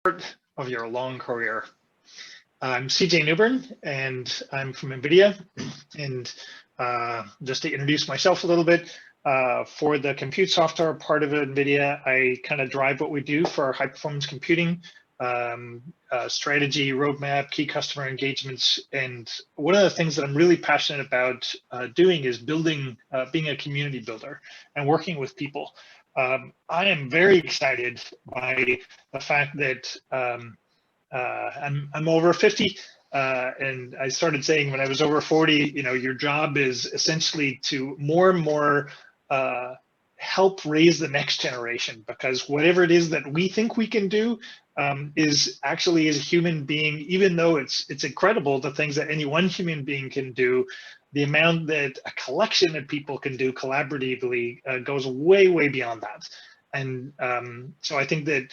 of your long career. I'm CJ Newbern, and I'm from NVIDIA. And just to introduce myself a little bit, for the compute software part of NVIDIA, I kind of drive what we do for our high performance computing strategy, roadmap, key customer engagements. And one of the things that I'm really passionate about doing is building, being a community builder and working with people. I am very excited by the fact that I'm over 50, and I started saying when I was over 40, you know, your job is essentially to more and more help raise the next generation, because whatever it is that we think we can do is actually, as a human being, even though it's incredible the things that any one human being can do, the amount that a collection of people can do collaboratively goes way, way beyond that. And so I think that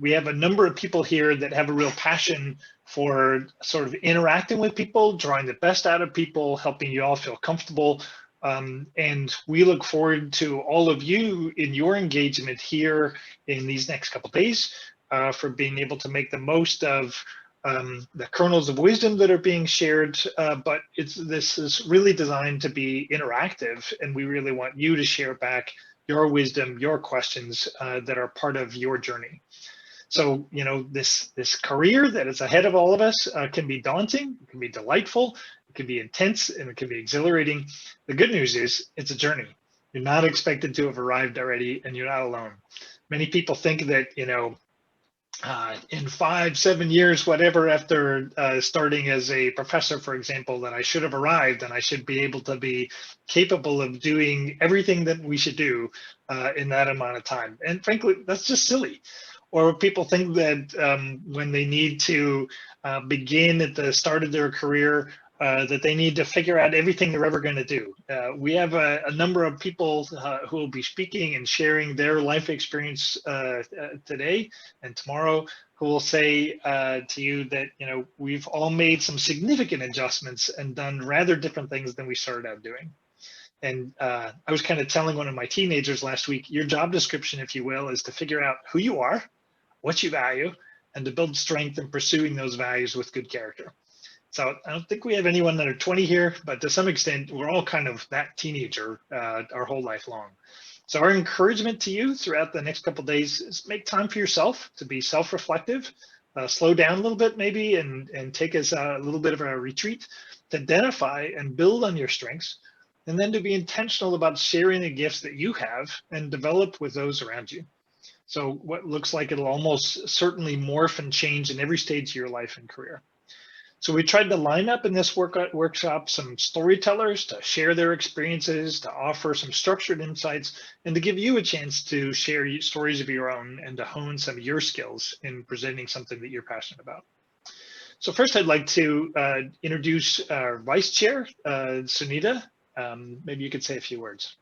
we have a number of people here that have a real passion for sort of interacting with people, drawing the best out of people, helping you all feel comfortable. And we look forward to all of you in your engagement here in these next couple of days for being able to make the most of the kernels of wisdom that are being shared, but this is really designed to be interactive, and we really want you to share back your wisdom, your questions that are part of your journey. So, you know, this career that is ahead of all of us can be daunting, it can be delightful, it can be intense, and it can be exhilarating. The good news is it's a journey. You're not expected to have arrived already, and you're not alone. Many people think that, you know, in 5-7 years, whatever, after starting as a professor, for example, that I should have arrived and I should be able to be capable of doing everything that we should do in that amount of time. And frankly, that's just silly. Or people think that when they need to begin at the start of their career, that they need to figure out everything they're ever going to do. We have a number of people who will be speaking and sharing their life experience today and tomorrow, who will say to you that, you know, we've all made some significant adjustments and done rather different things than we started out doing. And I was kind of telling one of my teenagers last week, your job description, if you will, is to figure out who you are, what you value, and to build strength in pursuing those values with good character. So I don't think we have anyone under 20 here, but to some extent, we're all kind of that teenager our whole life long. So our encouragement to you throughout the next couple of days is make time for yourself to be self-reflective, slow down a little bit maybe, and take us a little bit of a retreat to identify and build on your strengths, and then to be intentional about sharing the gifts that you have and develop with those around you. So what looks like it'll almost certainly morph and change in every stage of your life and career. So we tried to line up in this workshop some storytellers to share their experiences, to offer some structured insights, and to give you a chance to share stories of your own and to hone some of your skills in presenting something that you're passionate about. So first, I'd like to introduce our Vice Chair, Sunita. Maybe you could say a few words.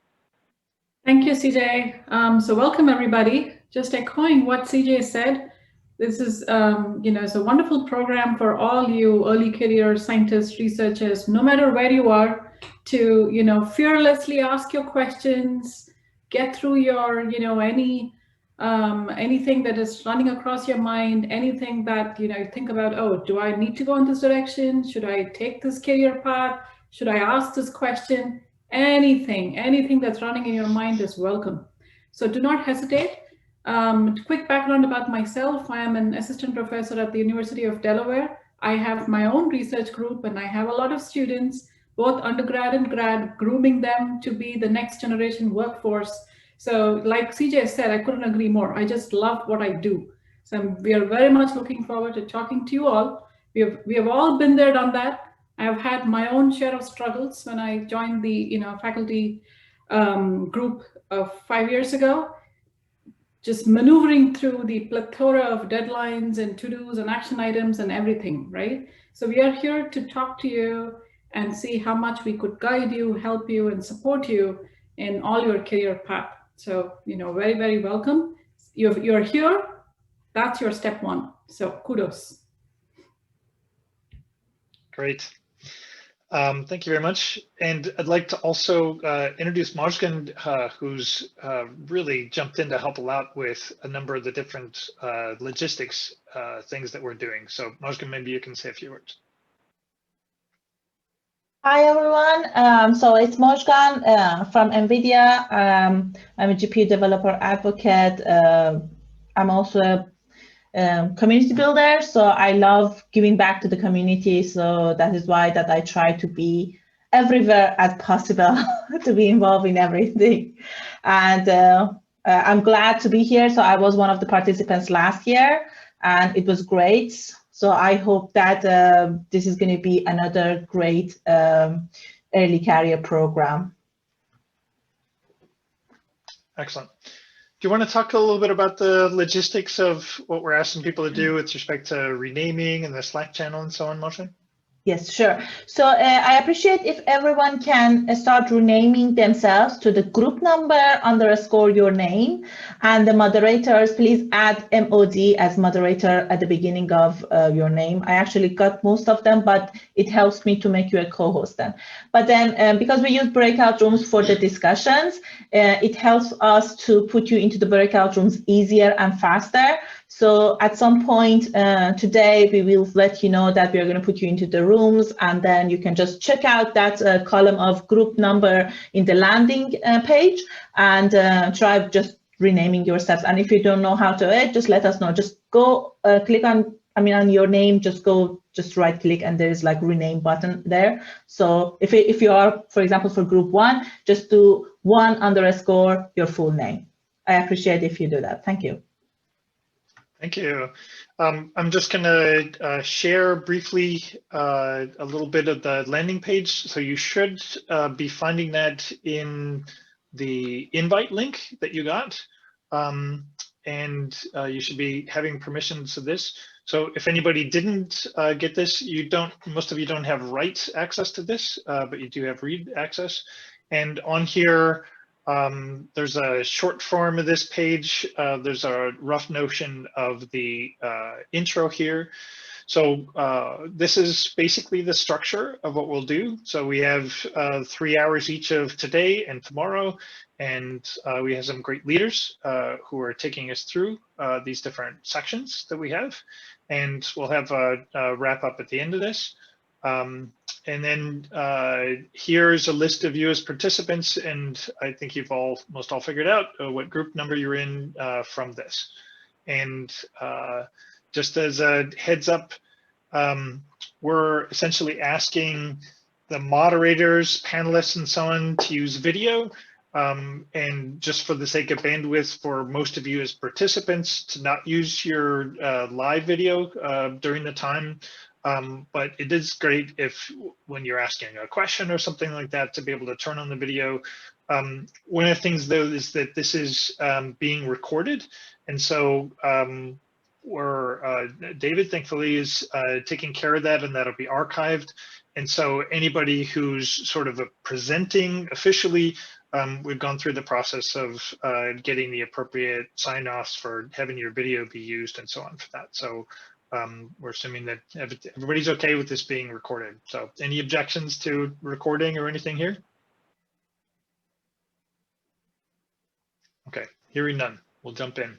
Thank you, CJ. So welcome, everybody. Just echoing what CJ said, this is, you know, it's a wonderful program for all you early career scientists, researchers, no matter where you are, to, you know, fearlessly ask your questions, get through your, you know, anything that is running across your mind, anything that, you know, you think about, oh, do I need to go in this direction? Should I take this career path? Should I ask this question? Anything that's running in your mind is welcome. So do not hesitate. Quick background about myself. I am an assistant professor at the University of Delaware. I have my own research group and I have a lot of students, both undergrad and grad, grooming them to be the next generation workforce. So like CJ said, I couldn't agree more. I just love what I do. So we are very much looking forward to talking to you all. We have all been there, done that. I have had my own share of struggles when I joined the, you know, faculty group of 5 years ago. Just maneuvering through the plethora of deadlines and to-dos and action items and everything, right? So we are here to talk to you and see how much we could guide you, help you, and support you in all your career path. So, you know, very, very welcome. You're here, that's your step one. So kudos. Great. Thank you very much. And I'd like to also introduce Mazgen, who's really jumped in to help a lot with a number of the different logistics things that we're doing. So Mazgen, maybe you can say a few words. Hi, everyone. So it's Mojgan from NVIDIA. I'm a GPU developer advocate. I'm also a community builder, so I love giving back to the community. So that is why that I try to be everywhere as possible to be involved in everything. And I'm glad to be here. So I was one of the participants last year, and it was great. So I hope that this is going to be another great early career program. Excellent. Do you want to talk a little bit about the logistics of what we're asking people to do with respect to renaming and the Slack channel and so on, Moshe? Yes, sure. So I appreciate if everyone can start renaming themselves to the group number _ your name, and the moderators, please add MOD as moderator at the beginning of your name. I actually got most of them, but it helps me to make you a co-host then. But then because we use breakout rooms for the discussions, it helps us to put you into the breakout rooms easier and faster. So at some point today, we will let you know that we are going to put you into the rooms, and then you can just check out that column of group number in the landing page and try just renaming yourselves. And if you don't know how to just let us know. Just go click on, on your name, just right click, and there is like rename button there. So if you are, for example, for group 1, just do 1 _ your full name. I appreciate if you do that. Thank you. Thank you. I'm just going to share briefly a little bit of the landing page. So you should be finding that in the invite link that you got. And you should be having permissions to this. So if anybody didn't get this, most of you don't have write access to this, but you do have read access. And on here, there's a short form of this page. There's a rough notion of the intro here. So this is basically the structure of what we'll do. So we have 3 hours each of today and tomorrow, and we have some great leaders who are taking us through these different sections that we have. And we'll have a wrap up at the end of this. And then here's a list of you as participants, and I think you've most all figured out what group number you're in from this. And just as a heads up, we're essentially asking the moderators, panelists, and so on to use video. And just for the sake of bandwidth for most of you as participants, to not use your live video during the time. But it is great if when you're asking a question or something like that to be able to turn on the video. One of the things though is that this is being recorded, and so David thankfully is taking care of that, and that'll be archived. And so anybody who's sort of presenting officially, we've gone through the process of getting the appropriate sign-offs for having your video be used and so on for that. So we're assuming that everybody's okay with this being recorded. So any objections to recording or anything here? Okay, hearing none, we'll jump in.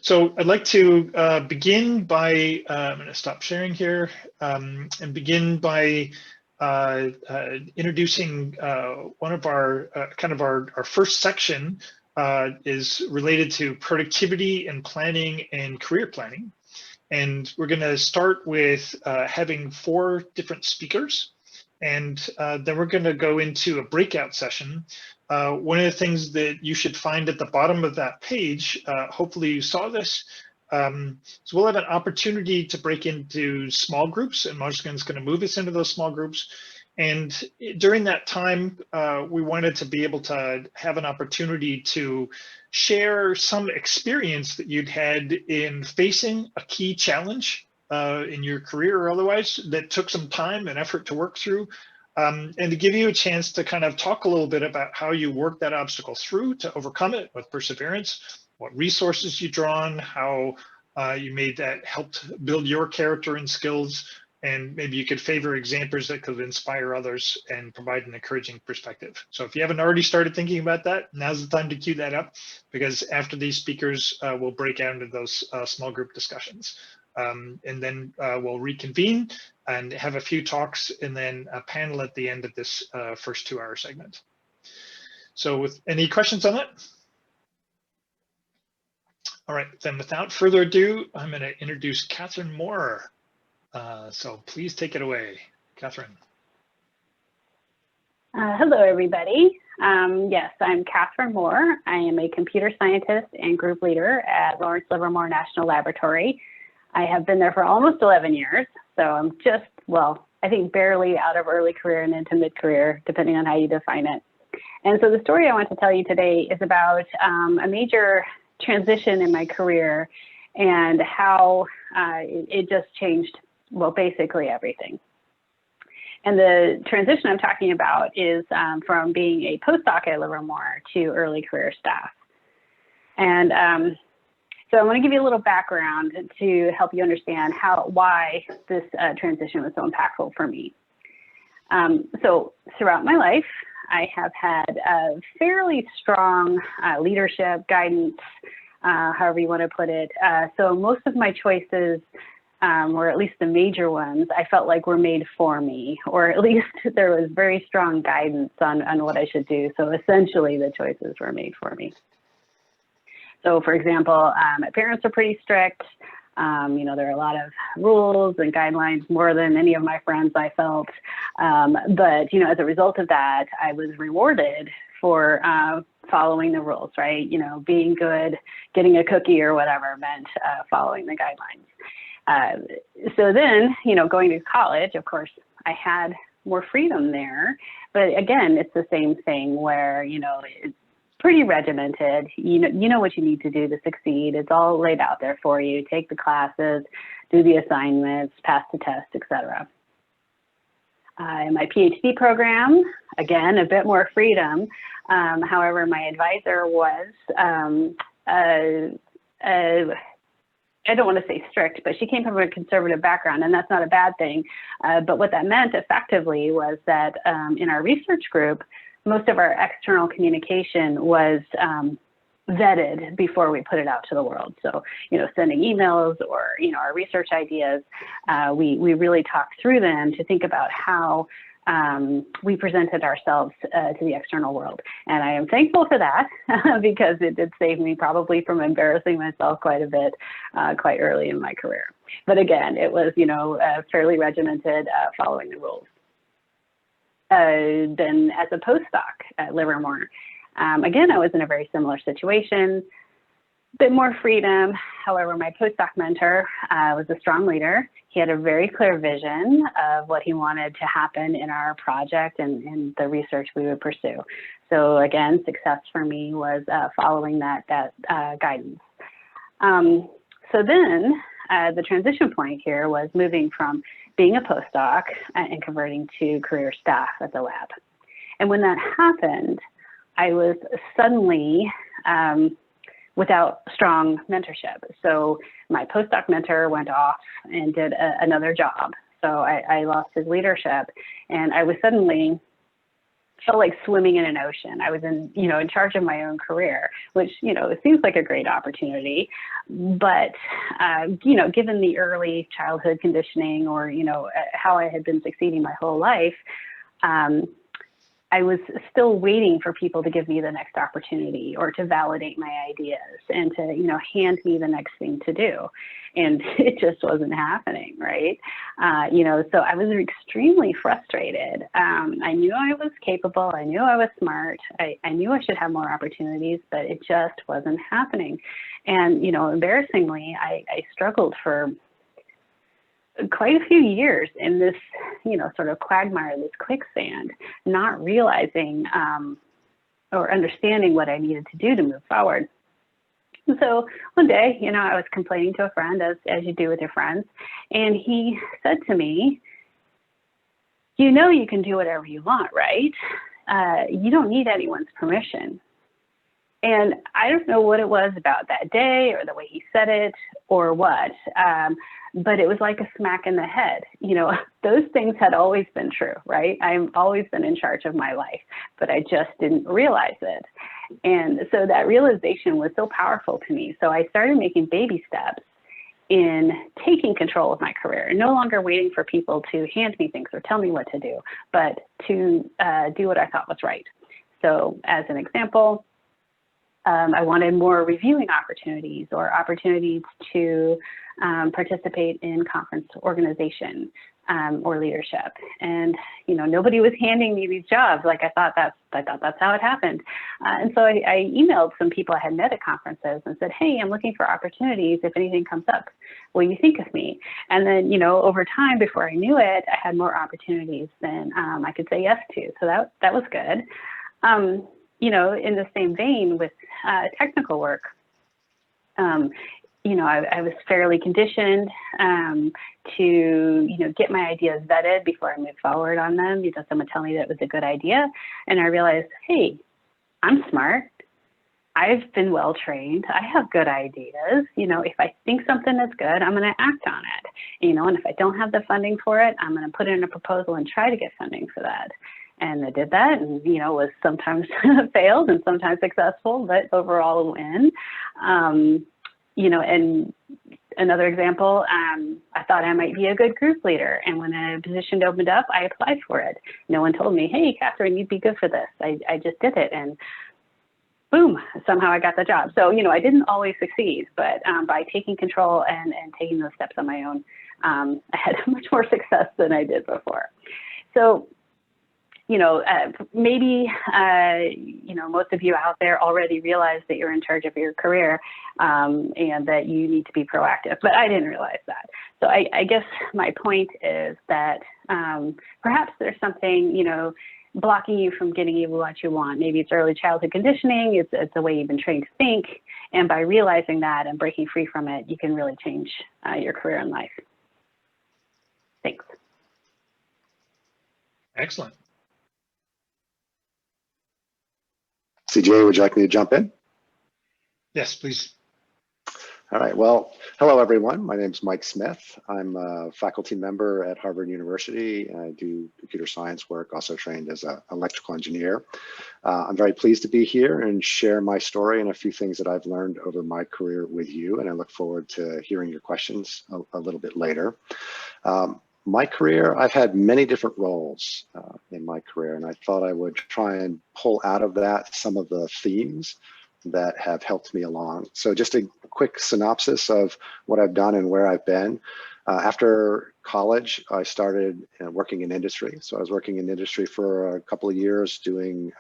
So I'd like to begin by, I'm going to stop sharing here and begin by introducing one of our our first section is related to productivity and planning and career planning. And we're going to start with having 4 different speakers, and then we're going to go into a breakout session. One of the things that you should find at the bottom of that page, hopefully you saw this, so we'll have an opportunity to break into small groups, and Mazgen's going to move us into those small groups. And during that time, we wanted to be able to have an opportunity to share some experience that you'd had in facing a key challenge in your career or otherwise that took some time and effort to work through, and to give you a chance to kind of talk a little bit about how you worked that obstacle through to overcome it with perseverance, what resources you draw on, how you made that helped build your character and skills, and maybe you could favor examples that could inspire others and provide an encouraging perspective. So if you haven't already started thinking about that, now's the time to queue that up, because after these speakers, we'll break out into those small group discussions. And then we'll reconvene and have a few talks and then a panel at the end of this first 2-hour segment. So with any questions on that? All right, then without further ado, I'm going to introduce Catherine Moore. So please take it away, Catherine. Hello, everybody. Yes, I'm Catherine Moore. I am a computer scientist and group leader at Lawrence Livermore National Laboratory. I have been there for almost 11 years, so I'm just, well, I think barely out of early career and into mid-career, depending on how you define it. And so the story I want to tell you today is about a major transition in my career and how it just changed, well, basically everything. And the transition I'm talking about is from being a postdoc at Livermore to early career staff. And so I want to give you a little background to help you understand why this transition was so impactful for me. So throughout my life, I have had a fairly strong leadership, guidance, however you want to put it. So most of my choices, or at least the major ones, I felt like were made for me, or at least there was very strong guidance on what I should do. So essentially the choices were made for me. So for example, my parents are pretty strict. You know, there are a lot of rules and guidelines, more than any of my friends, I felt. But, you know, as a result of that, I was rewarded for following the rules, right? You know, being good, getting a cookie or whatever meant following the guidelines. So then, you know, going to college, of course, I had more freedom there. But again, it's the same thing where, you know, it's pretty regimented. You know what you need to do to succeed. It's all laid out there for you. Take the classes, do the assignments, pass the test, etc. In my PhD program, again, a bit more freedom. However, my advisor was, I don't want to say strict, but she came from a conservative background, and that's not a bad thing. But what that meant effectively was that in our research group, most of our external communication was vetted before we put it out to the world. So, you know, sending emails or, you know, our research ideas, we really talked through them to think about how we presented ourselves to the external world. And I am thankful for that because it did save me probably from embarrassing myself quite a bit quite early in my career. But again, it was, you know, fairly regimented, following the rules. Then as a postdoc at Livermore, again, I was in a very similar situation, a bit more freedom. However, my postdoc mentor was a strong leader. He had a very clear vision of what he wanted to happen in our project and the research we would pursue. So again, success for me was following that guidance. So then the transition point here was moving from being a postdoc and converting to career staff at the lab. And when that happened, I was suddenly without strong mentorship. So my postdoc mentor went off and did another job. So I lost his leadership, and I was suddenly felt like swimming in an ocean. I was in charge of my own career, which, you know, it seems like a great opportunity, but, you know, given the early childhood conditioning or, you know, how I had been succeeding my whole life, I was still waiting for people to give me the next opportunity or to validate my ideas and to, you know, hand me the next thing to do. And it just wasn't happening, right? You know, so I was extremely frustrated. I knew I was capable. I knew I was smart. I knew I should have more opportunities, but it just wasn't happening. And, you know, embarrassingly, I struggled for quite a few years in this, you know, sort of quagmire, this quicksand, not realizing or understanding what I needed to do to move forward. And so one day, you know, I was complaining to a friend, as you do with your friends, and he said to me, you know, you can do whatever you want, right? You don't need anyone's permission. And I don't know what it was about that day or the way he said it or what, but it was like a smack in the head. You know, those things had always been true, right? I've always been in charge of my life, but I just didn't realize it. And so that realization was so powerful to me. So I started making baby steps in taking control of my career, no longer waiting for people to hand me things or tell me what to do, but to do what I thought was right. So as an example, I wanted more reviewing opportunities or opportunities to participate in conference organization or leadership. And, you know, nobody was handing me these jobs. Like I thought that's how it happened. And so I emailed some people I had met at conferences and said, hey, I'm looking for opportunities. If anything comes up, will you think of me? And then, you know, over time, before I knew it, I had more opportunities than I could say yes to. So that was good. You know, in the same vein with technical work, you know, I was fairly conditioned to, you know, get my ideas vetted before I moved forward on them. You know, someone tell me that it was a good idea. And I realized, hey, I'm smart. I've been well trained. I have good ideas. You know, if I think something is good, I'm going to act on it. You know, and if I don't have the funding for it, I'm going to put in a proposal and try to get funding for that. And I did that, and, you know, was sometimes failed and sometimes successful, but overall a win. You know, and another example, I thought I might be a good group leader. And when a position opened up, I applied for it. No one told me, hey, Catherine, you'd be good for this. I just did it. And boom, somehow I got the job. So, you know, I didn't always succeed, but by taking control and taking those steps on my own, I had much more success than I did before. So, you know, maybe, you know, most of you out there already realize that you're in charge of your career and that you need to be proactive, but I didn't realize that. So I guess my point is that perhaps there's something, you know, blocking you from getting you what you want. Maybe it's early childhood conditioning, it's the way you've been trained to think, and by realizing that and breaking free from it, you can really change your career and life. Thanks. Excellent. CJ, would you like me to jump in? Yes, please. All right, well, hello everyone. My name is Mike Smith. I'm a faculty member at Harvard University, and I do computer science work, also trained as an electrical engineer. I'm very pleased to be here and share my story and a few things that I've learned over my career with you, and I look forward to hearing your questions a little bit later. My career, I've had many different roles in my career, and I thought I would try and pull out of that some of the themes that have helped me along. So just a quick synopsis of what I've done and where I've been. After college, I started working in industry. So I was working in industry for a couple of years doing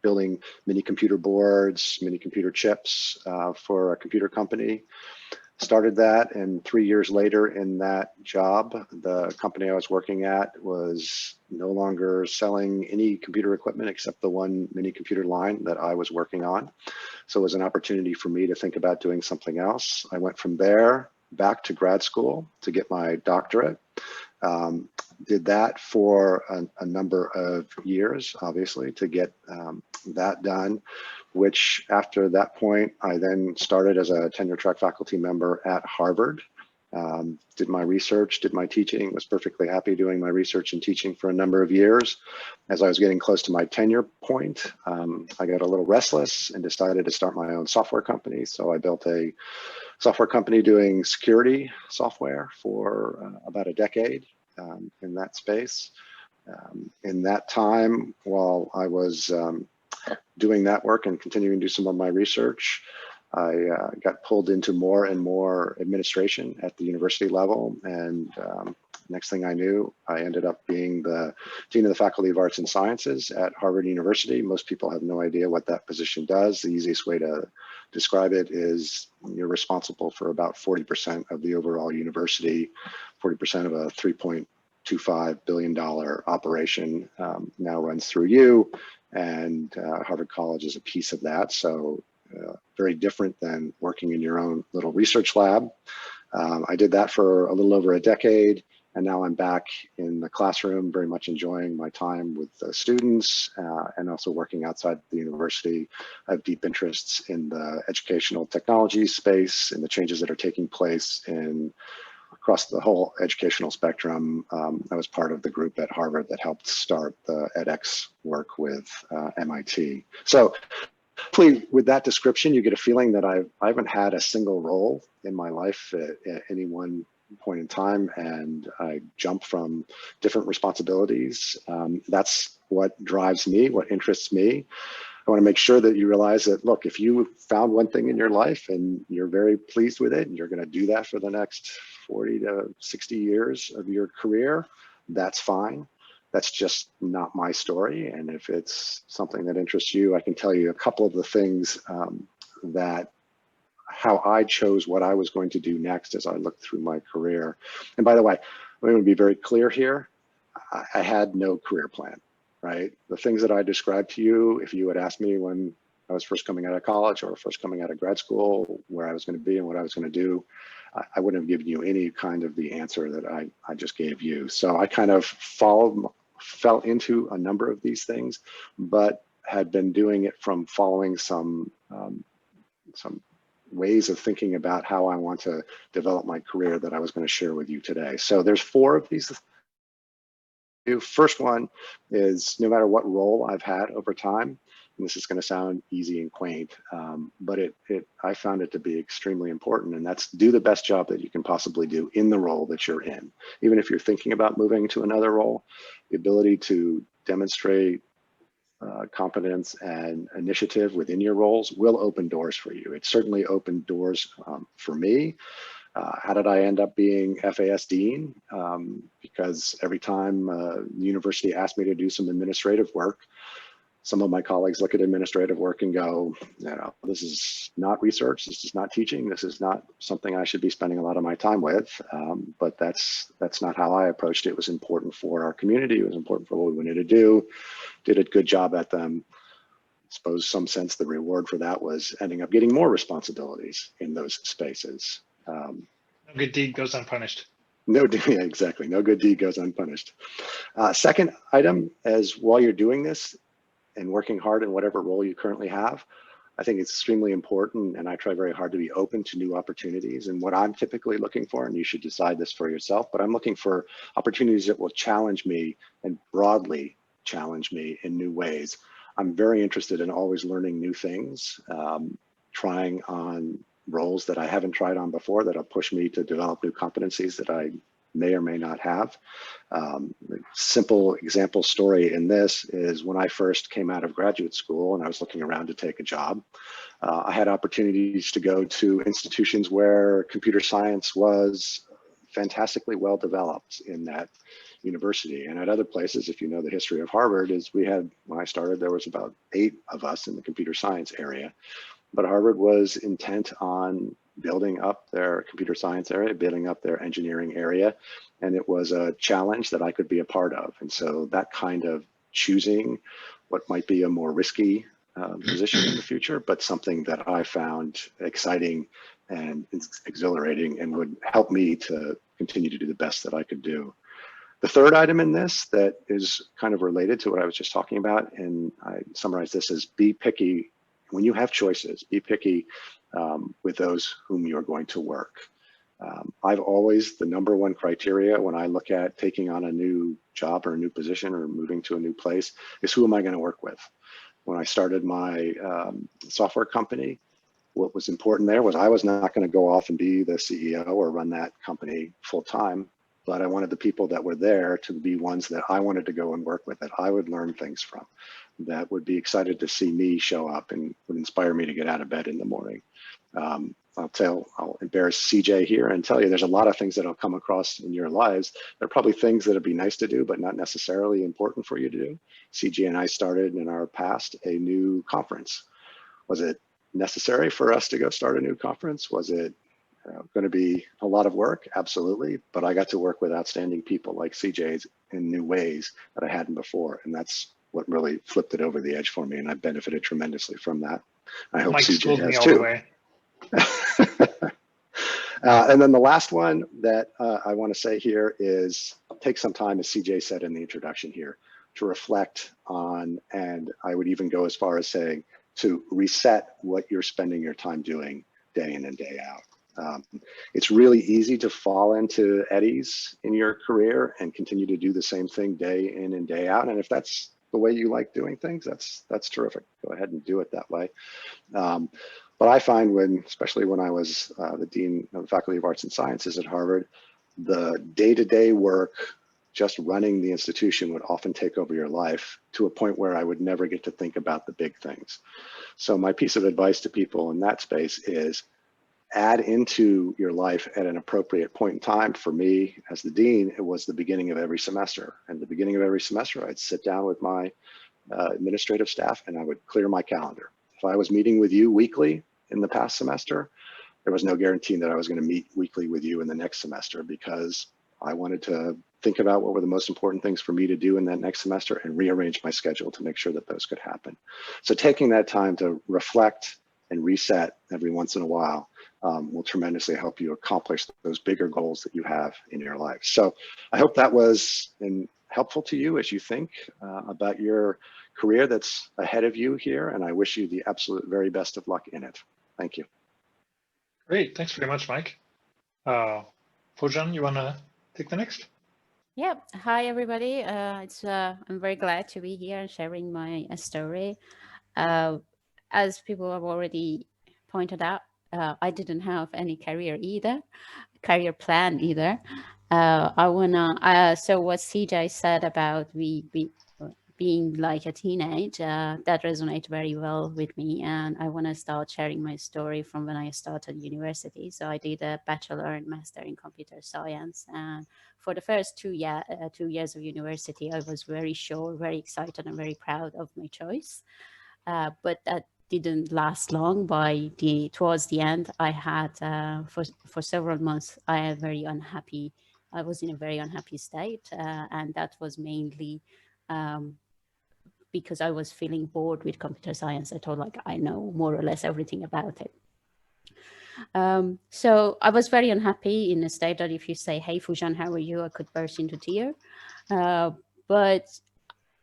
building mini computer boards, mini computer chips for a computer company. Started that, and 3 years later in that job, the company I was working at was no longer selling any computer equipment except the one mini computer line that I was working on. So it was an opportunity for me to think about doing something else. I went from there back to grad school to get my doctorate. Did that for a number of years, obviously, to get that done, which after that point, I then started as a tenure track faculty member at Harvard, did my research, did my teaching, was perfectly happy doing my research and teaching for a number of years. As I was getting close to my tenure point, I got a little restless and decided to start my own software company. So I built a software company doing security software for about a decade in that space. In that time, while I was doing that work and continuing to do some of my research, I got pulled into more and more administration at the university level. And next thing I knew, I ended up being the Dean of the Faculty of Arts and Sciences at Harvard University. Most people have no idea what that position does. The easiest way to describe it is you're responsible for about 40% of the overall university, 40% of a $3.25 billion operation now runs through you. And Harvard College is a piece of that. So very different than working in your own little research lab. I did that for a little over a decade. And now I'm back in the classroom, very much enjoying my time with the students and also working outside the university. I have deep interests in the educational technology space and the changes that are taking place across the whole educational spectrum. I was part of the group at Harvard that helped start the edX work with MIT. So hopefully with that description, you get a feeling that I haven't had a single role in my life at any one point in time, and I jump from different responsibilities. That's what drives me, what interests me. I want to make sure that you realize that, look, if you found one thing in your life and you're very pleased with it, and you're going to do that for the next 40 to 60 years of your career, that's fine. That's just not my story. And if it's something that interests you, I can tell you a couple of the things how I chose what I was going to do next as I looked through my career. And by the way, I'm going to be very clear here. I had no career plan, right? The things that I described to you, if you had asked me when I was first coming out of college or first coming out of grad school, where I was going to be and what I was going to do, I wouldn't have given you any kind of the answer that I just gave you. So I kind of fell into a number of these things, but had been doing it from following some ways of thinking about how I want to develop my career that I was going to share with you today. So there's 4 of these. The first one is, no matter what role I've had over time, and this is going to sound easy and quaint, but I found it to be extremely important, and that's do the best job that you can possibly do in the role that you're in. Even if you're thinking about moving to another role, the ability to demonstrate competence and initiative within your roles will open doors for you. It certainly opened doors for me. How did I end up being FAS Dean? Because every time the university asked me to do some administrative work, some of my colleagues look at administrative work and go, this is not research, this is not teaching, this is not something I should be spending a lot of my time with. But that's not how I approached it. It was important for our community. It was important for what we wanted to do. Did a good job at them. I suppose some sense the reward for that was ending up getting more responsibilities in those spaces. No good deed goes unpunished. Yeah, exactly. No good deed goes unpunished. Second item is, while you're doing this and working hard in whatever role you currently have, I think it's extremely important, and I try very hard to be open to new opportunities. And what I'm typically looking for, and you should decide this for yourself, but I'm looking for opportunities that will challenge me and broadly challenge me in new ways. I'm very interested in always learning new things, trying on roles that I haven't tried on before that'll push me to develop new competencies that I may or may not have. Simple example story in this is, when I first came out of graduate school and I was looking around to take a job, I had opportunities to go to institutions where computer science was fantastically well developed in that university. And at other places, if you know the history of Harvard, when I started, there was about 8 of us in the computer science area. But Harvard was intent on building up their computer science area, building up their engineering area, and it was a challenge that I could be a part of. And so that kind of choosing what might be a more risky position in the future, but something that I found exciting and exhilarating and would help me to continue to do the best that I could do. The third item in this that is kind of related to what I was just talking about, and I summarize this as, be picky. When you have choices, be picky with those whom you're going to work. I've always, the #1 criteria when I look at taking on a new job or a new position or moving to a new place is, who am I going to work with? When I started my software company, what was important there was I was not going to go off and be the CEO or run that company full time, but I wanted the people that were there to be ones that I wanted to go and work with, that I would learn things from, that would be excited to see me show up and would inspire me to get out of bed in the morning. I'll embarrass CJ here and tell you, there's a lot of things that'll come across in your lives. There are probably things that'd be nice to do, but not necessarily important for you to do. CJ and I started in our past a new conference. Was it necessary for us to go start a new conference? Was it going to be a lot of work? Absolutely. But I got to work with outstanding people like CJ's in new ways that I hadn't before. And that's what really flipped it over the edge for me. And I benefited tremendously from that. I hope Mike CJ schooled me has all too. the way. And then the last one that I want to say here is take some time, as CJ said in the introduction here, to reflect on, and I would even go as far as saying to reset what you're spending your time doing day in and day out. It's really easy to fall into eddies in your career and continue to do the same thing day in and day out. And if that's the way you like doing things, that's terrific. Go ahead and do it that way. But I find especially when I was the Dean of the Faculty of Arts and Sciences at Harvard, the day-to-day work, just running the institution would often take over your life to a point where I would never get to think about the big things. So my piece of advice to people in that space is add into your life at an appropriate point in time. For me, as the Dean, it was the beginning of every semester. And the beginning of every semester, I'd sit down with my administrative staff and I would clear my calendar. If I was meeting with you weekly in the past semester, there was no guarantee that I was going to meet weekly with you in the next semester, because I wanted to think about what were the most important things for me to do in that next semester and rearrange my schedule to make sure that those could happen. So taking that time to reflect and reset every once in a while will tremendously help you accomplish those bigger goals that you have in your life. So I hope that was helpful to you as you think about your career that's ahead of you here, and I wish you the absolute very best of luck in it. Thank you. Great, thanks very much, Mike. Fojan, you want to take the next? Yeah, hi everybody. I'm very glad to be here and sharing my story. As people have already pointed out, I didn't have any career plan either. So what CJ said about being like a teenage, that resonates very well with me, and I want to start sharing my story from when I started university. So I did a bachelor and master in computer science, and for the first 2 years of university, I was very sure, very excited, and very proud of my choice. But that didn't last long. Towards the end, I had for several months, I was in a very unhappy state, and that was mainly because I was feeling bored with computer science. I thought like I know more or less everything about it. So I was very unhappy in a state that if you say, "Hey, Fojan, how are you?" I could burst into tears. But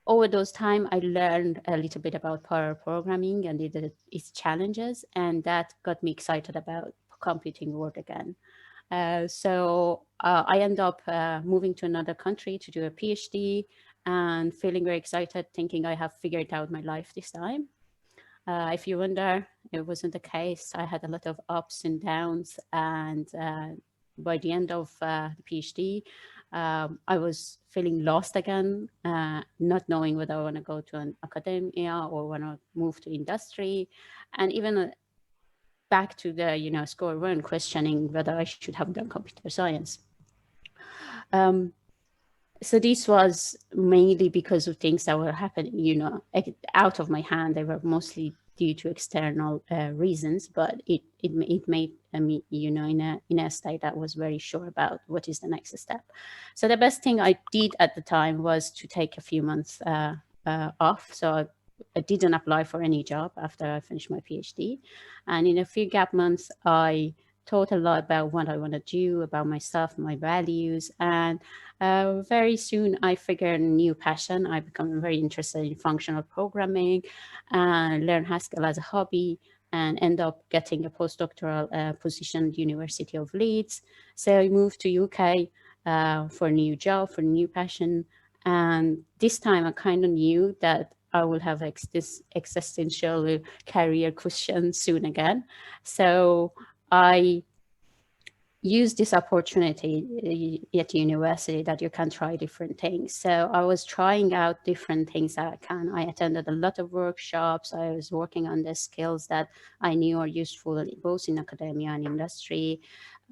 over those time, I learned a little bit about power programming and its challenges, and that got me excited about computing world again. So I ended up moving to another country to do a PhD, and feeling very excited, thinking I have figured out my life this time. If you wonder, it wasn't the case. I had a lot of ups and downs, and by the end of the PhD, I was feeling lost again, not knowing whether I want to go to an academia or want to move to industry, and even back to the score one, questioning whether I should have done computer science. So this was mainly because of things that were happening, out of my hand. They were mostly due to external reasons, but it made me, in a state that was very sure about what is the next step. So the best thing I did at the time was to take a few months off. So I didn't apply for any job after I finished my PhD. And in a few gap months, I thought a lot about what I want to do, about myself, my values. And very soon I figured a new passion. I became very interested in functional programming and learned Haskell as a hobby, and end up getting a postdoctoral position at the University of Leeds. So I moved to UK for a new job, for a new passion. And this time I kind of knew that I will have this existential career question soon again. So I used this opportunity at university that you can try different things. So I was trying out different things that I can. I attended a lot of workshops. I was working on the skills that I knew are useful both in academia and industry.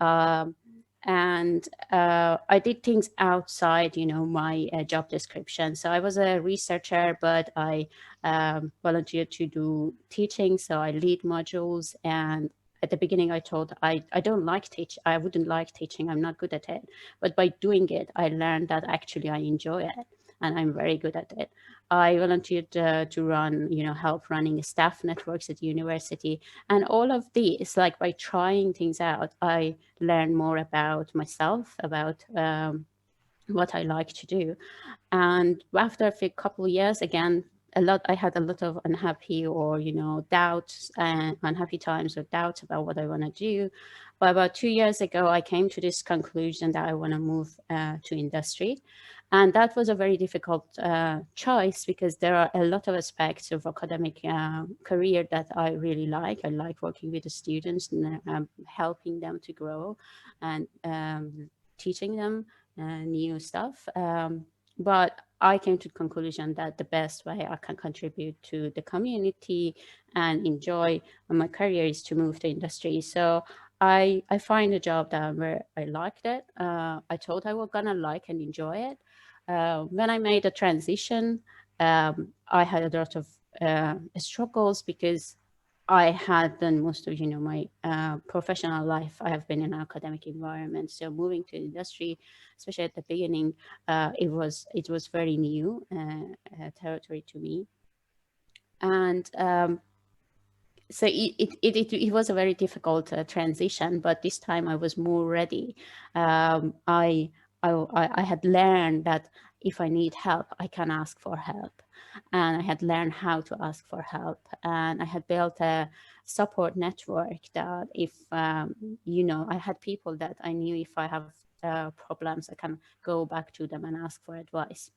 And I did things outside, my job description. So I was a researcher, but I volunteered to do teaching. So I lead modules, and at the beginning, I thought I don't like teaching. I wouldn't like teaching. I'm not good at it. But by doing it, I learned that actually I enjoy it. and I'm very good at it. I volunteered to run, help running staff networks at university. And all of these, like by trying things out, I learned more about myself, about what I like to do. And after a couple of years, again, I had a lot of unhappy or, doubts and unhappy times or doubts about what I want to do. But about 2 years ago, I came to this conclusion that I want to move to industry. And that was a very difficult choice because there are a lot of aspects of academic career that I really like. I like working with the students and helping them to grow and teaching them new stuff. But I came to the conclusion that the best way I can contribute to the community and enjoy my career is to move to industry. So I find a job that where I liked it. I thought I was gonna like and enjoy it. When I made a transition, I had a lot of struggles because I had done most of my professional life. I have been in an academic environment, so moving to industry, especially at the beginning, it was very new territory to me, and so it was a very difficult transition. But this time I was more ready. I had learned that if I need help, I can ask for help. And I had learned how to ask for help. And I had built a support network that if, I had people that I knew if I have problems, I can go back to them and ask for advice.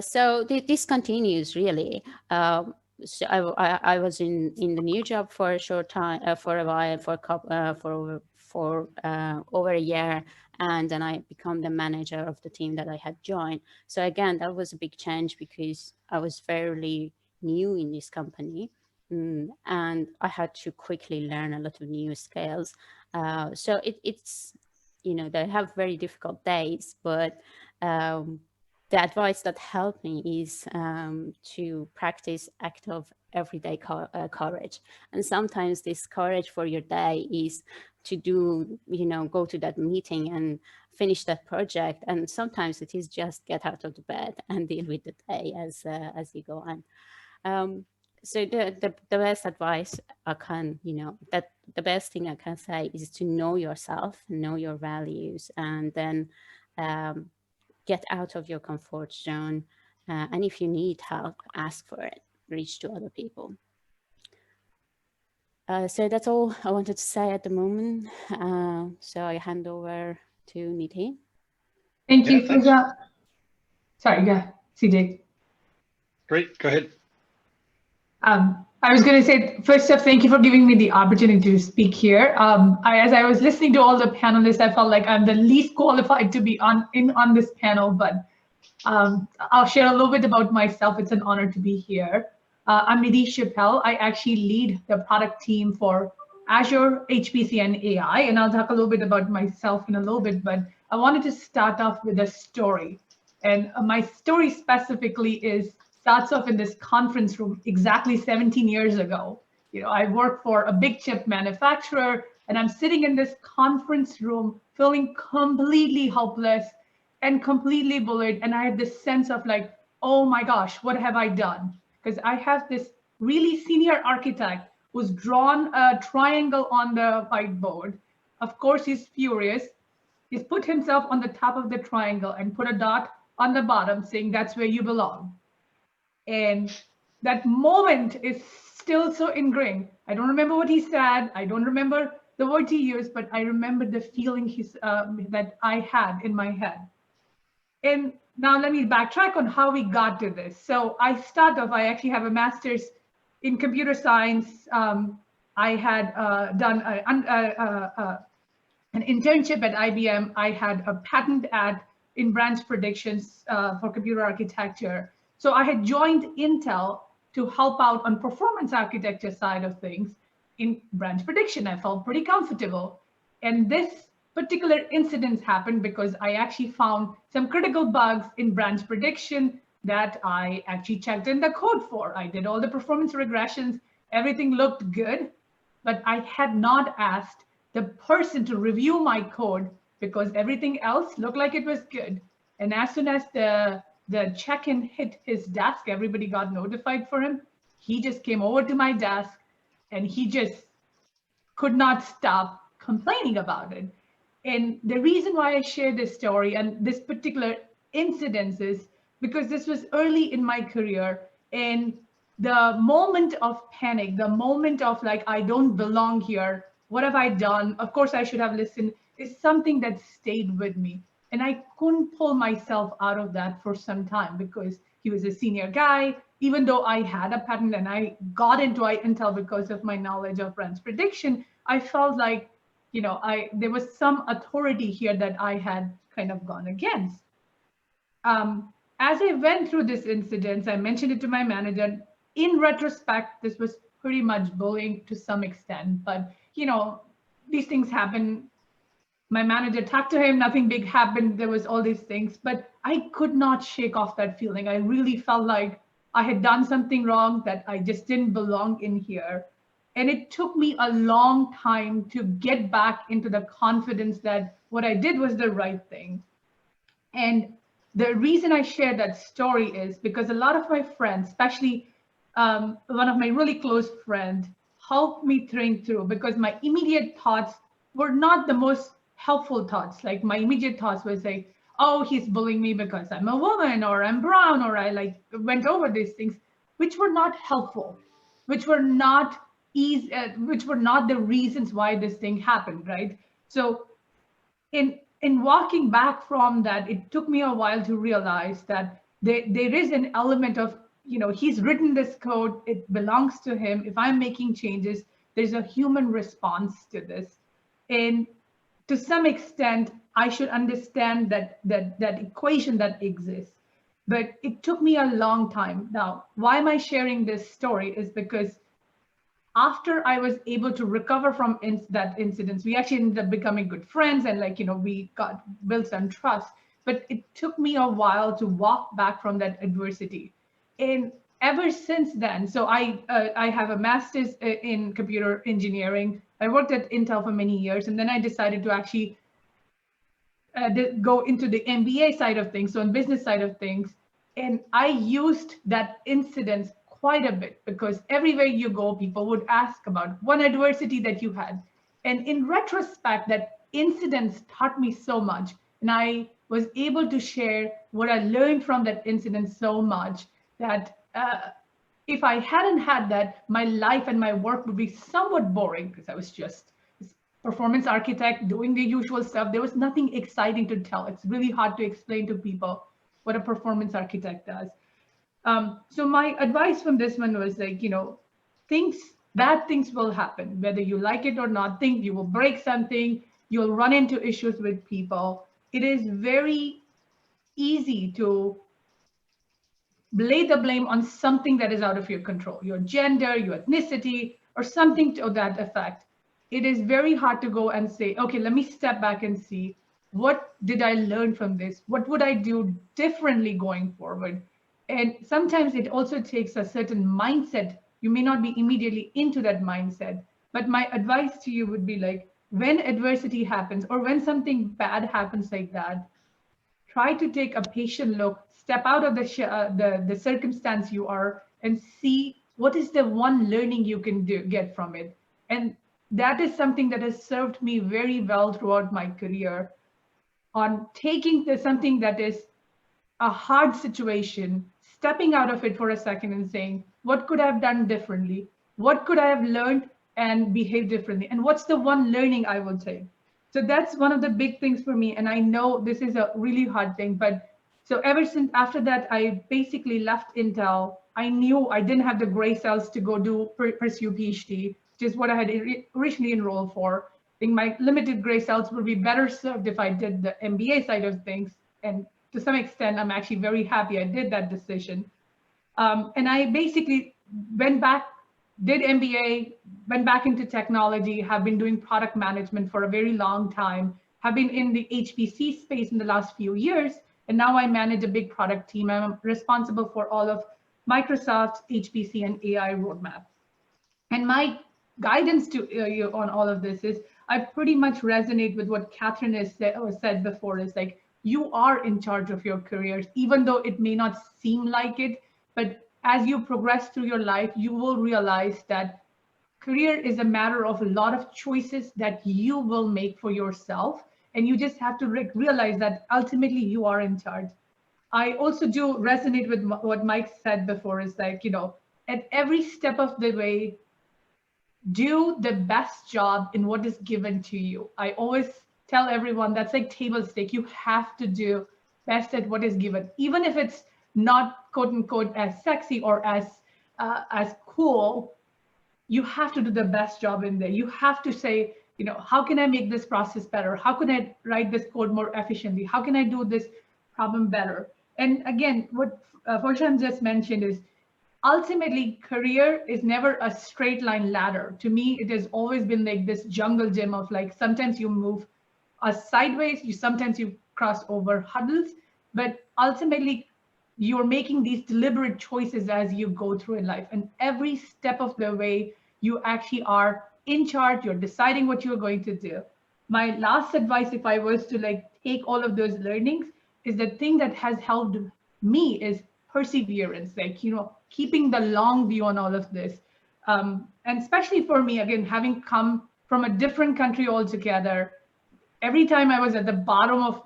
So this continues really. So I was in the new job for a short time, for a while, for over a year, and then I become the manager of the team that I had joined. So again, that was a big change because I was fairly new in this company, and I had to quickly learn a lot of new skills. So it's they have very difficult days, but the advice that helped me is to practice act of everyday courage. And sometimes this courage for your day is to do, go to that meeting and finish that project. And sometimes it is just get out of the bed and deal with the day as you go on. So the best advice I can, that the best thing I can say is to know yourself, know your values, and then get out of your comfort zone. And if you need help, ask for it, reach to other people. So that's all I wanted to say at the moment. So I hand over to Nidhi. Thank you, Faiza. Sorry, yeah, CJ. Great, go ahead. I was going to say, first off, thank you for giving me the opportunity to speak here. As I was listening to all the panelists, I felt like I'm the least qualified to be on this panel, but I'll share a little bit about myself. It's an honor to be here. I'm Nidhi Chappell. I actually lead the product team for Azure, HPC, and AI, and I'll talk a little bit about myself in a little bit, but I wanted to start off with a story. And my story specifically starts off in this conference room exactly 17 years ago. I work for a big chip manufacturer, and I'm sitting in this conference room feeling completely helpless and completely bullied. And I had this sense of like, oh my gosh, what have I done? Because I have this really senior architect who's drawn a triangle on the whiteboard. Of course, he's furious. He's put himself on the top of the triangle and put a dot on the bottom saying that's where you belong. And that moment is still so ingrained. I don't remember what he said. I don't remember the word he used, but I remember the feeling that I had in my head. And now let me backtrack on how we got to this. So I actually have a master's in computer science. I had done an internship at IBM. I had a patent in branch predictions for computer architecture. So I had joined Intel to help out on performance architecture side of things in branch prediction. I felt pretty comfortable. And this particular incident happened because I actually found some critical bugs in branch prediction that I actually checked in the code for. I did all the performance regressions. Everything looked good, but I had not asked the person to review my code because everything else looked like it was good. And as soon as the check-in hit his desk, everybody got notified for him. He just came over to my desk and he just could not stop complaining about it. And the reason why I share this story and this particular incident is because this was early in my career, and the moment of panic, the moment of like, I don't belong here, what have I done? Of course, I should have listened, is something that stayed with me. And I couldn't pull myself out of that for some time because he was a senior guy. Even though I had a patent and I got into Intel because of my knowledge of Rand's prediction, I felt like, you know, there was some authority here that I had kind of gone against. As I went through this incident, I mentioned it to my manager. In retrospect, this was pretty much bullying to some extent, but you know, these things happen. My manager talked to him, nothing big happened. There was all these things, but I could not shake off that feeling. I really felt like I had done something wrong, that I just didn't belong in here. And it took me a long time to get back into the confidence that what I did was the right thing. And the reason I share that story is because a lot of my friends, especially one of my really close friends, helped me think through, because my immediate thoughts were not the most helpful thoughts. Like my immediate thoughts was like, oh, he's bullying me because I'm a woman or I'm brown, or I like went over these things, which were not helpful, which were not easy, which were not the reasons why this thing happened, right? So in walking back from that, it took me a while to realize that there is an element of, you know, he's written this code, it belongs to him. If I'm making changes, there's a human response to this. And to some extent, I should understand that equation that exists. But it took me a long time. Now, why am I sharing this story is because after I was able to recover from that incident, we actually ended up becoming good friends, and like, you know, we built some trust. But it took me a while to walk back from that adversity. And ever since then, so I have a master's in computer engineering. I worked at Intel for many years, and then I decided to actually go into the MBA side of things, so on business side of things. And I used that incident quite a bit, because everywhere you go, people would ask about one adversity that you had. And in retrospect, that incident taught me so much. And I was able to share what I learned from that incident so much that if I hadn't had that, my life and my work would be somewhat boring, because I was just a performance architect doing the usual stuff. There was nothing exciting to tell. It's really hard to explain to people what a performance architect does. So my advice from this one was like, you know, bad things will happen, whether you like it or not. You will break something, you'll run into issues with people. It is very easy to lay the blame on something that is out of your control, your gender, your ethnicity, or something to that effect. It is very hard to go and say, okay, let me step back and see, what did I learn from this? What would I do differently going forward? And sometimes it also takes a certain mindset. You may not be immediately into that mindset, but my advice to you would be like, when adversity happens or when something bad happens like that, try to take a patient look, step out of the circumstance you are, and see what is the one learning you can get from it. And that is something that has served me very well throughout my career, on taking something that is a hard situation, stepping out of it for a second and saying, what could I have done differently? What could I have learned and behaved differently? And what's the one learning I would say? So that's one of the big things for me. And I know this is a really hard thing, but so ever since after that, I basically left Intel. I knew I didn't have the gray cells to go pursue PhD, which is what I had originally enrolled for. I think my limited gray cells would be better served if I did the MBA side of things. And to some extent, I'm actually very happy I did that decision. And I basically went back, did MBA, went back into technology, have been doing product management for a very long time, have been in the HPC space in the last few years, and now I manage a big product team. I'm responsible for all of Microsoft's HPC and AI roadmap. And my guidance to you on all of this is, I pretty much resonate with what Catherine has said before, is like, you are in charge of your careers, even though it may not seem like it. But as you progress through your life, you will realize that career is a matter of a lot of choices that you will make for yourself. And you just have to realize that ultimately you are in charge. I also do resonate with what Mike said before, is like, at every step of the way, do the best job in what is given to you. I always tell everyone that's like table stake. You have to do best at what is given, even if it's not quote unquote as sexy or as cool. You have to do the best job in there. You have to say, how can I make this process better? How can I write this code more efficiently? How can I do this problem better? And again, what Farzan just mentioned is, ultimately, career is never a straight line ladder. To me, it has always been like this jungle gym of like, sometimes you move sideways, sometimes you cross over hurdles, but ultimately you're making these deliberate choices as you go through in life. And every step of the way, you actually are in charge, you're deciding what you're going to do. My last advice, if I was to like take all of those learnings, is the thing that has helped me is perseverance, like, keeping the long view on all of this. And especially for me, again, having come from a different country altogether, every time I was at the bottom of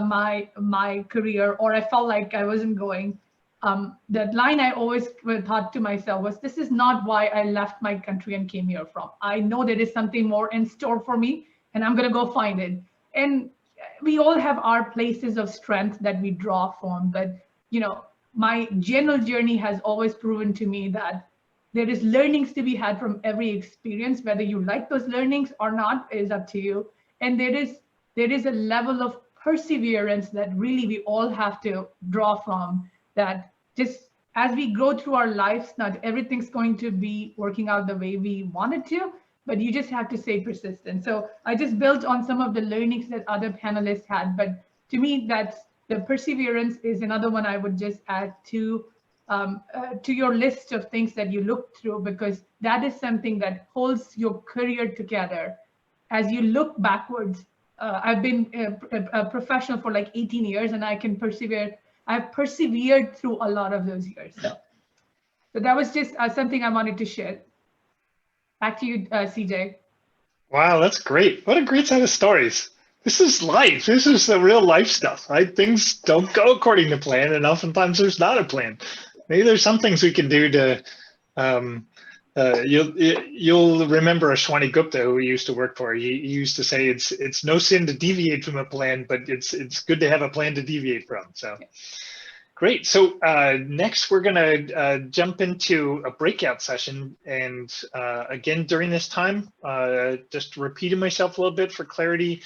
my career, or I felt like I wasn't going, the line I always thought to myself was, this is not why I left my country and came here from. I know there is something more in store for me, and I'm going to go find it. And we all have our places of strength that we draw from, but my general journey has always proven to me that there is learnings to be had from every experience. Whether you like those learnings or not is up to you. And there is a level of perseverance that really we all have to draw from, that just as we go through our lives, not everything's going to be working out the way we want it to, but you just have to stay persistent. So I just built on some of the learnings that other panelists had, but to me, that's the perseverance is another one I would just add to your list of things that you look through, because that is something that holds your career together. As you look backwards, I've been a professional for like 18 years, and I can persevere. I've persevered through a lot of those years. So that was just something I wanted to share. Back to you, CJ. Wow, that's great. What a great set of stories. This is life. This is the real life stuff, right? Things don't go according to plan, and oftentimes there's not a plan. Maybe there's some things we can do to, you'll remember Ashwani Gupta, who we used to work for. He used to say it's no sin to deviate from a plan, but it's good to have a plan to deviate from. So great. So next we're gonna jump into a breakout session. And again, during this time, just repeating myself a little bit for clarity.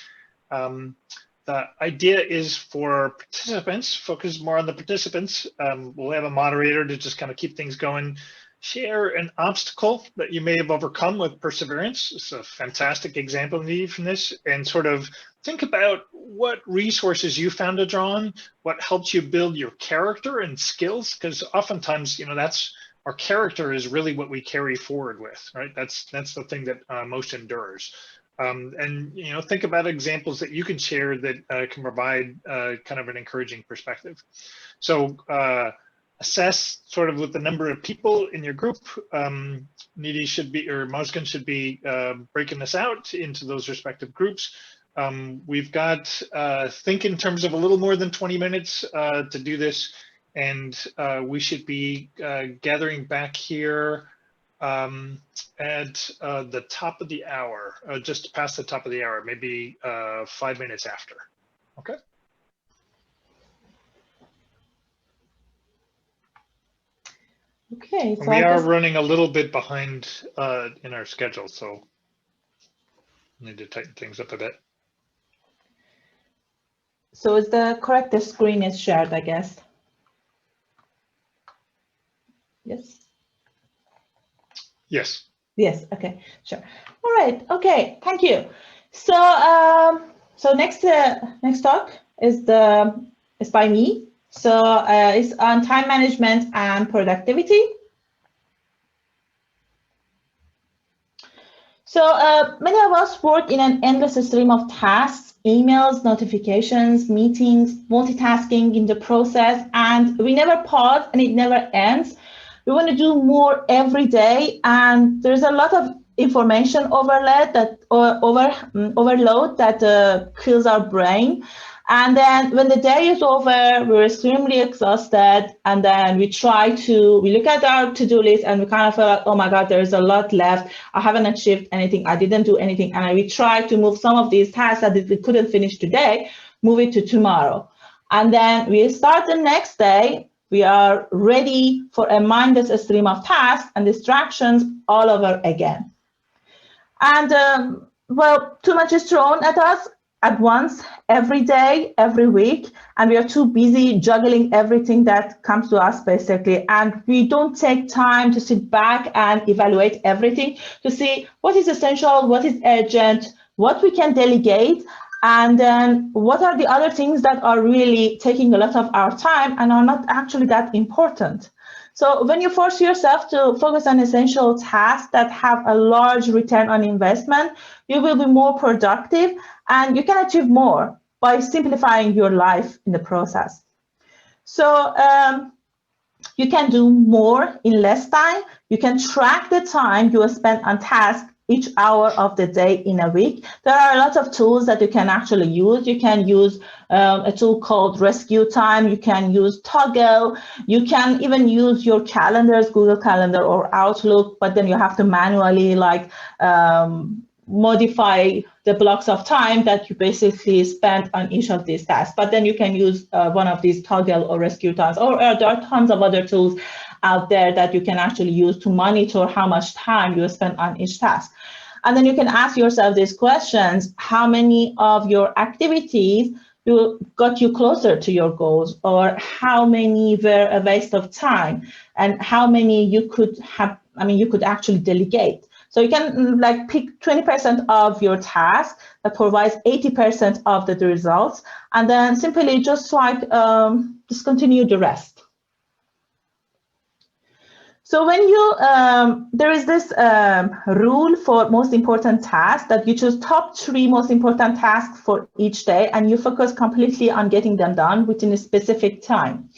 The idea is for participants, focus more on the participants. We'll have a moderator to just kind of keep things going. Share an obstacle that you may have overcome with perseverance. It's a fantastic example indeed from this, and sort of think about what resources you found to draw on, what helps you build your character and skills, because oftentimes, that's our character is really what we carry forward with, right? That's the thing that most endures. And think about examples that you can share that can provide kind of an encouraging perspective. So assess sort of with the number of people in your group. Nidhi should be, or Mazgan should be breaking this out into those respective groups. We've got, think in terms of a little more than 20 minutes to do this, and we should be gathering back here at the top of the hour, just past the top of the hour, maybe 5 minutes after. Okay. Okay. So we are running a little bit behind in our schedule, so need to tighten things up a bit. So is the correct screen is shared, I guess? Yes. Yes. Yes. Okay. Sure. All right. Okay. Thank you. So so next talk is by me. So it's on time management and productivity. So many of us work in an endless stream of tasks, emails, notifications, meetings, multitasking in the process, and we never pause and it never ends. We want to do more every day, and there's a lot of information overload that kills our brain. And then when the day is over, we're extremely exhausted. And then we look at our to-do list and we kind of feel like, oh my God, there's a lot left. I haven't achieved anything. I didn't do anything. And we try to move some of these tasks that we couldn't finish today, move it to tomorrow. And then we start the next day. We are ready for a mindless stream of tasks and distractions all over again. And well, too much is thrown at us at once, every day, every week, and we are too busy juggling everything that comes to us, basically. And we don't take time to sit back and evaluate everything to see what is essential, what is urgent, what we can delegate, and then what are the other things that are really taking a lot of our time and are not actually that important. So when you force yourself to focus on essential tasks that have a large return on investment, you will be more productive and you can achieve more by simplifying your life in the process. So you can do more in less time. You can track the time you spend on tasks each hour of the day in a week. There are a lot of tools that you can actually use. You can use a tool called Rescue Time. You can use Toggle. You can even use your calendars, Google Calendar or Outlook, but then you have to manually modify the blocks of time that you basically spend on each of these tasks. But then you can use one of these Toggle or Rescue Times, or there are tons of other tools out there that you can actually use to monitor how much time you spend on each task. And then you can ask yourself these questions: how many of your activities got you closer to your goals, or how many were a waste of time, and how many you could actually delegate. So you can pick 20% of your task that provides 80% of the results, and then simply just discontinue the rest. So when there is this rule for most important tasks, that you choose top 3 most important tasks for each day, and you focus completely on getting them done within a specific time.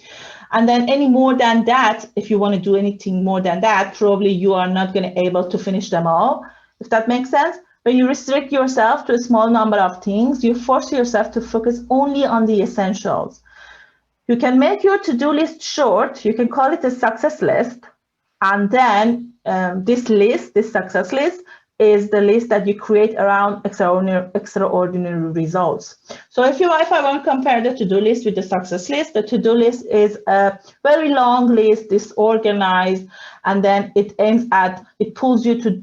And then any more than that, if you want to do anything more than that, probably you are not going to be able to finish them all, if that makes sense. When you restrict yourself to a small number of things, you force yourself to focus only on the essentials. You can make your to-do list short. You can call it a success list. And then this success list, is the list that you create around extraordinary results. So if I want to compare the to-do list with the success list, the to-do list is a very long list, disorganized, and then it pulls you to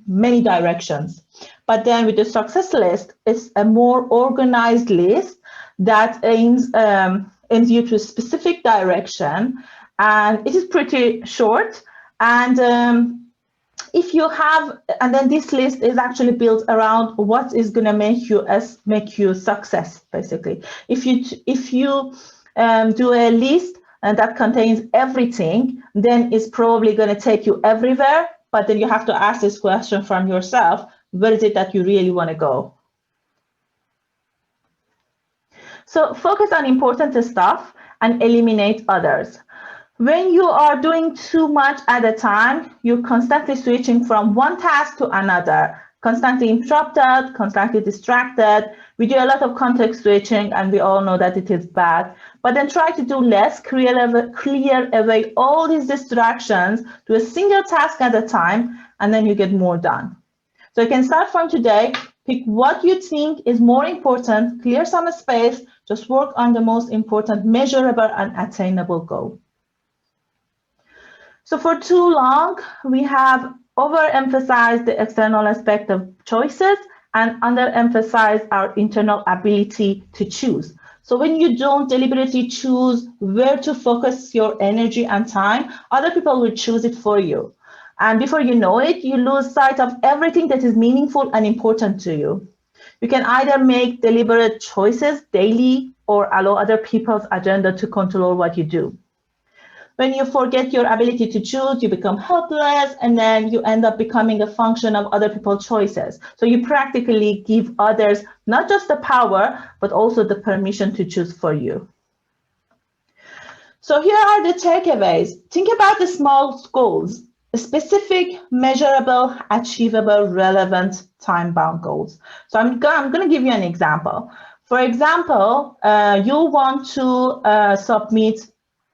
many directions. But then with the success list, it's a more organized list that aims you to a specific direction, and it is pretty short. And then this list is actually built around what is going to make you success, basically. If you do a list that contains everything, then it's probably going to take you everywhere. But then you have to ask this question from yourself: where is it that you really want to go? So focus on important stuff and eliminate others. When you are doing too much at a time, you're constantly switching from one task to another, constantly interrupted, constantly distracted. We do a lot of context switching, and we all know that it is bad. But then try to do less, clear away all these distractions to a single task at a time, and then you get more done. So you can start from today, pick what you think is more important, clear some space, just work on the most important, measurable, and attainable goal. So for too long, we have overemphasized the external aspect of choices and underemphasized our internal ability to choose. So when you don't deliberately choose where to focus your energy and time, other people will choose it for you. And before you know it, you lose sight of everything that is meaningful and important to you. You can either make deliberate choices daily or allow other people's agenda to control what you do. When you forget your ability to choose, you become helpless, and then you end up becoming a function of other people's choices. So you practically give others not just the power, but also the permission to choose for you. So here are the takeaways. Think about the small goals, specific, measurable, achievable, relevant, time-bound goals. So I'm going to give you an example. For example, you want to submit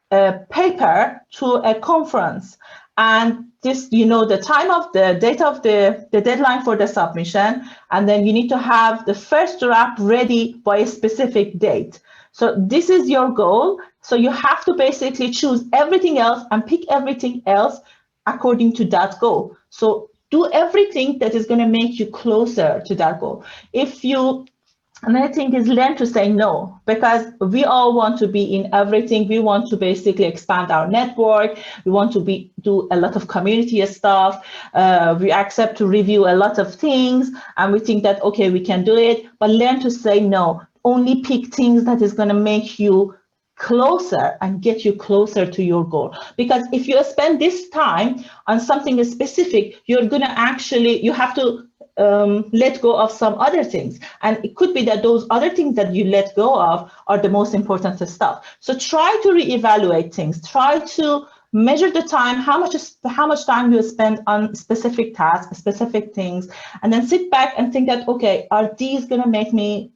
a paper to a conference, and this, you know, the time of the date of the deadline for the submission, and then you need to have the first draft ready by a specific date. So this is your goal. So you have to basically choose everything else and pick everything else according to that goal. So do everything that is going to make you closer to that goal. Another thing is learn to say no, because we all want to be in everything. We want to basically expand our network. We want to do a lot of community stuff. We accept to review a lot of things, and we think that, okay, we can do it, but learn to say no. Only pick things that is going to make you closer and get you closer to your goal. Because if you spend this time on something specific, you're going to you have to let go of some other things. And it could be that those other things that you let go of are the most important stuff. So try to reevaluate things. Try to measure the time, how much time you spend on specific tasks, specific things, and then sit back and think that, okay, are these going to make me,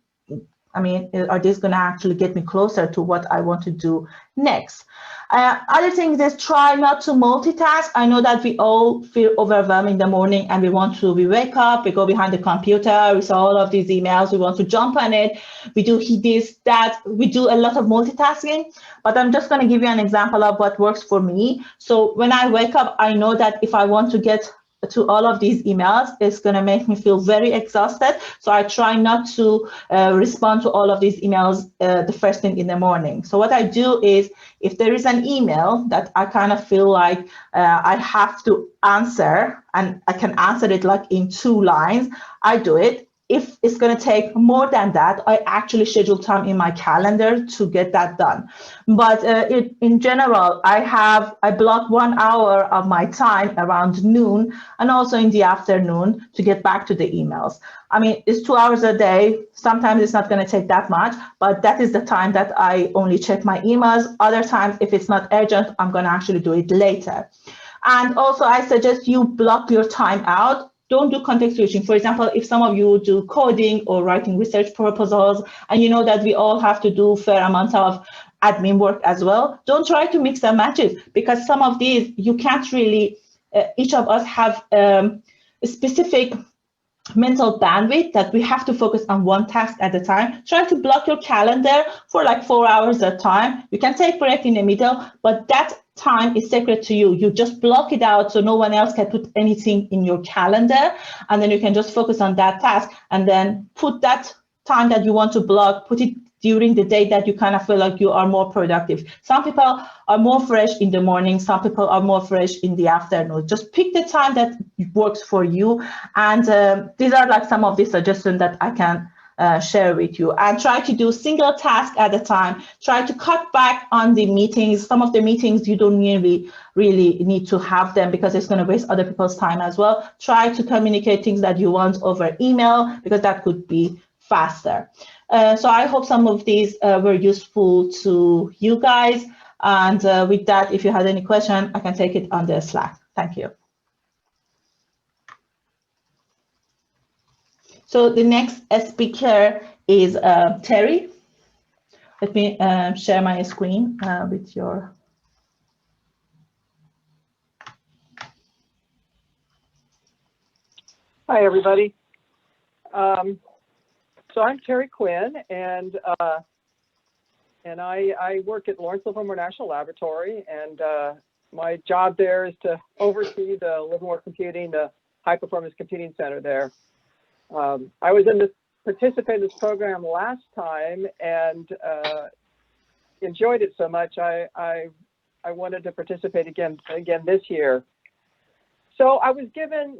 are these going to actually get me closer to what I want to do next? Other things is try not to multitask. I know that we all feel overwhelmed in the morning, and we wake up, we go behind the computer, we saw all of these emails, we want to jump on it, we do this, that, we do a lot of multitasking. But I'm just going to give you an example of what works for me. So when I wake up, I know that if I want to get to all of these emails, it's going to make me feel very exhausted. So I try not to respond to all of these emails the first thing in the morning. So what I do is, if there is an email that I kind of feel like I have to answer, and I can answer it like in 2 lines, I do it. If it's going to take more than that, I actually schedule time in my calendar to get that done. But in general, I block 1 hour of my time around noon and also in the afternoon to get back to the emails. I mean, it's 2 hours a day. Sometimes it's not going to take that much, but that is the time that I only check my emails. Other times, if it's not urgent, I'm going to actually do it later. And also, I suggest you block your time out. Don't do context switching. For example, if some of you do coding or writing research proposals, and you know that we all have to do fair amount of admin work as well, don't try to mix and match it, because some of these you can't really, each of us have a specific mental bandwidth that we have to focus on one task at a time. Try to block your calendar for like 4 hours at a time. You can take break in the middle, but that time is sacred to you. You just block it out so no one else can put anything in your calendar, and then you can just focus on that task, and then put that time that you want to block, put it during the day that you kind of feel like you are more productive. Some people are more fresh in the morning, some people are more fresh in the afternoon. Just pick the time that works for you. And these are like some of the suggestions that I can share with you. And try to do single task at a time. Try to cut back on the meetings. Some of the meetings you don't really need to have them, because it's going to waste other people's time as well. Try to communicate things that you want over email, because that could be faster. So I hope some of these were useful to you guys. And with that, if you had any question, I can take it on the Slack. Thank you. So the next speaker is Terry. Let me share my screen with your. Hi, everybody. So I'm Terry Quinn, and I work at Lawrence Livermore National Laboratory, and my job there is to oversee the Livermore Computing, the High Performance Computing Center there. I was participated in this program last time and enjoyed it so much I wanted to participate again this year. So I was given,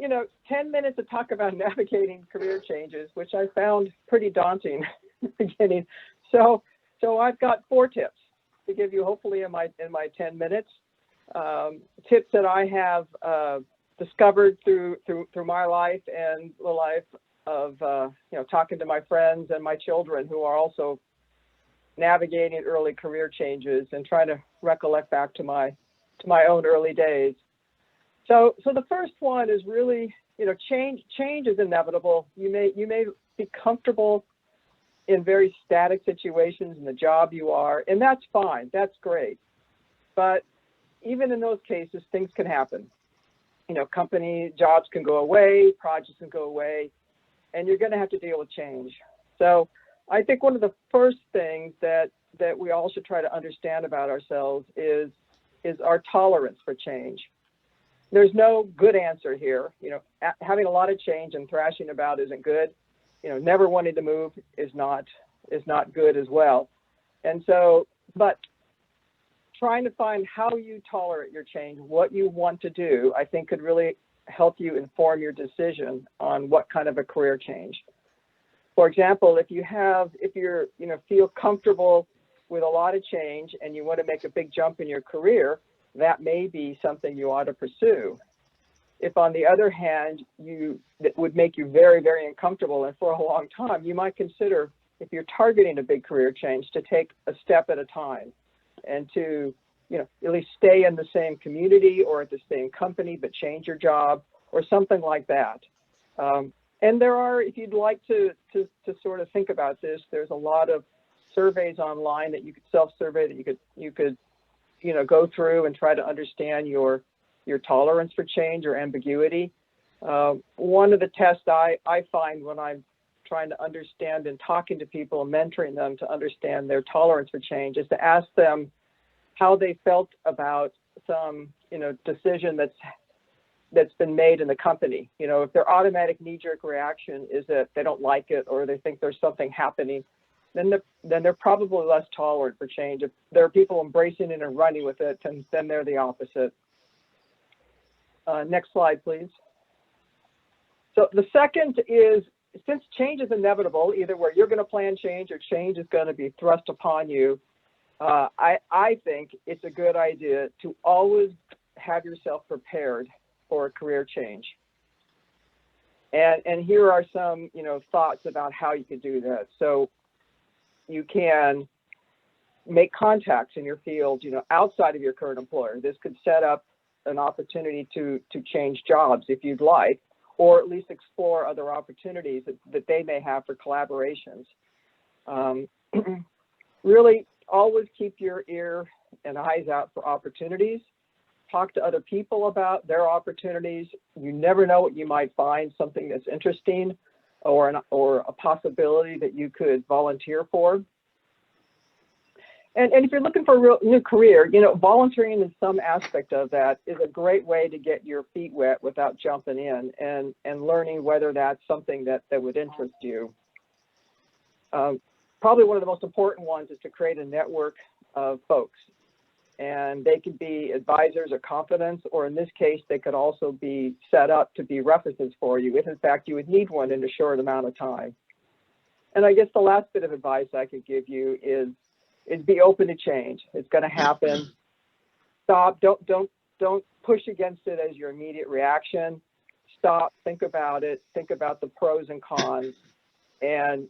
10 minutes to talk about navigating career changes, which I found pretty daunting in the beginning. So I've got 4 tips to give you, hopefully in my 10 minutes. tips that I have discovered through my life and the life of talking to my friends and my children who are also navigating early career changes and trying to recollect back to my own early days. So the first one is really, change is inevitable. You may be comfortable in very static situations in the job you are, and that's fine, that's great. But even in those cases, things can happen. Company jobs can go away, projects can go away, and you're going to have to deal with change. So I think one of the first things that we all should try to understand about ourselves is our tolerance for change. There's no good answer here. Having a lot of change and thrashing about isn't good. Never wanting to move is not good as well. And so, but trying to find how you tolerate your change, what you want to do, I think could really help you inform your decision on what kind of a career change. For example, if you feel comfortable with a lot of change and you want to make a big jump in your career, that may be something you ought to pursue. If on the other hand, that would make you very, very uncomfortable and for a long time, you might consider, if you're targeting a big career change, to take a step at a time and to at least stay in the same community or at the same company, but change your job or something like that. And there are, if you'd like to sort of think about this, there's a lot of surveys online that you could self-survey that you could go through and try to understand your tolerance for change or ambiguity. One of the tests I find when I'm trying to understand and talking to people and mentoring them to understand their tolerance for change is to ask them how they felt about some decision that's been made in the company. If their automatic knee-jerk reaction is that they don't like it or they think there's something happening, then they're probably less tolerant for change. If there are people embracing it and running with it, then they're the opposite. Next slide, please. So the second is, since change is inevitable, either where you're going to plan change or change is going to be thrust upon you, I think it's a good idea to always have yourself prepared for a career change. And here are some thoughts about how you could do that. So you can make contacts in your field, outside of your current employer. This could set up an opportunity to change jobs if you'd like, or at least explore other opportunities that they may have for collaborations. Really always keep your ear and eyes out for opportunities. Talk to other people about their opportunities. You never know what you might find, something that's interesting or a possibility that you could volunteer for. And if you're looking for a real new career, volunteering in some aspect of that is a great way to get your feet wet without jumping in and learning whether that's something that would interest you. Probably one of the most important ones is to create a network of folks. And they could be advisors or confidants, or in this case, they could also be set up to be references for you if in fact you would need one in a short amount of time. And I guess the last bit of advice I could give you is be open to change. It's going to happen. Stop. Don't push against it as your immediate reaction. Stop. Think about it. Think about the pros and cons, and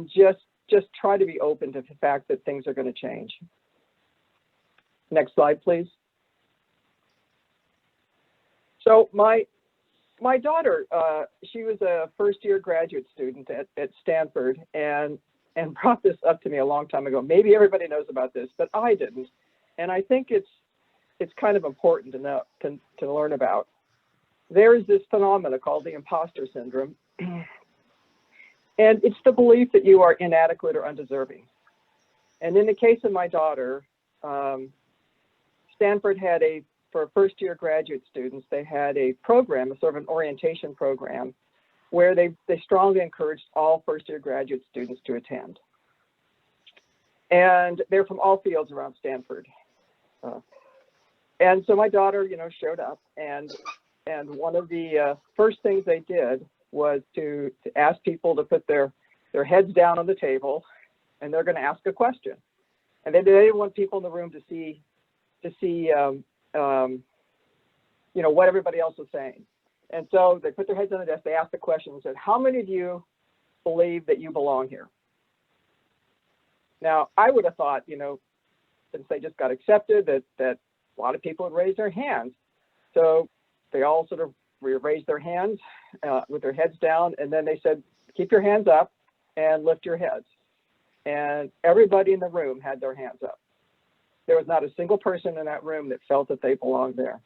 just try to be open to the fact that things are going to change. Next slide, please. So my daughter, she was a first-year graduate student at Stanford, and brought this up to me a long time ago. Maybe everybody knows about this, but I didn't. And I think it's kind of important to know, to learn about. There is this phenomena called the imposter syndrome. And it's the belief that you are inadequate or undeserving. And in the case of my daughter, Stanford had for first-year graduate students, they had a program, a sort of an orientation program, where they strongly encouraged all first-year graduate students to attend. And they're from all fields around Stanford. And so my daughter, showed up, and one of the first things they did was to ask people to put their heads down on the table, and they're going to ask a question. And they didn't want people in the room to see you know, what everybody else was saying. And so they put their heads on the desk, they asked the question and said, how many of you believe that you belong here? Now, I would have thought, you know, since they just got accepted, that a lot of people would raise their hands. So they all sort of raised their hands with their heads down, and then they said, keep your hands up and lift your heads. And everybody in the room had their hands up. There was not a single person in that room that felt that they belonged there.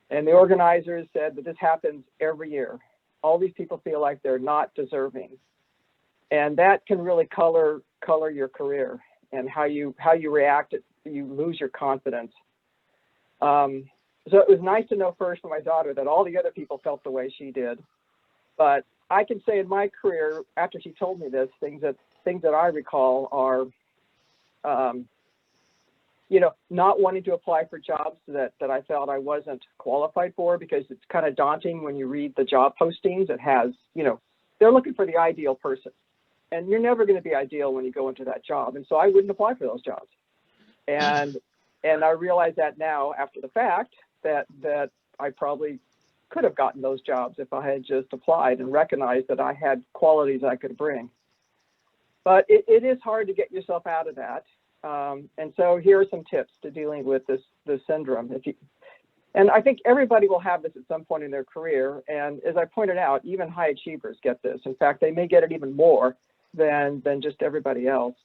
And the organizers said that this happens every year. All these people feel like they're not deserving. And that can really color your career and how you react. You lose your confidence. So it was nice to know first from my daughter that all the other people felt the way she did. But I can say in my career, after she told me this, things that I recall are, you know, not wanting to apply for jobs that I felt I wasn't qualified for, because it's kind of daunting when you read the job postings. It has, you know, they're looking for the ideal person, and you're never going to be ideal when you go into that job. And so I wouldn't apply for those jobs. And I realize that now after the fact that I probably could have gotten those jobs if I had just applied and recognized that I had qualities I could bring. But it is hard to get yourself out of that. And so here are some tips to dealing with this syndrome. And I think everybody will have this at some point in their career. And as I pointed out, even high achievers get this. In fact, they may get it even more than just everybody else.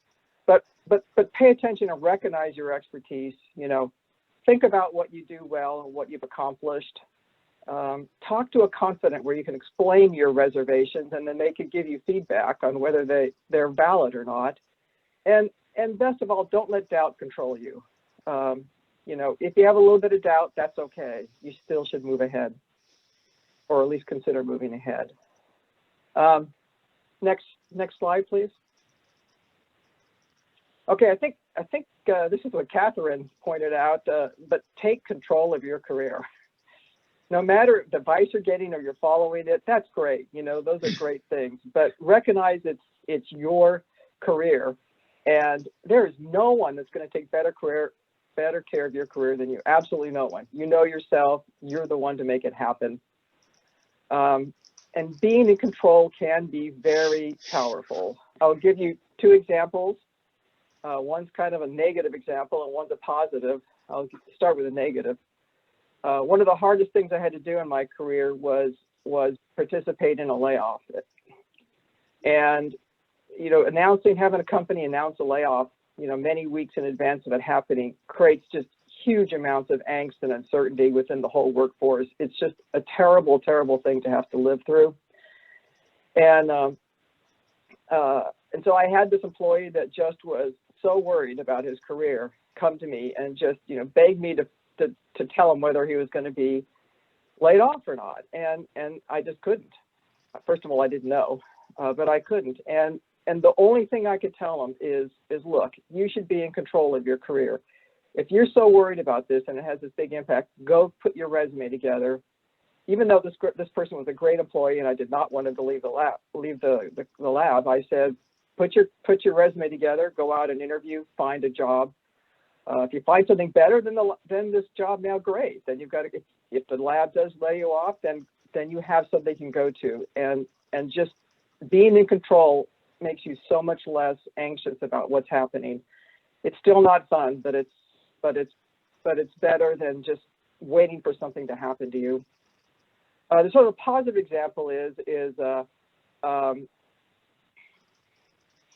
But pay attention and recognize your expertise. You know, think about what you do well and what you've accomplished. Talk to a confidant where you can explain your reservations, and then they can give you feedback on whether they're valid or not. And best of all, don't let doubt control you. You know, if you have a little bit of doubt, that's okay. You still should move ahead, or at least consider moving ahead. Next slide, please. Okay, I think this is what Catherine pointed out, but take control of your career. No matter the advice you're getting or you're following it, that's great. You know, those are great things, but recognize it's your career, and there is no one that's going to take better care of your career than you. Absolutely no one. You know yourself. You're the one to make it happen. And being in control can be very powerful. I'll give you two examples. One's kind of a negative example and one's a positive. I'll start with a negative. One of the hardest things I had to do in my career was participate in a layoff. And, you know, having a company announce a layoff, you know, many weeks in advance of it happening creates just huge amounts of angst and uncertainty within the whole workforce. It's just a terrible, terrible thing to have to live through. And so I had this employee that just was so worried about his career come to me and just, you know, beg me to tell him whether he was going to be laid off or not. And I just couldn't. First of all, I didn't know, but I couldn't. And the only thing I could tell him is look, you should be in control of your career. If you're so worried about this and it has this big impact, go put your resume together. Even though this person was a great employee and I did not want him to leave the lab, I said, put your resume together, go out and interview, find a job. If you find something better than this job now, great. Then you've got to, if the lab does lay you off, then you have something you can go to. And just being in control makes you so much less anxious about what's happening. It's still not fun, but it's better than just waiting for something to happen to you. The sort of positive example is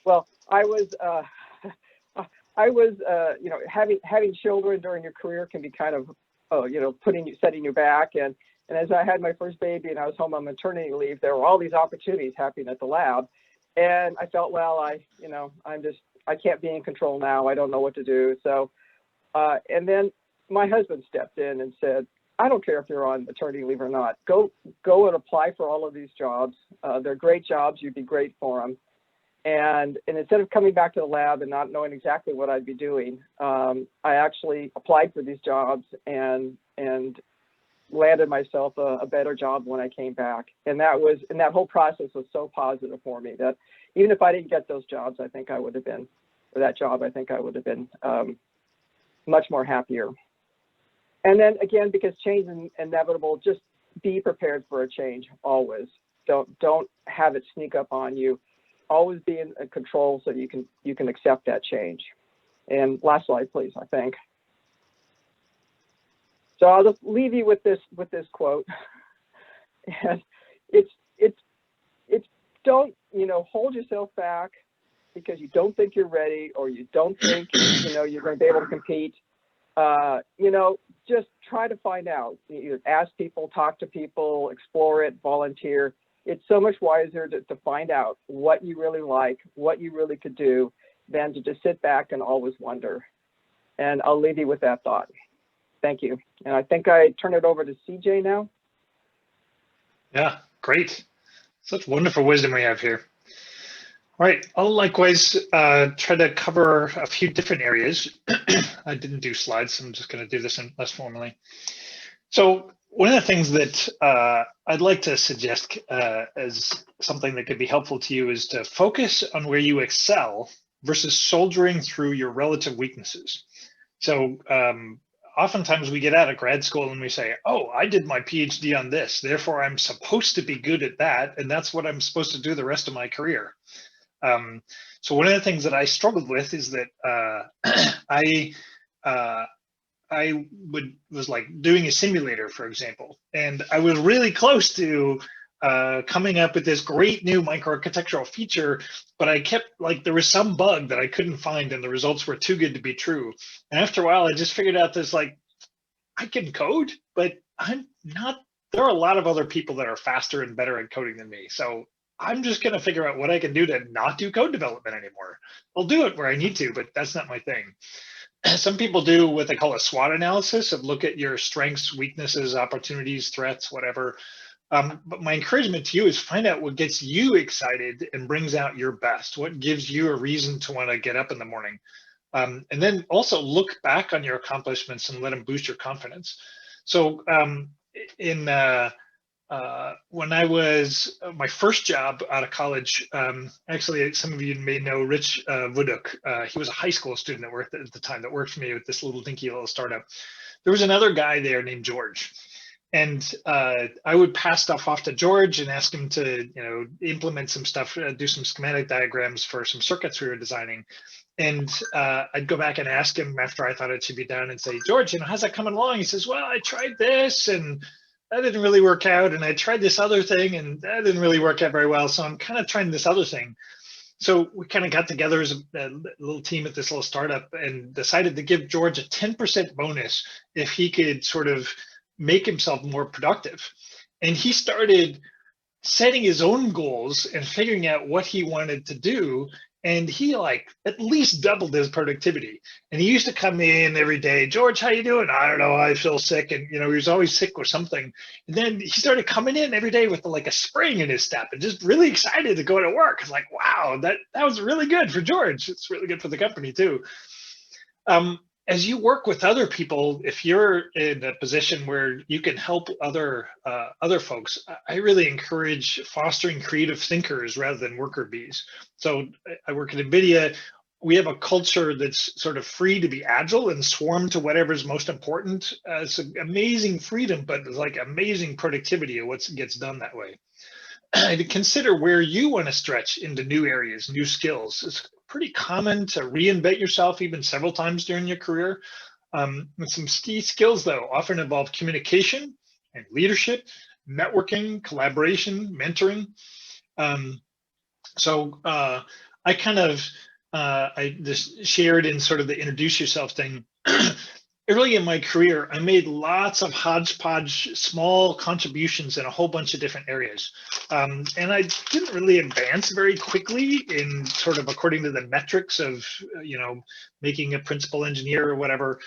well, I was, you know, having children during your career can be kind of, you know, setting you back. And as I had my first baby and I was home on maternity leave, there were all these opportunities happening at the lab. And I felt, well, I can't be in control now. I don't know what to do. So, and then my husband stepped in and said, I don't care if you're on maternity leave or not. Go and apply for all of these jobs. They're great jobs. You'd be great for them. And instead of coming back to the lab and not knowing exactly what I'd be doing, I actually applied for these jobs and landed myself a better job when I came back. And that whole process was so positive for me that even if I didn't get those jobs, I think I would have been much more happier. And then again, because change is inevitable, just be prepared for a change always. Don't have it sneak up on you. Always be in control so you can accept that change. And last slide, please, I think. So I'll just leave you with this quote. And it's don't, hold yourself back because you don't think you're ready or you don't think, you're going to be able to compete. Just try to find out. Either ask people, talk to people, explore it, volunteer. It's so much wiser to find out what you really like, what you really could do, than to just sit back and always wonder. And I'll leave you with that thought. Thank you. And I think I turn it over to CJ now. Yeah, great. Such wonderful wisdom we have here. All right, I'll likewise try to cover a few different areas. I didn't do slides, so I'm just going to do this less formally. So one of the things that I'd like to suggest as something that could be helpful to you is to focus on where you excel versus soldiering through your relative weaknesses. So oftentimes we get out of grad school and we say, oh, I did my PhD on this, therefore I'm supposed to be good at that, and that's what I'm supposed to do the rest of my career. So one of the things that I struggled with is that I was like doing a simulator, for example, and I was really close to coming up with this great new microarchitectural feature, but I kept there was some bug that I couldn't find and the results were too good to be true. And after a while, I just figured out this, I can code, but I'm not, there are a lot of other people that are faster and better at coding than me. So I'm just going to figure out what I can do to not do code development anymore. I'll do it where I need to, but that's not my thing. Some people do what they call a SWOT analysis of look at your strengths, weaknesses, opportunities, threats, whatever. But my encouragement to you is find out what gets you excited and brings out your best, what gives you a reason to want to get up in the morning. And then also look back on your accomplishments and let them boost your confidence. So when I was my first job out of college, actually, some of you may know Rich Vuduk. He was a high school student that worked at the time that worked for me with this little dinky little startup. There was another guy there named George. And I would pass stuff off to George and ask him to, implement some stuff, do some schematic diagrams for some circuits we were designing. And I'd go back and ask him after I thought it should be done and say, George, how's that coming along? He says, well, I tried this and that didn't really work out. And I tried this other thing and that didn't really work out very well. So I'm kind of trying this other thing. So we kind of got together as a little team at this little startup and decided to give George a 10% bonus if he could sort of make himself more productive. And he started setting his own goals and figuring out what he wanted to do. And he at least doubled his productivity. And he used to come in every day, George, how you doing? I don't know, I feel sick. And, he was always sick with something. And then he started coming in every day with a spring in his step and just really excited to go to work. It's wow, that was really good for George. It's really good for the company too. As you work with other people, if you're in a position where you can help other folks, I really encourage fostering creative thinkers rather than worker bees. So I work at NVIDIA. We have a culture that's sort of free to be agile and swarm to whatever's most important. It's amazing freedom, but it's amazing productivity of what gets done that way. To consider where you want to stretch into new areas, new skills. It's pretty common to reinvent yourself even several times during your career. Some key skills, though, often involve communication and leadership, networking, collaboration, mentoring. So I kind of, I just shared in sort of the introduce yourself thing. Early in my career, I made lots of hodgepodge small contributions in a whole bunch of different areas. And I didn't really advance very quickly in sort of according to the metrics of, making a principal engineer or whatever.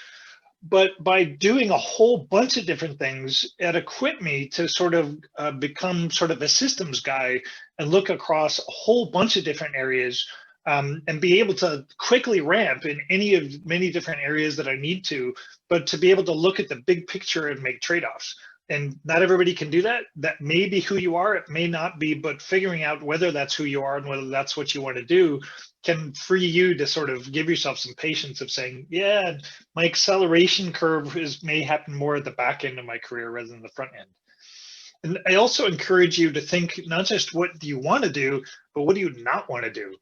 But by doing a whole bunch of different things, it equipped me to sort of become sort of a systems guy and look across a whole bunch of different areas and be able to quickly ramp in any of many different areas that I need to, but to be able to look at the big picture and make trade-offs. And not everybody can do that. That may be who you are, it may not be, but figuring out whether that's who you are and whether that's what you want to do can free you to sort of give yourself some patience of saying, yeah, my acceleration curve may happen more at the back end of my career rather than the front end. And I also encourage you to think not just what do you want to do, but what do you not want to do?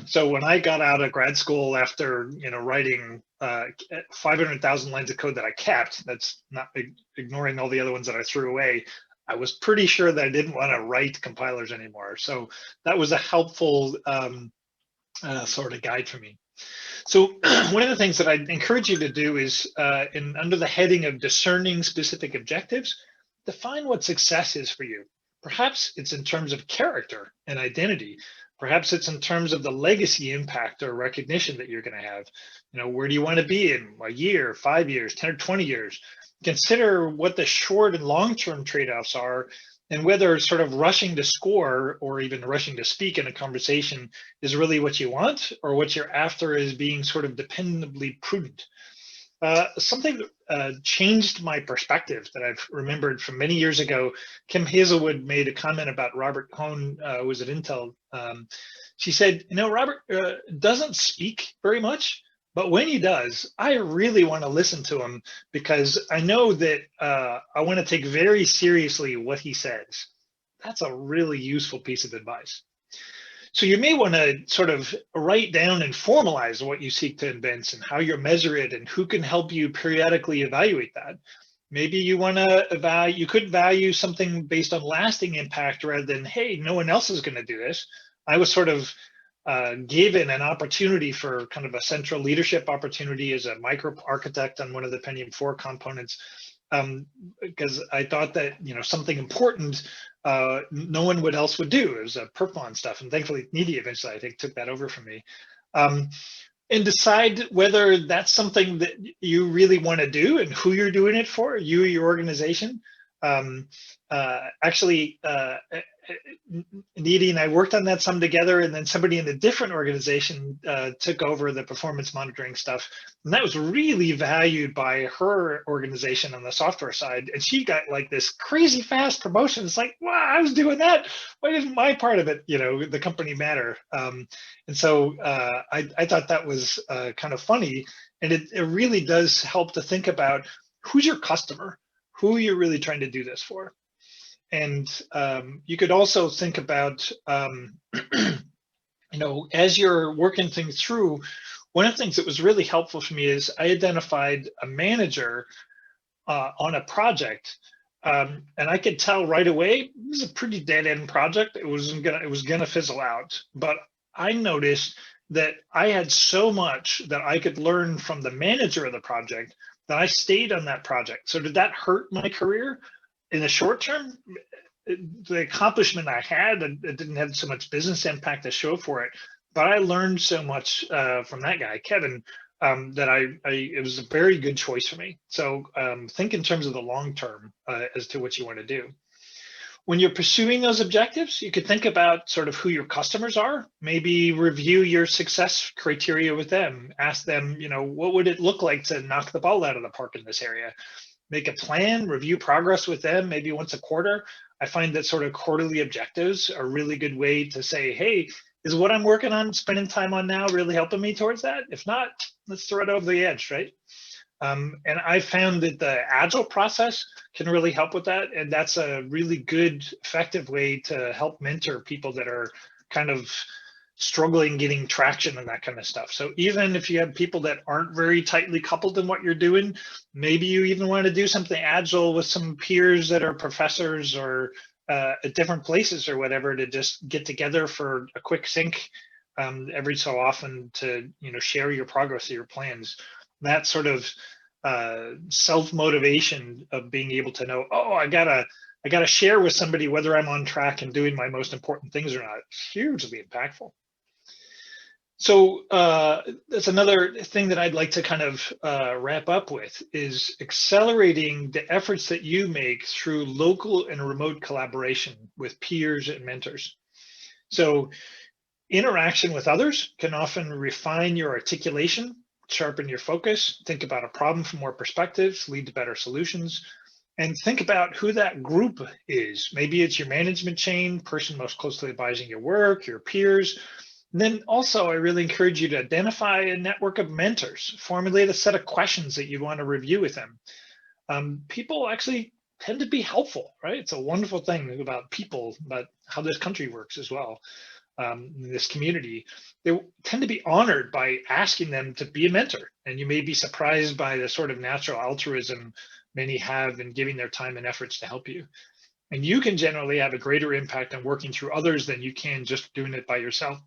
So when I got out of grad school after writing 500,000 lines of code that I kept, that's not ignoring all the other ones that I threw away, I was pretty sure that I didn't want to write compilers anymore. So that was a helpful sort of guide for me. So one of the things that I'd encourage you to do is under the heading of discerning specific objectives, define what success is for you. Perhaps it's in terms of character and identity. Perhaps it's in terms of the legacy impact or recognition that you're going to have. Where do you want to be in a year, 5 years, 10 or 20 years? Consider what the short and long-term trade-offs are, and whether sort of rushing to score or even rushing to speak in a conversation is really what you want, or what you're after is being sort of dependably prudent. Something changed my perspective that I've remembered from many years ago. Kim Hazelwood made a comment about Robert Cohn, who was at Intel. She said, Robert doesn't speak very much, but when he does, I really want to listen to him because I know that I want to take very seriously what he says. That's a really useful piece of advice. So you may want to sort of write down and formalize what you seek to advance and how you measure it and who can help you periodically evaluate that. Maybe you want to you could value something based on lasting impact rather than, hey, no one else is going to do this. I was sort of given an opportunity for kind of a central leadership opportunity as a micro architect on one of the Pentium 4 components, because I thought that something important no one else would do. It was a Perfmon stuff, and thankfully Needy eventually I think took that over from me. And decide whether that's something that you really want to do and who you're doing it for, you or your organization. Needy and I worked on that some together, and then somebody in a different organization took over the performance monitoring stuff. And that was really valued by her organization on the software side. And she got like this crazy fast promotion. It's like, wow, I was doing that. Why didn't my part of it, the company matter? And so I thought that was kind of funny. And it really does help to think about who's your customer, who you're really trying to do this for. And you could also think about, as you're working things through, one of the things that was really helpful for me is I identified a manager on a project, and I could tell right away it was a pretty dead-end project. It was gonna fizzle out. But I noticed that I had so much that I could learn from the manager of the project that I stayed on that project. So did that hurt my career? In the short term, the accomplishment I had, it didn't have so much business impact to show for it, but I learned so much from that guy, Kevin, that it was a very good choice for me. So think in terms of the long term as to what you want to do. When you're pursuing those objectives, you could think about sort of who your customers are, maybe review your success criteria with them, ask them, what would it look like to knock the ball out of the park in this area? Make a plan, review progress with them, maybe once a quarter. I find that sort of quarterly objectives are a really good way to say, hey, is what I'm working on, spending time on now really helping me towards that? If not, let's throw it over the edge, right? And I found that the Agile process can really help with that. And that's a really good, effective way to help mentor people that are kind of struggling getting traction and that kind of stuff. So even if you have people that aren't very tightly coupled in what you're doing, maybe you even want to do something agile with some peers that are professors or at different places or whatever, to just get together for a quick sync every so often to share your progress of your plans. That sort of self-motivation of being able to know, oh, I gotta share with somebody whether I'm on track and doing my most important things or not, hugely impactful. So that's another thing that I'd like to kind of wrap up with is accelerating the efforts that you make through local and remote collaboration with peers and mentors. So interaction with others can often refine your articulation, sharpen your focus, think about a problem from more perspectives, lead to better solutions, and think about who that group is. Maybe it's your management chain, person most closely advising your work, your peers. And then also, I really encourage you to identify a network of mentors, formulate a set of questions that you want to review with them. People actually tend to be helpful, right? It's a wonderful thing about people, about how this country works as well. This community, they tend to be honored by asking them to be a mentor. And you may be surprised by the sort of natural altruism many have in giving their time and efforts to help you. And you can generally have a greater impact on working through others than you can just doing it by yourself.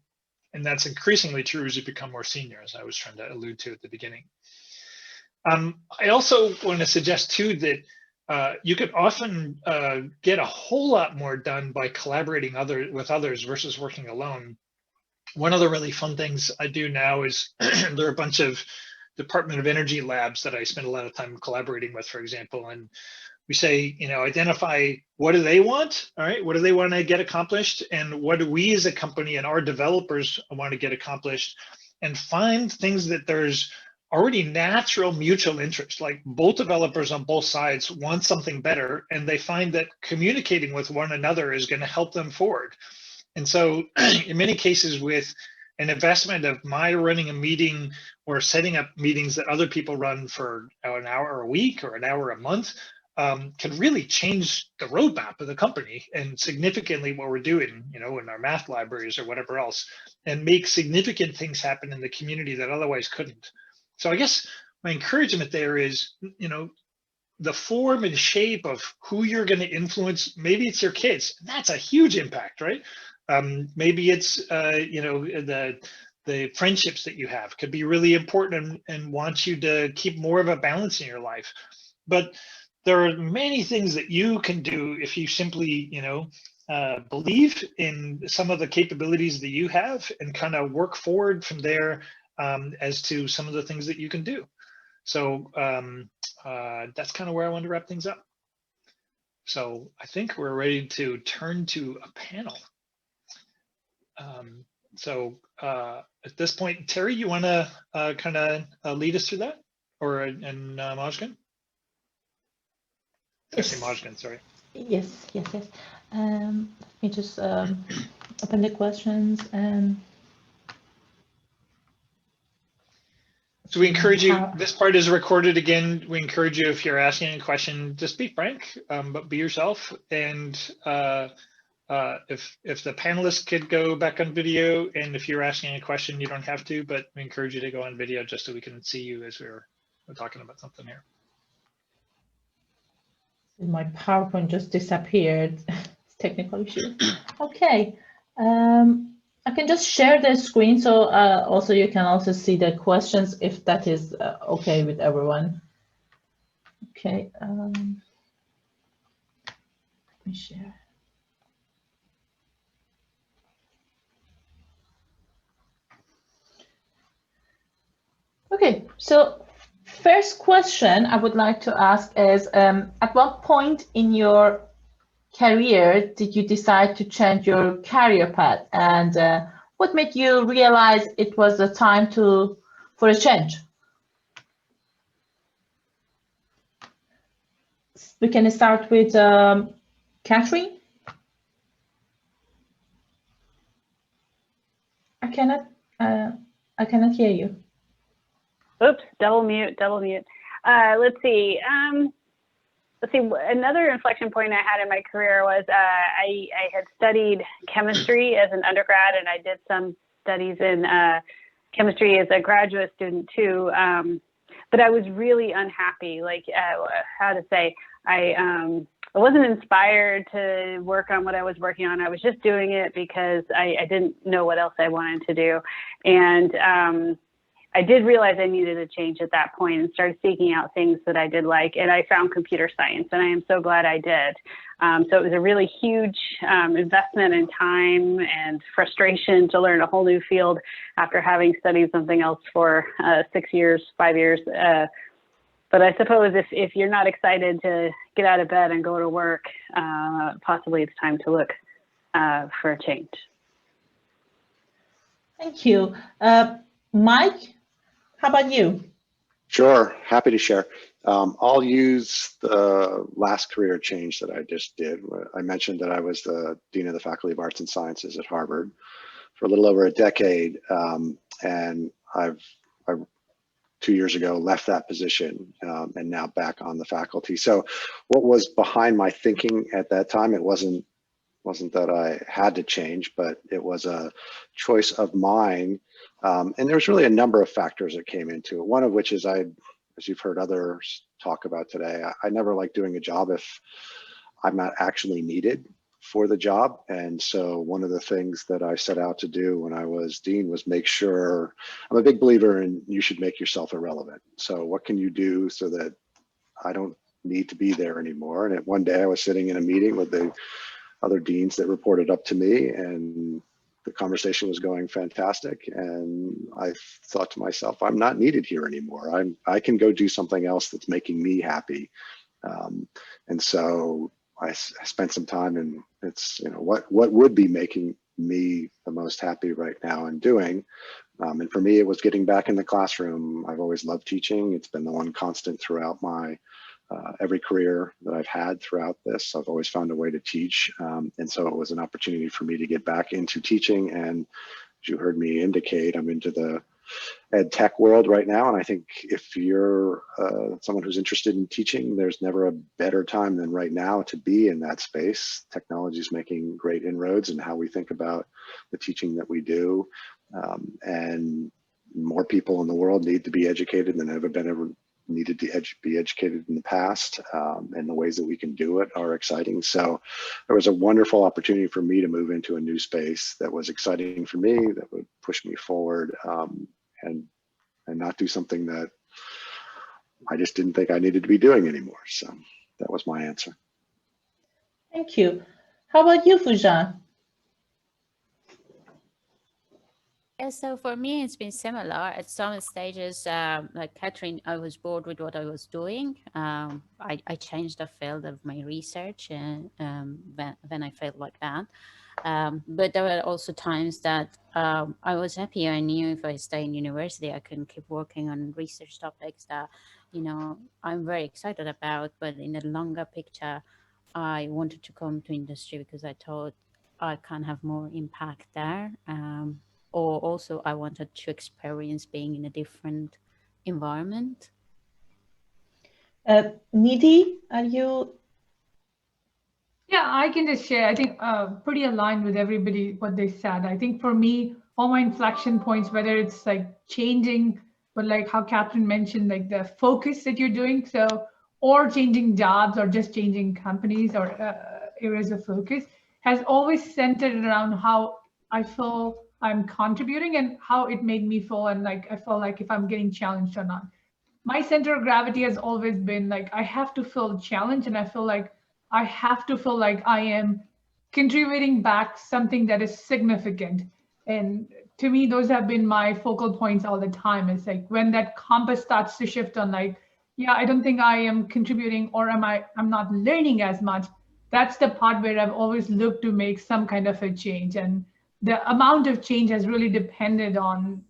And that's increasingly true as you become more senior, as I was trying to allude to at the beginning. I also want to suggest too that you could often get a whole lot more done by collaborating with others versus working alone. One of the really fun things I do now is there are a bunch of Department of Energy labs that I spend a lot of time collaborating with, for example, and we say, identify what do they want, all right? What do they want to get accomplished? And what do we as a company and our developers want to get accomplished? And find things that there's already natural mutual interest, like both developers on both sides want something better, and they find that communicating with one another is going to help them forward. And so in many cases, with an investment of my running a meeting or setting up meetings that other people run for an hour a week or an hour a month, can really change the roadmap of the company and significantly what we're doing, in our math libraries or whatever else, and make significant things happen in the community that otherwise couldn't. So I guess my encouragement there is, the form and shape of who you're going to influence. Maybe it's your kids. That's a huge impact, right? Maybe it's, the friendships that you have could be really important and want you to keep more of a balance in your life. But there are many things that you can do if you simply, believe in some of the capabilities that you have and kind of work forward from there as to some of the things that you can do. So that's kind of where I want to wrap things up. So I think we're ready to turn to a panel. At this point, Terry, you want to kind of lead us through that? And Majgan? Yes. Majgan, sorry. Yes. Let me just open the questions. So we encourage you, this part is recorded again. We encourage you, if you're asking a question, just be frank, but be yourself. And if the panelists could go back on video, and if you're asking a question, you don't have to, but we encourage you to go on video just so we can see you as we're talking about something here. My PowerPoint just disappeared. It's technical issue. Okay. I can just share the screen, so also you can also see the questions if that is okay with everyone. Okay. Let me share. Okay, so first question I would like to ask is, at what point in your career did you decide to change your career path, and what made you realize it was the time for a change? We can start with Catherine. I cannot hear you. Oops, double mute. Let's see. Another inflection point I had in my career was I had studied chemistry as an undergrad, and I did some studies in chemistry as a graduate student too. But I was really unhappy. I wasn't inspired to work on what I was working on. I was just doing it because I didn't know what else I wanted to do. And I did realize I needed a change at that point and started seeking out things that I did like, and I found computer science, and I am so glad I did. So it was a really huge investment in time and frustration to learn a whole new field after having studied something else for 5 years. But I suppose if you're not excited to get out of bed and go to work, possibly it's time to look for a change. Thank you. Mike, how about you? Sure, happy to share. I'll use the last career change that I just did. I mentioned that I was the Dean of the Faculty of Arts and Sciences at Harvard for a little over a decade, and I've 2 years ago left that position, and now back on the faculty. So what was behind my thinking at that time, it wasn't that I had to change, but it was a choice of mine. And there's really a number of factors that came into it. One of which is as you've heard others talk about today, I never like doing a job if I'm not actually needed for the job. And so one of the things that I set out to do when I was dean was make sure, I'm a big believer in you should make yourself irrelevant. So what can you do so that I don't need to be there anymore? And one day I was sitting in a meeting with the other deans that reported up to me, and the conversation was going fantastic. And I thought to myself, I'm not needed here anymore. I can go do something else that's making me happy. And so I spent some time, and it's, what would be making me the most happy right now and doing. And for me, it was getting back in the classroom. I've always loved teaching. It's been the one constant throughout my every career that I've had throughout this. I've always found a way to teach. And so it was an opportunity for me to get back into teaching. And as you heard me indicate, I'm into the ed tech world right now. And I think if you're someone who's interested in teaching, there's never a better time than right now to be in that space. Technology is making great inroads in how we think about the teaching that we do. And more people in the world need to be educated than ever needed to be educated in the past, and the ways that we can do it are exciting. So there was a wonderful opportunity for me to move into a new space that was exciting for me, that would push me forward, and not do something that I just didn't think I needed to be doing anymore. So that was my answer. Thank you. How about you, Fujian? Yeah, so for me, it's been similar. At some stages, like Catherine, I was bored with what I was doing. I changed the field of my research and when I felt like that. But there were also times that I was happy. I knew if I stay in university, I can keep working on research topics that, I'm very excited about. But in the longer picture, I wanted to come to industry because I thought I can have more impact there. Or also I wanted to experience being in a different environment. Nidhi, are you? Yeah, I can just share. I think pretty aligned with everybody what they said. I think for me, all my inflection points, whether it's like changing, but like how Catherine mentioned, like the focus that you're doing, or changing jobs or just changing companies or areas of focus, has always centered around how I feel I'm contributing and how it made me feel, and like I feel like if I'm getting challenged or not. My center of gravity has always been like I have to feel challenged, and I feel like I have to feel like I am contributing back something that is significant. And to me, those have been my focal points all the time. It's like when that compass starts to shift on like, yeah, I don't think I am contributing, or I'm not learning as much. That's the part where I've always looked to make some kind of a change. And the amount of change has really depended on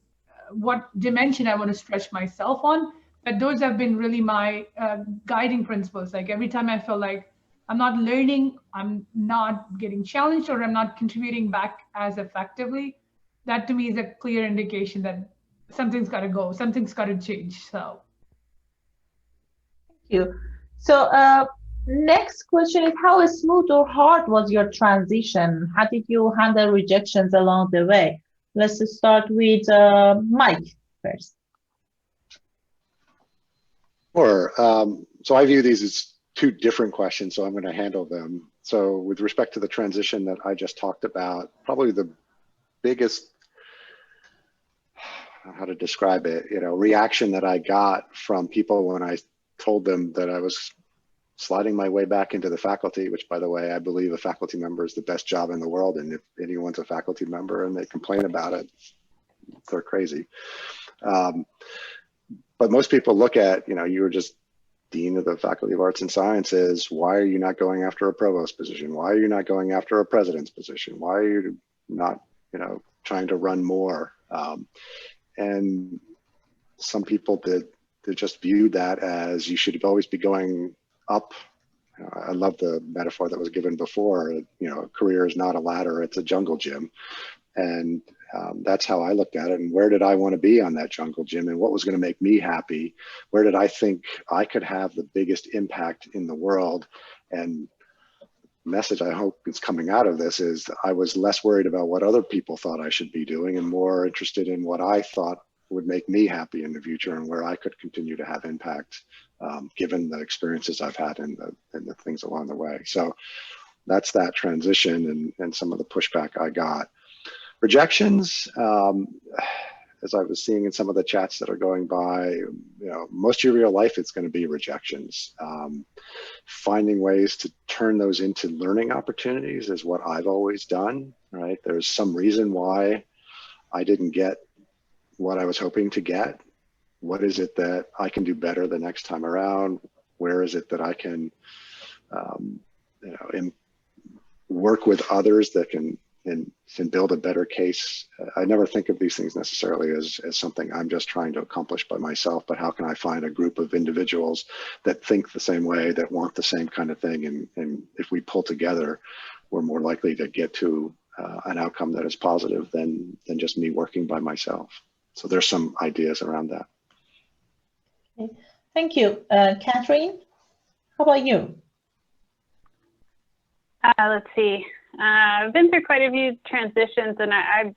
what dimension I want to stretch myself on. But those have been really my guiding principles. Like every time I feel like I'm not learning, I'm not getting challenged, or I'm not contributing back as effectively, that to me is a clear indication that something's got to go, something's got to change. So. Thank you. So next question is, how smooth or hard was your transition? How did you handle rejections along the way? Let's start with Mike first. Sure. So I view these as two different questions, so I'm going to handle them. So with respect to the transition that I just talked about, probably the biggest, how to describe it, reaction that I got from people when I told them that I was sliding my way back into the faculty, which, by the way, I believe a faculty member is the best job in the world. And if anyone's a faculty member and they complain about it, they're crazy. But most people look at, you were just dean of the Faculty of Arts and Sciences. Why are you not going after a provost position? Why are you not going after a president's position? Why are you not, trying to run more? And some people that just viewed that as you should always be going up. I love the metaphor that was given before. A career is not a ladder; it's a jungle gym. And That's how I looked at it. And where did I want to be on that jungle gym, and what was going to make me happy? Where did I think I could have the biggest impact in the world? And the message I hope is coming out of this is I was less worried about what other people thought I should be doing and more interested in what I thought would make me happy in the future and where I could continue to have impact, given the experiences I've had and the things along the way. So that's that transition and some of the pushback I got. Rejections, as I was seeing in some of the chats that are going by, most of your life it's going to be rejections. Finding ways to turn those into learning opportunities is what I've always done, right? There's some reason why I didn't get what I was hoping to get. What is it that I can do better the next time around? Where is it that I can work with others that can build a better case? I never think of these things necessarily as something I'm just trying to accomplish by myself, but how can I find a group of individuals that think the same way, that want the same kind of thing? And if we pull together, we're more likely to get to an outcome that is positive than just me working by myself. So there's some ideas around that. Okay. Thank you. Catherine, how about you? Let's see. I've been through quite a few transitions, and I'd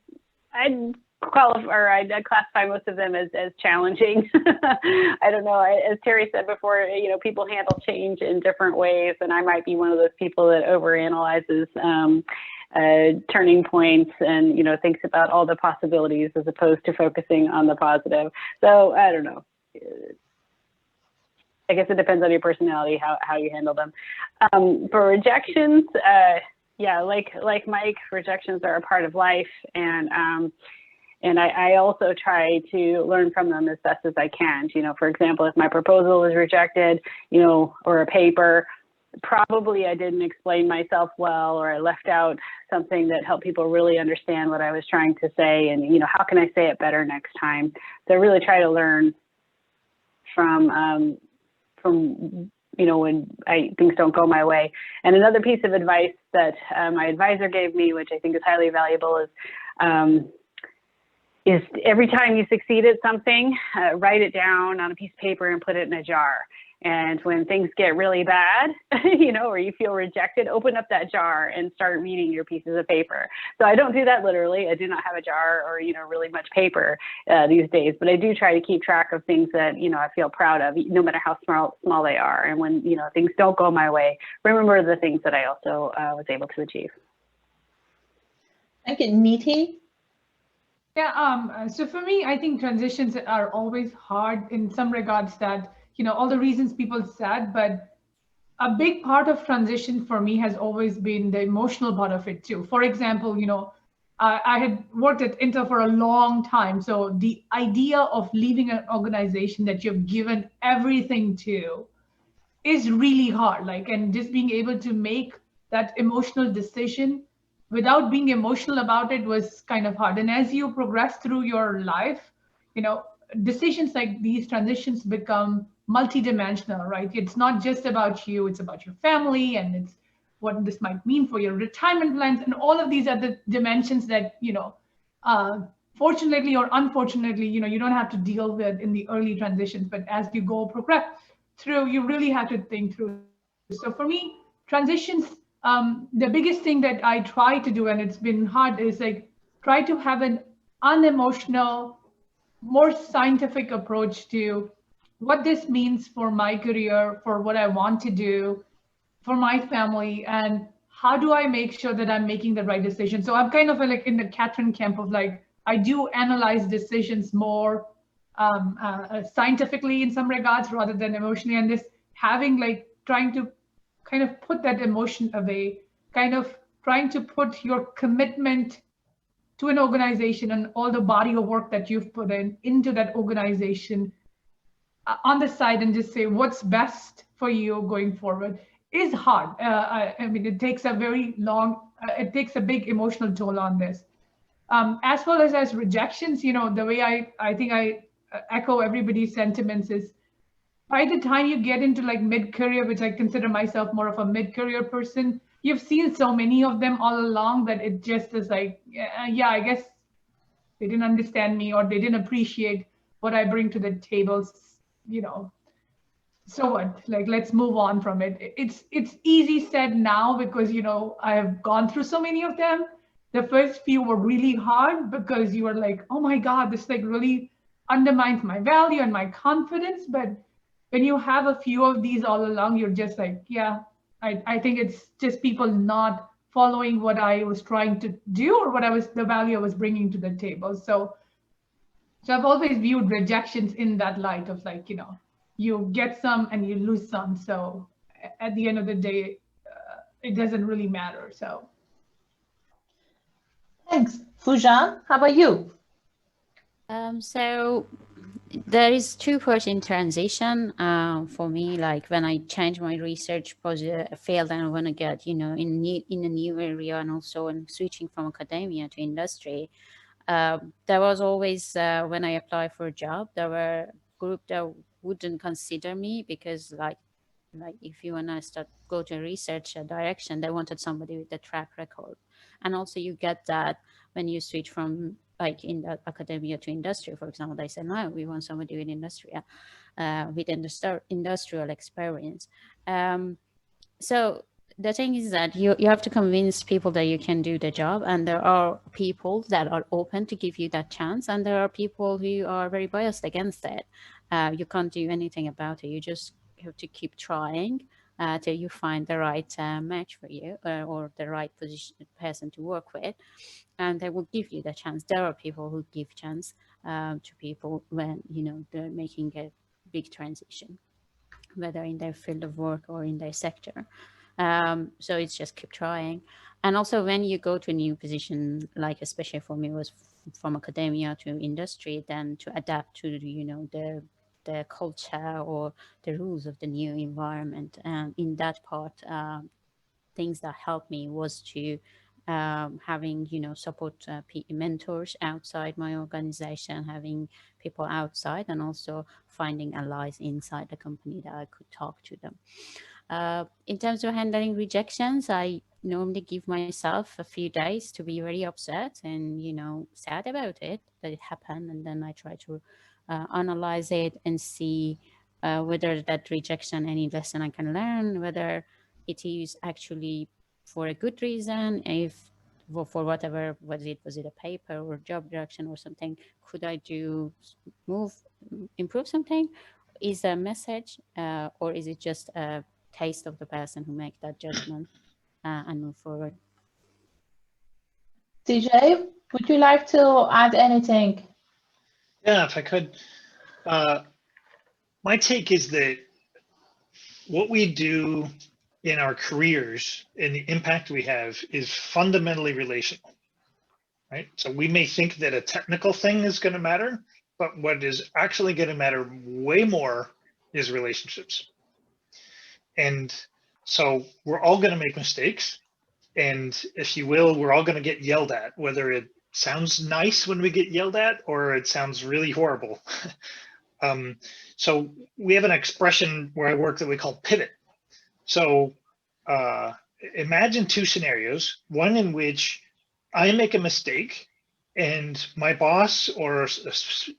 classify most of them as challenging. I don't know. As Terry said before, people handle change in different ways, and I might be one of those people that overanalyzes turning points and thinks about all the possibilities as opposed to focusing on the positive. So I don't know. I guess it depends on your personality how you handle them. For rejections, yeah, like Mike, rejections are a part of life, and I also try to learn from them as best as I can. For example, if my proposal is rejected, or a paper, probably I didn't explain myself well, or I left out something that helped people really understand what I was trying to say, and how can I say it better next time? So I really try to learn from when things don't go my way. And another piece of advice that my advisor gave me, which I think is highly valuable, is every time you succeed at something, write it down on a piece of paper and put it in a jar. And when things get really bad, or you feel rejected, open up that jar and start reading your pieces of paper. So I don't do that literally. I do not have a jar or, really much paper these days, but I do try to keep track of things that, I feel proud of, no matter how small they are. And when, things don't go my way, remember the things that I also was able to achieve. Thank you. Niti? Yeah, so for me, I think transitions are always hard in some regards that, all the reasons people said, but a big part of transition for me has always been the emotional part of it too. For example, I had worked at Intel for a long time. So the idea of leaving an organization that you've given everything to is really hard. And just being able to make that emotional decision without being emotional about it was kind of hard. And as you progress through your life, decisions like these transitions become multidimensional, right? It's not just about you, it's about your family, and it's what this might mean for your retirement plans, and all of these are the dimensions that, fortunately or unfortunately, you don't have to deal with in the early transitions, but as you progress through, you really have to think through. So for me, transitions, the biggest thing that I try to do, and it's been hard, is try to have an unemotional, more scientific approach to what this means for my career, for what I want to do, for my family, and how do I make sure that I'm making the right decision. So I'm kind of in the Catherine camp of I do analyze decisions more scientifically in some regards rather than emotionally, and this having trying to kind of put that emotion away, kind of trying to put your commitment to an organization and all the body of work that you've put into that organization on the side and just say what's best for you going forward is hard. I mean, it takes a very long, it takes a big emotional toll on this. As well as rejections, the way I think I echo everybody's sentiments is by the time you get into mid-career, which I consider myself more of a mid-career person, you've seen so many of them all along that it just is yeah, I guess they didn't understand me, or they didn't appreciate what I bring to the table, you know, so what? Like, let's move on from it. It's easy said now because, you know, I have gone through so many of them. The first few were really hard because you were like, oh my God, this like really undermines my value and my confidence. But when you have a few of these all along, you're just like, yeah, I think it's just people not following what I was trying to do or the value I was bringing to the table. So I've always viewed rejections in that light of like, you know, you get some and you lose some. So at the end of the day, it doesn't really matter. So. Thanks. Fujan, how about you? So there is 2 parts in transition for me. Like when I changed my research field and I want to get, you know, in a new area, and also in switching from academia to industry, there was always when I applied for a job, there were group that wouldn't consider me because like if you want to go to a research direction, they wanted somebody with a track record. And also you get that when you switch from like in the academia to industry, for example, they say, no, we want somebody with industrial experience. So the thing is that you have to convince people that you can do the job, and there are people that are open to give you that chance, and there are people who are very biased against it. You can't do anything about it. You just have to keep trying till you find the right match for you or the right person to work with, and they will give you the chance. There are people who give chance to people when, you know, they're making a big transition, whether in their field of work or in their sector. So it's just keep trying. And also when you go to a new position, like especially for me, it was from academia to industry, then to adapt to, you know, the culture or the rules of the new environment. And in that part, things that helped me was to having, you know, support mentors outside my organization, having people outside, and also finding allies inside the company that I could talk to them. In terms of handling rejections, I normally give myself a few days to be very upset and, you know, sad about it, that it happened. And then I try to analyze it and see whether that rejection, any lesson I can learn, whether it is actually for a good reason, if for whatever, was it a paper or job direction or something, could I improve something? Is a message or is it just a taste of the person who make that judgment and move forward? CJ, would you like to add anything? Yeah, if I could. My take is that what we do in our careers and the impact we have is fundamentally relational, right? So we may think that a technical thing is going to matter, but what is actually going to matter way more is relationships. And so we're all going to make mistakes. And if you will, we're all going to get yelled at, whether it sounds nice when we get yelled at or it sounds really horrible. So we have an expression where I work that we call pivot. So imagine 2 scenarios, one in which I make a mistake and my boss or a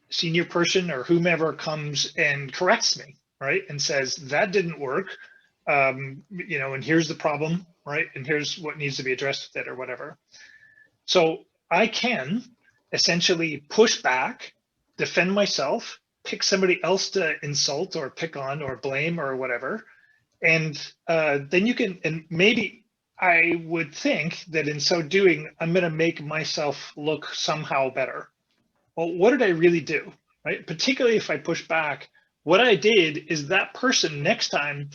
senior person or whomever comes and corrects me, right? And says, that didn't work, you know, and here's the problem, right? And here's what needs to be addressed with it or whatever. So I can essentially push back, defend myself, pick somebody else to insult or pick on or blame or whatever. And then you can, and maybe I would think that in so doing, I'm going to make myself look somehow better. Well, what did I really do, right? Particularly if I push back, what I did is that person next time,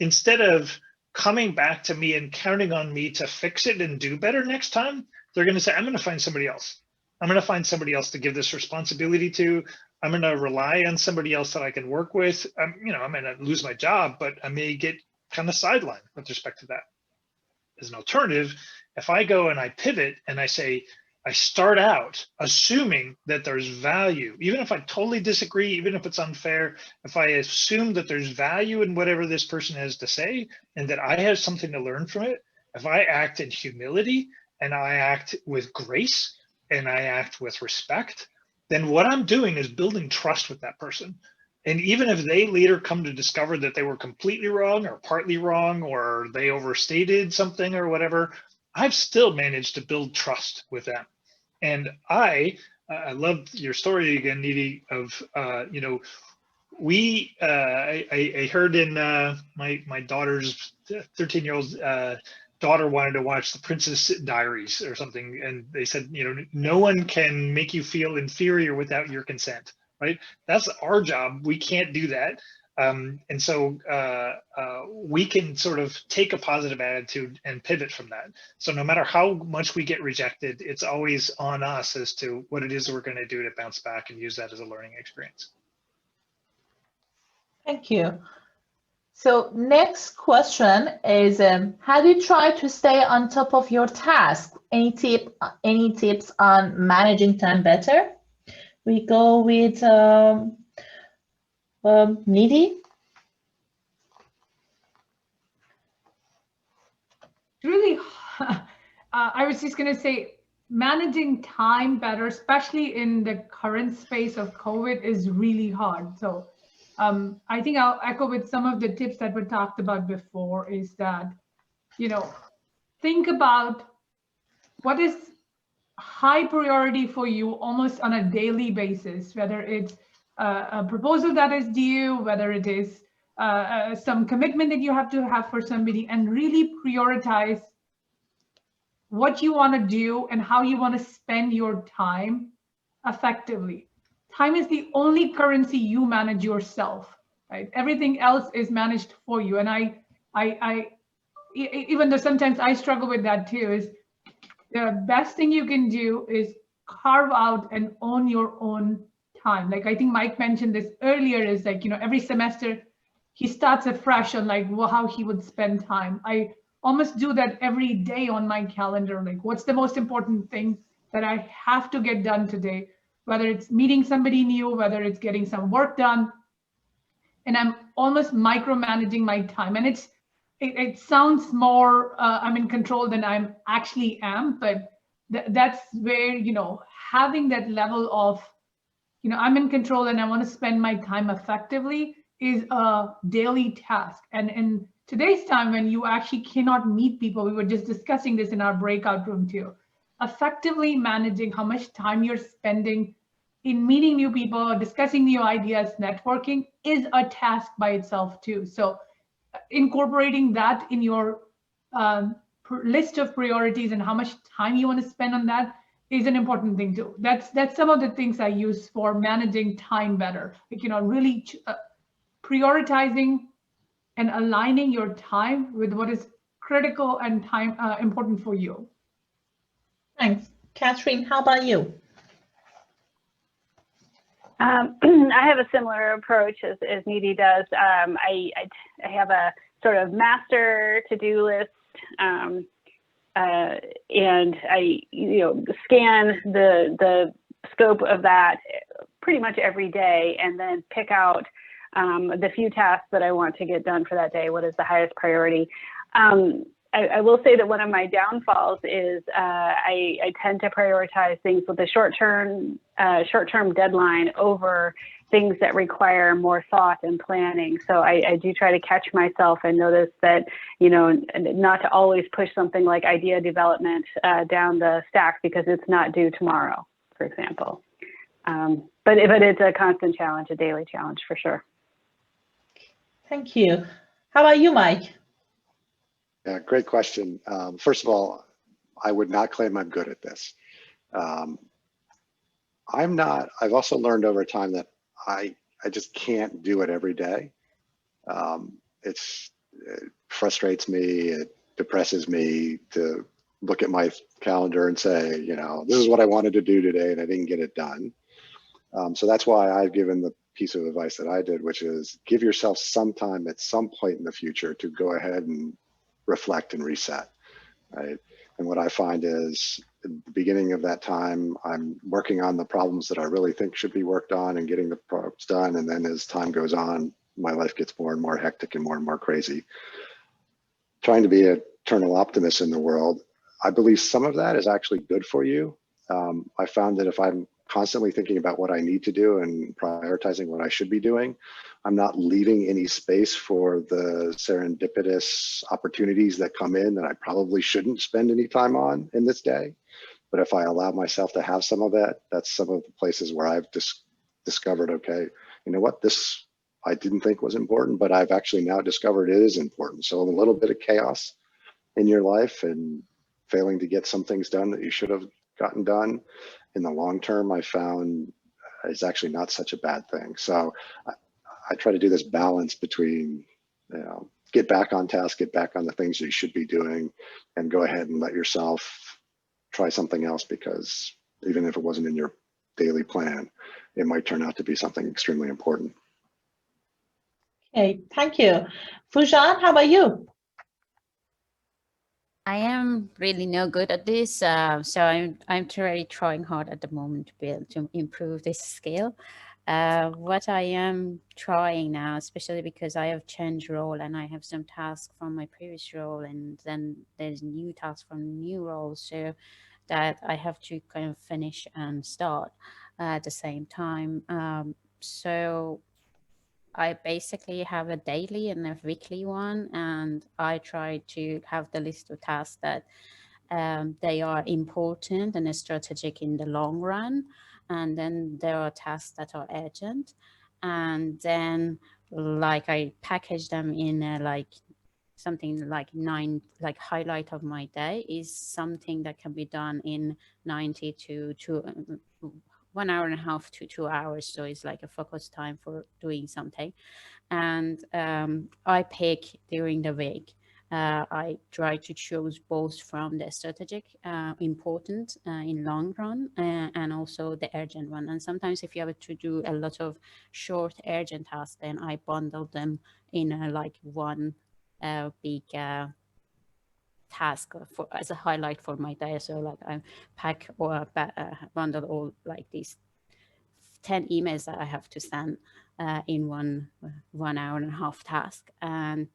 instead of coming back to me and counting on me to fix it and do better next time, they're going to say, I'm going to find somebody else. I'm going to find somebody else to give this responsibility to. I'm going to rely on somebody else that I can work with. You know, I'm going to lose my job, but I may get kind of sidelined with respect to that. As an alternative, if I go and I pivot and I say, I start out assuming that there's value, even if I totally disagree, even if it's unfair, if I assume that there's value in whatever this person has to say and that I have something to learn from it, if I act in humility and I act with grace, and I act with respect, then what I'm doing is building trust with that person. And even if they later come to discover that they were completely wrong or partly wrong, or they overstated something or whatever, I've still managed to build trust with them. And I love your story again, Nidhi, of, you know, I heard in my daughter's 13-year-old daughter wanted to watch the Princess Diaries or something, and they said, you know, no one can make you feel inferior without your consent, right? That's our job. We can't do that. And so we can sort of take a positive attitude and pivot from that. So no matter how much we get rejected, it's always on us as to what it is we're going to do to bounce back and use that as a learning experience. Thank you. So next question is, how do you try to stay on top of your task? Any tips on managing time better? We go with Nidhi. Really, I was just going to say, managing time better, especially in the current space of COVID, is really hard. So I think I'll echo with some of the tips that were talked about before, is that, you know, think about what is high priority for you almost on a daily basis, whether it's a proposal that is due, whether it is some commitment that you have to have for somebody, and really prioritize what you want to do and how you want to spend your time effectively. Time is the only currency you manage yourself, right? Everything else is managed for you. And I even though sometimes I struggle with that too, is the best thing you can do is carve out and own your own time. Like I think Mike mentioned this earlier, is like, you know, every semester he starts afresh on like how he would spend time. I almost do that every day on my calendar. Like, what's the most important thing that I have to get done today? Whether it's meeting somebody new, whether it's getting some work done. And I'm almost micromanaging my time. And it sounds more I'm in control than I'm actually am, but that's where, you know, having that level of, you know, I'm in control and I want to spend my time effectively is a daily task. And in today's time, when you actually cannot meet people, we were just discussing this in our breakout room too, effectively managing how much time you're spending in meeting new people, discussing new ideas, networking is a task by itself too. So incorporating that in your list of priorities and how much time you want to spend on that is an important thing too. That's some of the things I use for managing time better. Like, you know, really prioritizing and aligning your time with what is critical and time important for you. Thanks. Catherine, how about you? I have a similar approach as Nidhi does. I have a sort of master to-do list, and I, you know, scan the scope of that pretty much every day, and then pick out the few tasks that I want to get done for that day. What is the highest priority? I will say that one of my downfalls is I tend to prioritize things with a short-term deadline over things that require more thought and planning. So I do try to catch myself and notice that, you know, not to always push something like idea development down the stack because it's not due tomorrow, for example. But it's a constant challenge, a daily challenge for sure. Thank you. How about you, Mike? Yeah, great question. First of all, I would not claim I'm good at this. I'm not. I've also learned over time that I just can't do it every day. It frustrates me. It depresses me to look at my calendar and say, you know, this is what I wanted to do today and I didn't get it done. So that's why I've given the piece of advice that I did, which is give yourself some time at some point in the future to go ahead and reflect and reset, right? And what I find is at the beginning of that time, I'm working on the problems that I really think should be worked on and getting the problems done. And then as time goes on, my life gets more and more hectic and more crazy. Trying to be an eternal optimist in the world, I believe some of that is actually good for you. I found that if I'm constantly thinking about what I need to do and prioritizing what I should be doing, I'm not leaving any space for the serendipitous opportunities that come in that I probably shouldn't spend any time on in this day. But if I allow myself to have some of that, that's some of the places where I've discovered, okay, you know what, this I didn't think was important, but I've actually now discovered it is important. So a little bit of chaos in your life and failing to get some things done that you should have gotten done in the long term, I found is actually not such a bad thing. So I try to do this balance between, you know, get back on task, get back on the things you should be doing, and go ahead and let yourself try something else, because even if it wasn't in your daily plan, it might turn out to be something extremely important. Okay, thank you. Fujan, how about you? I am really no good at this, so I'm really trying hard at the moment to be able to improve this skill. What I am trying now, especially because I have changed role and I have some tasks from my previous role, and then there's new tasks from new roles, so that I have to kind of finish and start at the same time. So I basically have a daily and a weekly one, and I try to have the list of tasks that they are important and strategic in the long run. And then there are tasks that are urgent. And then like I package them in like something like highlight of my day is something that can be done in 90 to 1 hour and a half to 2 hours. So it's like a focus time for doing something. And I pick during the week. I try to choose both from the strategic, important in long run, and also the urgent one. And sometimes if you have to do a lot of short urgent tasks, then I bundle them in like one big task as a highlight for my day. So like I pack or bundle all like these 10 emails that I have to send in 1 hour and a half task. And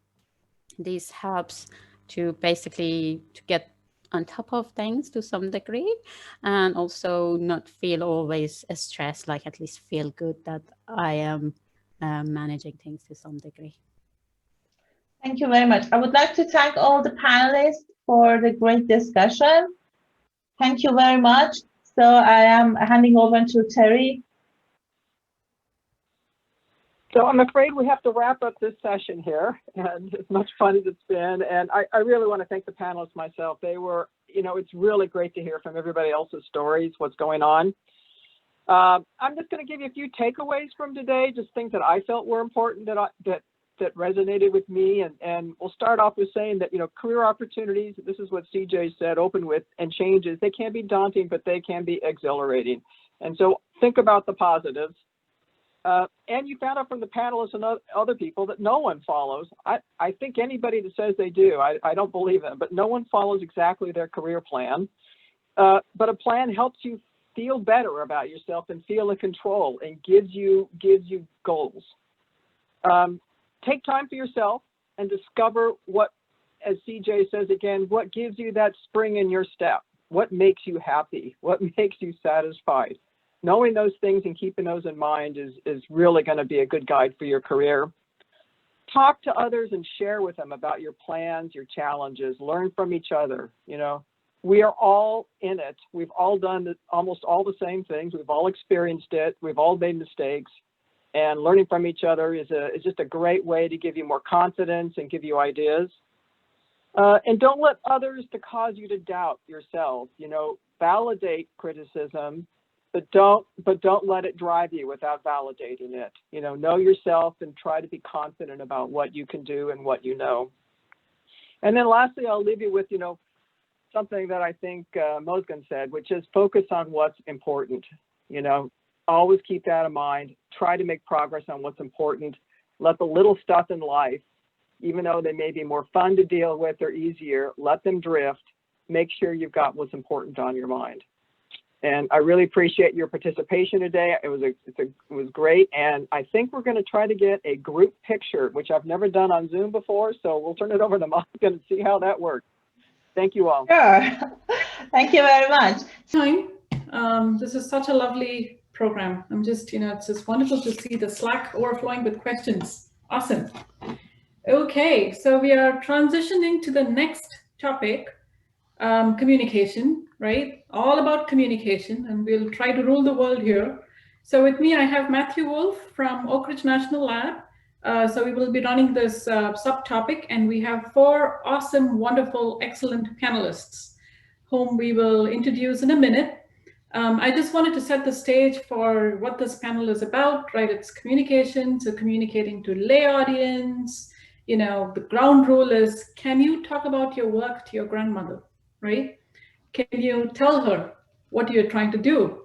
this helps to basically to get on top of things to some degree, and also not feel always stressed, like at least feel good that I am managing things to some degree. Thank you very much. I would like to thank all the panelists for the great discussion. Thank you very much. So I am handing over to Terry. So I'm afraid we have to wrap up this session here, and as much fun as it's been. And I really want to thank the panelists myself. They were, you know, it's really great to hear from everybody else's stories, what's going on. I'm just going to give you a few takeaways from today, just things that I felt were important that resonated with me. And we'll start off with saying that, you know, career opportunities, this is what CJ said, open with and changes, they can be daunting, but they can be exhilarating. And so think about the positives. And you found out from the panelists and other people that no one follows. I think anybody that says they do, I don't believe them, but no one follows exactly their career plan. But a plan helps you feel better about yourself and feel in control and gives you goals. Take time for yourself and discover what, as CJ says again, what gives you that spring in your step, what makes you happy, what makes you satisfied. Knowing those things and keeping those in mind is really going to be a good guide for your career. Talk to others and share with them about your plans, your challenges, learn from each other. You know, we are all in it. We've all done almost all the same things. We've all experienced it. We've all made mistakes. And learning from each other is just a great way to give you more confidence and give you ideas. And don't let others to cause you to doubt yourself. You know, validate criticism, but don't let it drive you without validating it. You know yourself and try to be confident about what you can do and what you know. And then lastly, I'll leave you with, you know, something that I think Mozgan said, which is focus on what's important. You know, always keep that in mind. Try to make progress on what's important. Let the little stuff in life, even though they may be more fun to deal with or easier, let them drift. Make sure you've got what's important on your mind. And I really appreciate your participation today. It was great. And I think we're going to try to get a group picture, which I've never done on Zoom before. So we'll turn it over to Mozgan and see how that works. Thank you all. Sure. Thank you very much. Time. This is such a lovely program. I'm just, it's just wonderful to see the Slack overflowing with questions. Awesome. Okay, so we are transitioning to the next topic, communication, right? All about communication, and we'll try to rule the world here. So with me, I have Matthew Wolf from Oak Ridge National Lab. So we will be running this subtopic, and we have 4 awesome, wonderful, excellent panelists whom we will introduce in a minute. I just wanted to set the stage for what this panel is about, right? It's communication, so communicating to lay audience. The ground rule is, can you talk about your work to your grandmother, right? Can you tell her what you're trying to do?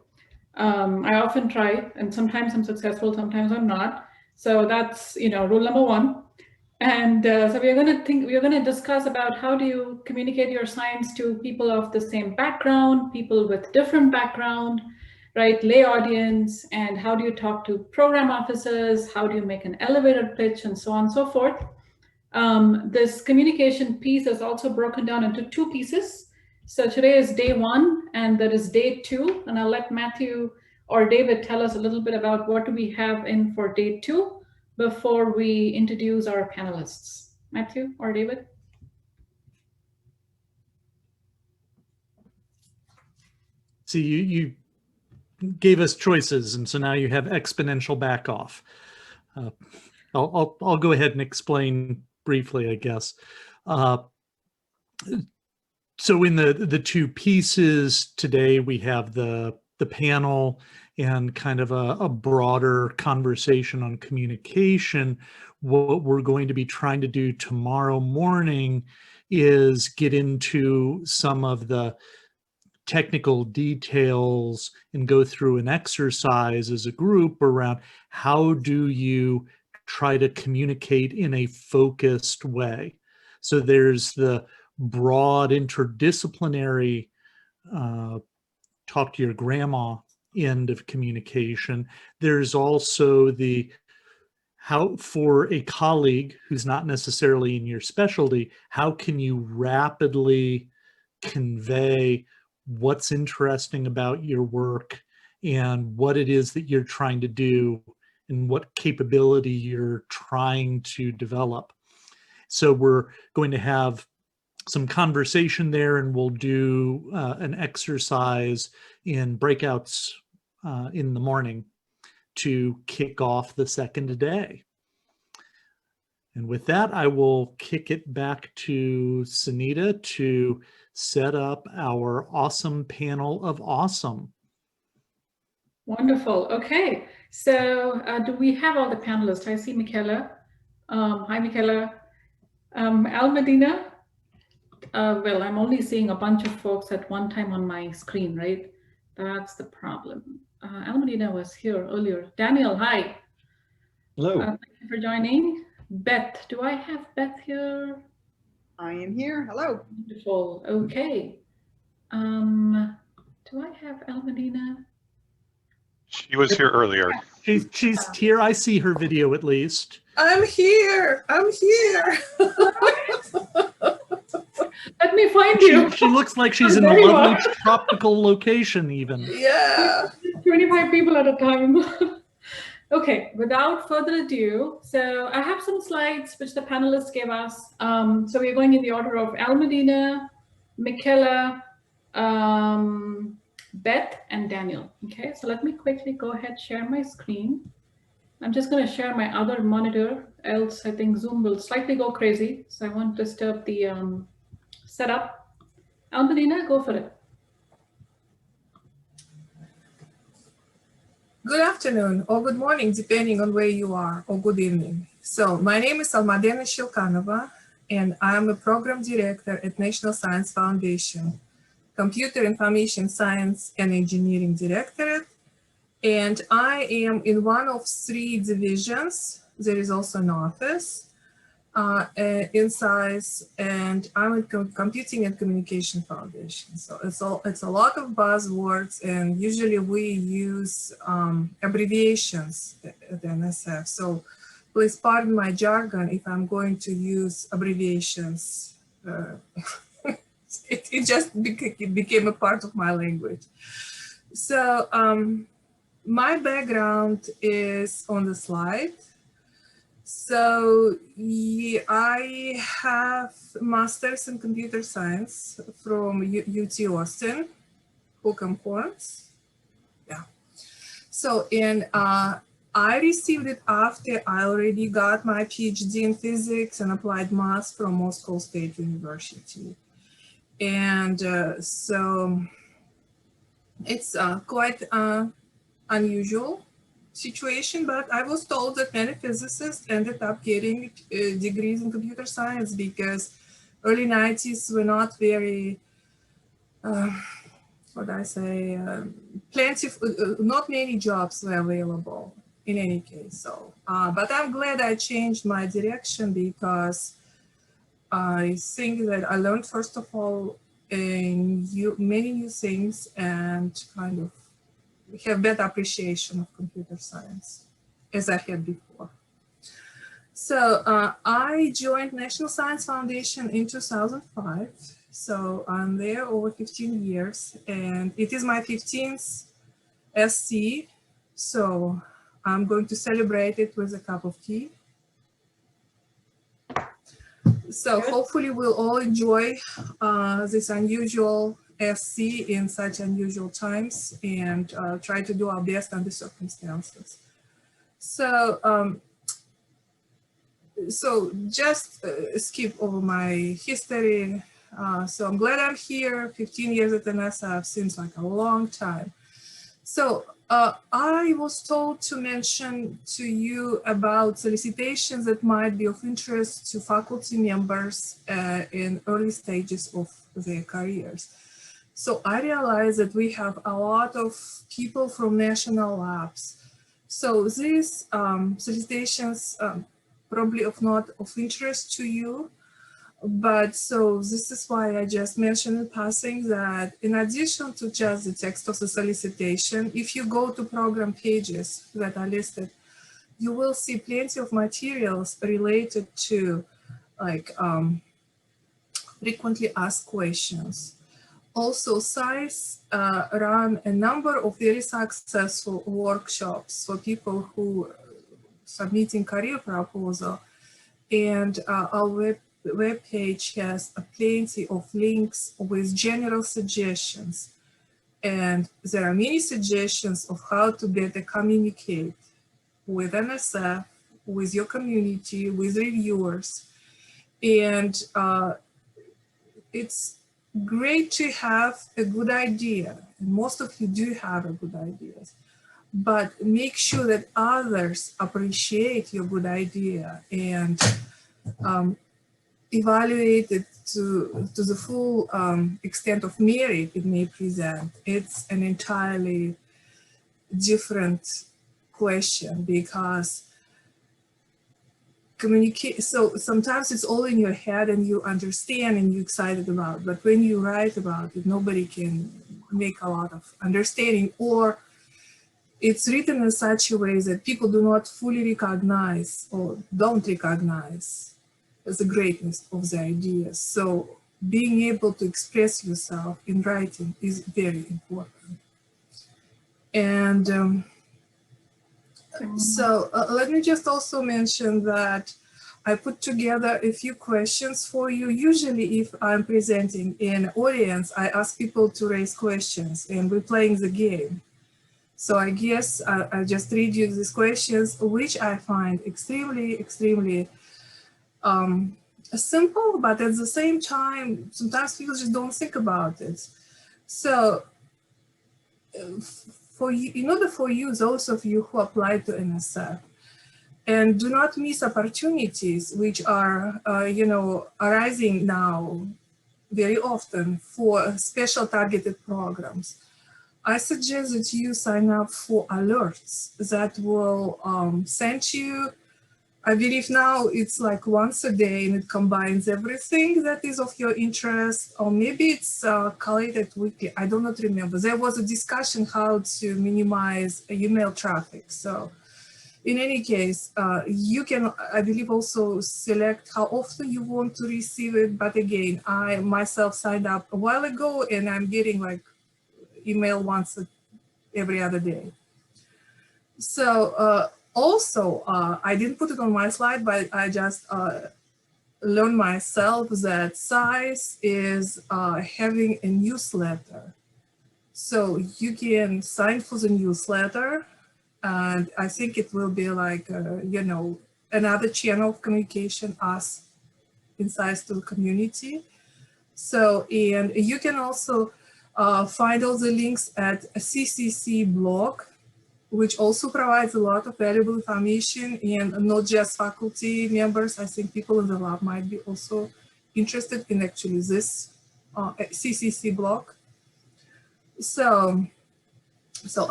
I often try, and sometimes I'm successful, sometimes I'm not. So that's, rule number 1. And so we're going to discuss about how do you communicate your science to people of the same background, people with different background, right? Lay audience, and how do you talk to program officers? How do you make an elevator pitch, and so on and so forth. This communication piece is also broken down into 2 pieces. So today is day 1, and there is day 2, and I'll let Matthew or David tell us a little bit about what do we have in for day 2 before we introduce our panelists. Matthew or David? See, you gave us choices, and so now you have exponential back off. I'll go ahead and explain briefly, I guess. So in the 2 pieces today, we have the panel and kind of a broader conversation on communication. What we're going to be trying to do tomorrow morning is get into some of the technical details and go through an exercise as a group around how do you try to communicate in a focused way. So there's the broad interdisciplinary talk to your grandma end of communication. There's also the how, for a colleague who's not necessarily in your specialty, how can you rapidly convey what's interesting about your work and what it is that you're trying to do and what capability you're trying to develop. So we're going to have some conversation there, and we'll do an exercise in breakouts in the morning to kick off the second day. And with that, I will kick it back to Sunita to set up our awesome panel of awesome. Wonderful. Okay. So do we have all the panelists? I see Michaela. Hi, Michaela. Al Medina. Well, I'm only seeing a bunch of folks at one time on my screen, right? That's the problem. Al Medina was here earlier. Daniel, hi. Hello. Thank you for joining. Beth, do I have Beth here? I am here. Hello. Wonderful. Okay. Do I have Al Medina? She was here earlier. She's here. I see her video at least. I'm here. I'm here. Let me find you. She looks like she's in a lovely tropical location even. Yeah. 25 people at a time. Okay, without further ado, so I have some slides which the panelists gave us. So we're going in the order of Al Medina, Michaela, Beth, and Daniel. Okay, so let me quickly go ahead, share my screen. I'm just going to share my other monitor, else I think Zoom will slightly go crazy. So I won't disturb the setup. Al Medina, go for it. Good afternoon or good morning, depending on where you are, or good evening. So my name is Almadena Shilkanova, and I'm a program director at National Science Foundation, Computer Information Science and Engineering Directorate. And I am in one of 3 divisions. There is also an office in SAIS, and I'm in Computing and Communication Foundation. So it's a lot of buzzwords, and usually we use abbreviations at NSF. So please pardon my jargon if I'm going to use abbreviations. It just became a part of my language. So my background is on the slide. So I have master's in computer science from UT Austin, Holcomb Horns. Yeah. So I received it after I already got my PhD in physics and applied math from Moscow State University. And so it's quite unusual situation, but I was told that many physicists ended up getting degrees in computer science because early 90s were not very, what I say, plenty, not many jobs were available in any case. So, but I'm glad I changed my direction because I think that I learned, first of all, many new things and kind of have better appreciation of computer science as I had before. So I joined National Science Foundation in 2005. So I'm there over 15 years and it is my 15th SC. So I'm going to celebrate it with a cup of tea. So hopefully we'll all enjoy this unusual SC in such unusual times and try to do our best under circumstances. So, so just skip over my history. So I'm glad I'm here. 15 years at NSF seems like a long time. So I was told to mention to you about solicitations that might be of interest to faculty members in early stages of their careers. So I realized that we have a lot of people from national labs. So these solicitations probably not of interest to you, but so this is why I just mentioned in passing that in addition to just the text of the solicitation, if you go to program pages that are listed, you will see plenty of materials related to like frequently asked questions. Also, SAIS ran a number of very successful workshops for people who submitting career proposal, and our web page has plenty of links with general suggestions. And there are many suggestions of how to better communicate with NSF, with your community, with reviewers. And it's great to have a good idea. And most of you do have a good ideas, but make sure that others appreciate your good idea and evaluate it to the full extent of merit it may present. It's an entirely different question because communicate. So sometimes it's all in your head and you understand and you're excited about, but when you write about it, nobody can make a lot of understanding, or it's written in such a way that people do not fully recognize or don't recognize the greatness of the ideas. So being able to express yourself in writing is very important. And so let me just also mention that I put together a few questions for you. Usually if I'm presenting in an audience, I ask people to raise questions and we're playing the game. So I guess I just read you these questions, which I find extremely simple, but at the same time, sometimes people just don't think about it. So in order for you, those of you who apply to NSF, and do not miss opportunities which are, arising now very often for special targeted programs, I suggest that you sign up for alerts that will send you, I believe now it's like once a day and it combines everything that is of your interest, or maybe it's collated weekly, I do not remember. There was a discussion how to minimize email traffic. So in any case, you can, I believe, also select how often you want to receive it. But again, I myself signed up a while ago and I'm getting like email once every other day. So also, I didn't put it on my slide, but I just learned myself that SAIS is having a newsletter. So you can sign for the newsletter, and I think it will be like, you know, another channel of communication us inside the community. So, and you can also find all the links at a CCC blog, which also provides a lot of valuable information, and not just faculty members. I think people in the lab might be also interested in actually this CCC blog. So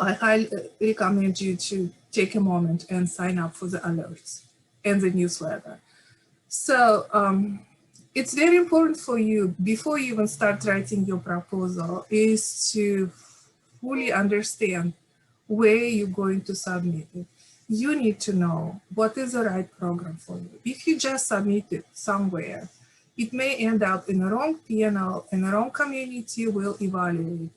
I highly recommend you to take a moment and sign up for the alerts and the newsletter. So it's very important for you, before you even start writing your proposal, is to fully understand where you're going to submit it. You need to know what is the right program for you. If you just submit it somewhere, it may end up in the wrong PNL, and the wrong community will evaluate it.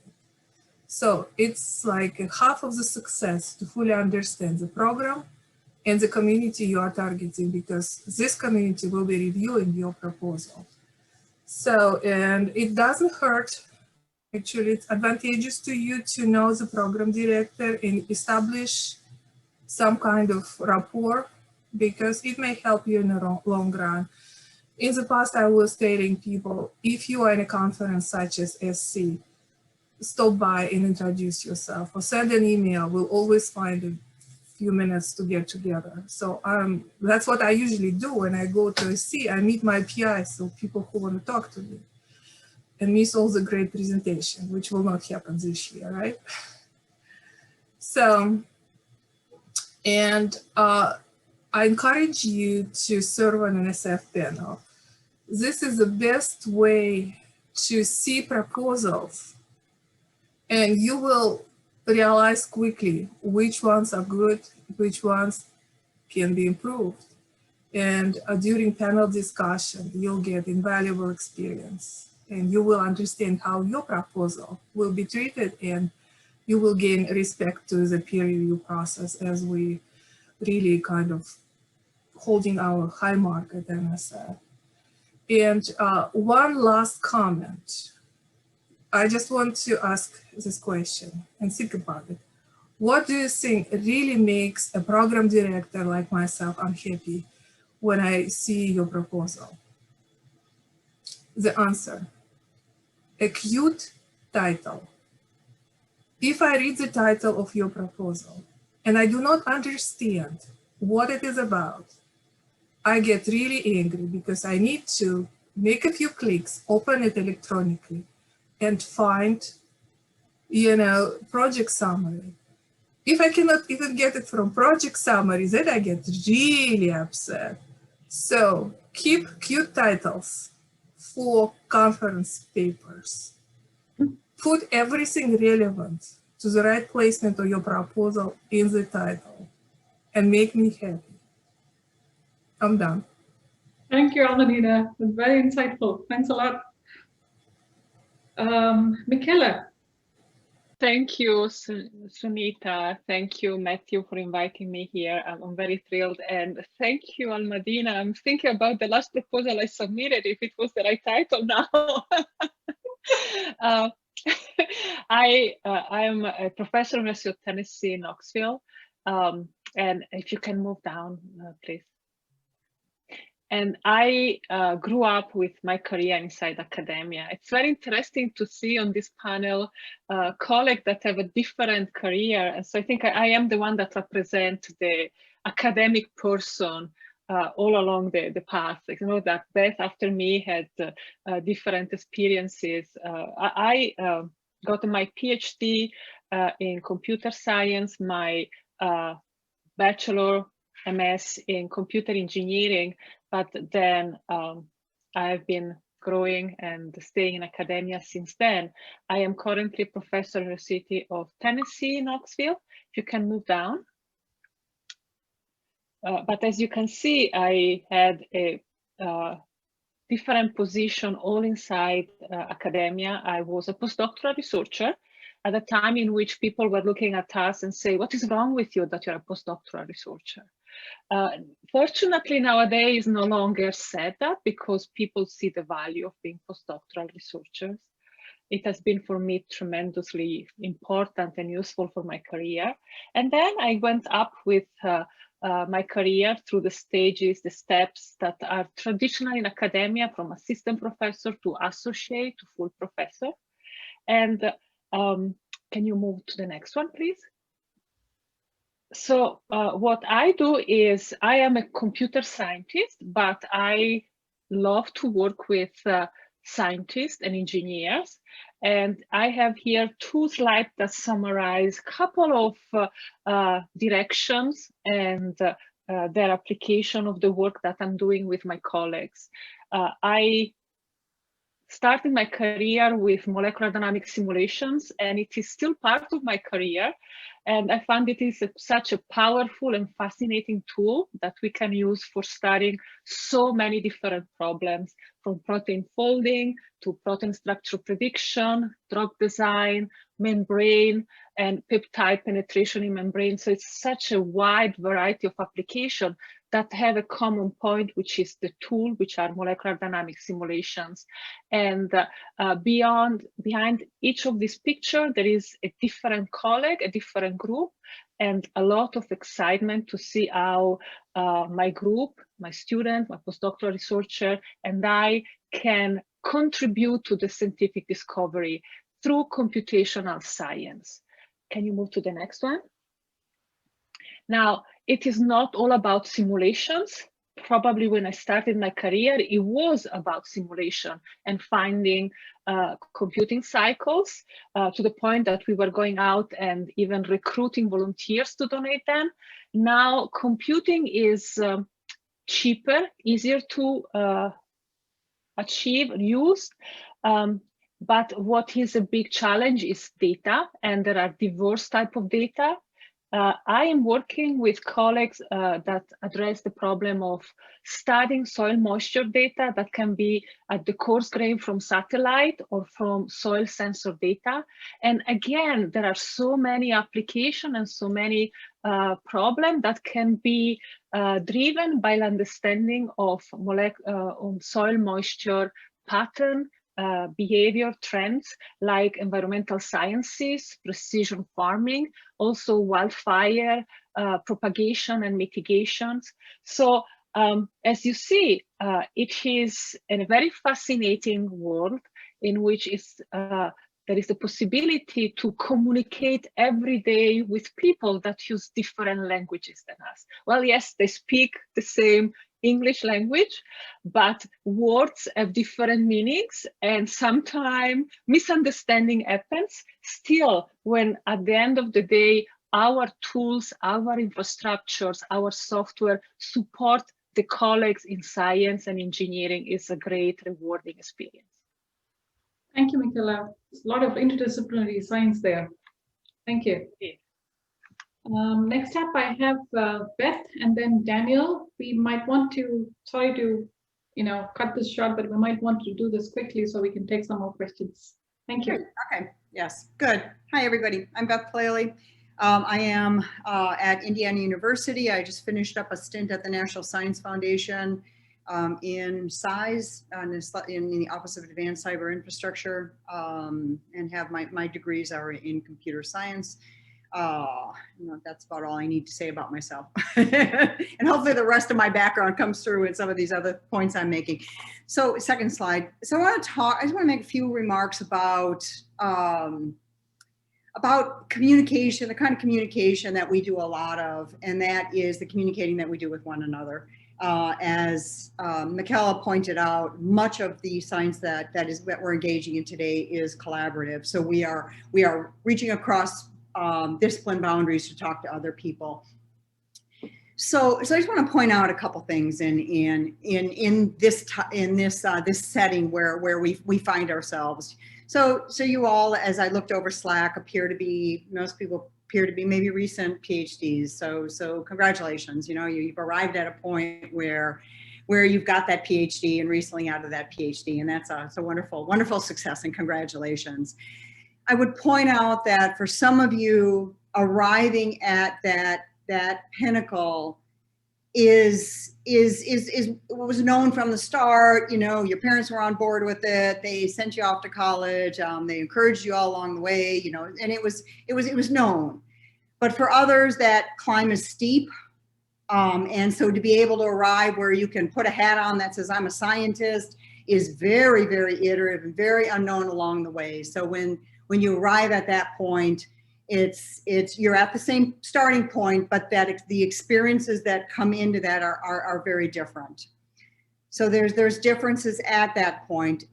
So it's like half of the success to fully understand the program and the community you are targeting, because this community will be reviewing your proposal. So, and it doesn't hurt, actually it's advantageous to you to know the program director and establish some kind of rapport, because it may help you in the long run. In the past, I was telling people, if you are in a conference such as SC, stop by and introduce yourself, or send an email. We'll always find a few minutes to get together. So that's what I usually do when I go to SC. I meet my PIs, so people who want to talk to me, and miss all the great presentation, which will not happen this year, right? So, and I encourage you to serve on an SF panel. This is the best way to see proposals, and you will realize quickly which ones are good, which ones can be improved. And during panel discussion, you'll get invaluable experience, and you will understand how your proposal will be treated, and you will gain respect to the peer review process, as we really kind of holding our high mark at NSF. And one last comment. I just want to ask this question and think about it. What do you think really makes a program director like myself unhappy when I see your proposal? The answer, a cute title. If I read the title of your proposal and I do not understand what it is about, I get really angry, because I need to make a few clicks, open it electronically, and find, you know, project summary. If I cannot even get it from project summary, then I get really upset. So keep cute titles for conference papers. Put everything relevant to the right placement of your proposal in the title, and make me happy. I'm done. Thank you, Almadina. It's very insightful. Thanks a lot. Michele. Thank you, Sunita. Thank you, Matthew, for inviting me here. I'm very thrilled. And thank you, Almadina. I'm thinking about the last proposal I submitted, if it was the right title now. I am a professor at the University of Tennessee in Knoxville. And if you can move down, please. And I grew up with my career inside academia. It's very interesting to see on this panel colleagues that have a different career. And so I think I am the one that represents the academic person all along the path. You know, that Beth after me had different experiences. I got my PhD in computer science, my bachelor MS in computer engineering, but then I've been growing and staying in academia since then. I am currently professor at the University of Tennessee, Knoxville. If you can move down. But as you can see, I had a different position all inside academia. I was a postdoctoral researcher at a time in which people were looking at us and say, what is wrong with you that you're a postdoctoral researcher? Fortunately, nowadays no longer said that, because people see the value of being postdoctoral researchers. It has been for me tremendously important and useful for my career. And then I went up with my career through the stages, the steps that are traditional in academia, from assistant professor to associate to full professor. And can you move to the next one, please? So what I do is I am a computer scientist, but I love to work with scientists and engineers. And I have here 2 slides that summarize a couple of directions and their application of the work that I'm doing with my colleagues. I started my career with molecular dynamics simulations, and it is still part of my career. And I find it is such a powerful and fascinating tool that we can use for studying so many different problems, from protein folding to protein structure prediction, drug design, membrane, and peptide penetration in membrane. So it's such a wide variety of applications that have a common point, which is the tool, which are molecular dynamics simulations. And behind each of these pictures, there is a different colleague, a different group, and a lot of excitement to see how my group, my student, my postdoctoral researcher, and I can contribute to the scientific discovery through computational science. Can you move to the next one? Now, it is not all about simulations. Probably when I started my career, it was about simulation and finding computing cycles to the point that we were going out and even recruiting volunteers to donate them. Now, computing is cheaper, easier to achieve, use. But what is a big challenge is data, and there are diverse types of data. I am working with colleagues that address the problem of studying soil moisture data that can be at the coarse grain from satellite or from soil sensor data. And again, there are so many applications and so many problems that can be driven by understanding of soil moisture pattern, behavior trends like environmental sciences, precision farming, also wildfire propagation and mitigations. So as you see, it is a very fascinating world in which there is the possibility to communicate every day with people that use different languages than us. Well, yes, they speak the same English language, but words have different meanings, and sometimes misunderstanding happens. Still, when at the end of the day, our tools, our infrastructures, our software support the colleagues in science and engineering, is a great, rewarding experience. Thank you, Michaela. There's a lot of interdisciplinary science there. Thank you. Next up, I have Beth and then Daniel. We might want to, sorry to, cut this short, but we might want to do this quickly so we can take some more questions. Thank you. Okay, yes, good. Hi, everybody. I'm Beth Paley. I am at Indiana University. I just finished up a stint at the National Science Foundation in SISE, in the Office of Advanced Cyber Infrastructure, and have my degrees are in computer science. That's about all I need to say about myself. And hopefully the rest of my background comes through in some of these other points I'm making. So second slide. So I just want to make a few remarks about communication, the kind of communication that we do a lot of, and that is the communicating that we do with one another. As Michaela pointed out, much of the science that we're engaging in today is collaborative. So we are reaching across discipline boundaries to talk to other people. So I just want to point out a couple things in this setting where we find ourselves. So you all, as I looked over Slack, most people appear to be maybe recent PhDs. So congratulations. You've arrived at a point where you've got that PhD and recently out of that PhD, and that's a wonderful success, and congratulations. I would point out that for some of you, arriving at that pinnacle was known from the start. You know, your parents were on board with it. They sent you off to college. They encouraged you all along the way. You know, and it was known. But for others, that climb is steep. And so to be able to arrive where you can put a hat on that says I'm a scientist is very, very iterative and very unknown along the way. So when you arrive at that point, you're at the same starting point, but that the experiences that come into that are very different. So there's differences at that point.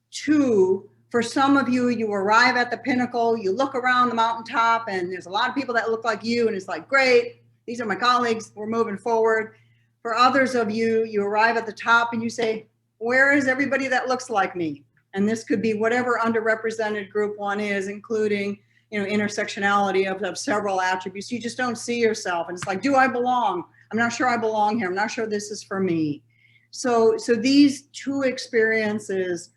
Two, for some of you, you arrive at the pinnacle, you look around the mountaintop and there's a lot of people that look like you and it's like, great, these are my colleagues, we're moving forward. For others of you, you arrive at the top and you say, where is everybody that looks like me? And this could be whatever underrepresented group one is, including, you know, intersectionality of several attributes. You just don't see yourself. And it's like, do I belong? I'm not sure I belong here. I'm not sure this is for me. So these two experiences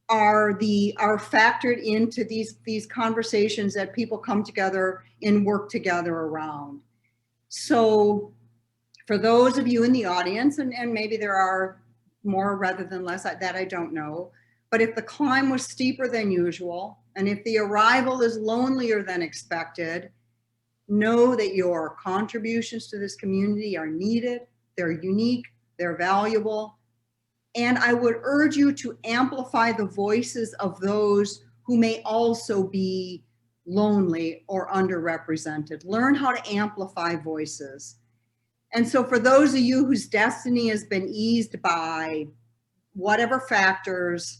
are factored into these conversations that people come together and work together around. So for those of you in the audience, and maybe there are more rather than less, that I don't know, but if the climb was steeper than usual, and if the arrival is lonelier than expected, know that your contributions to this community are needed, they're unique, they're valuable. And I would urge you to amplify the voices of those who may also be lonely or underrepresented. Learn how to amplify voices. And so for those of you whose destiny has been eased by whatever factors,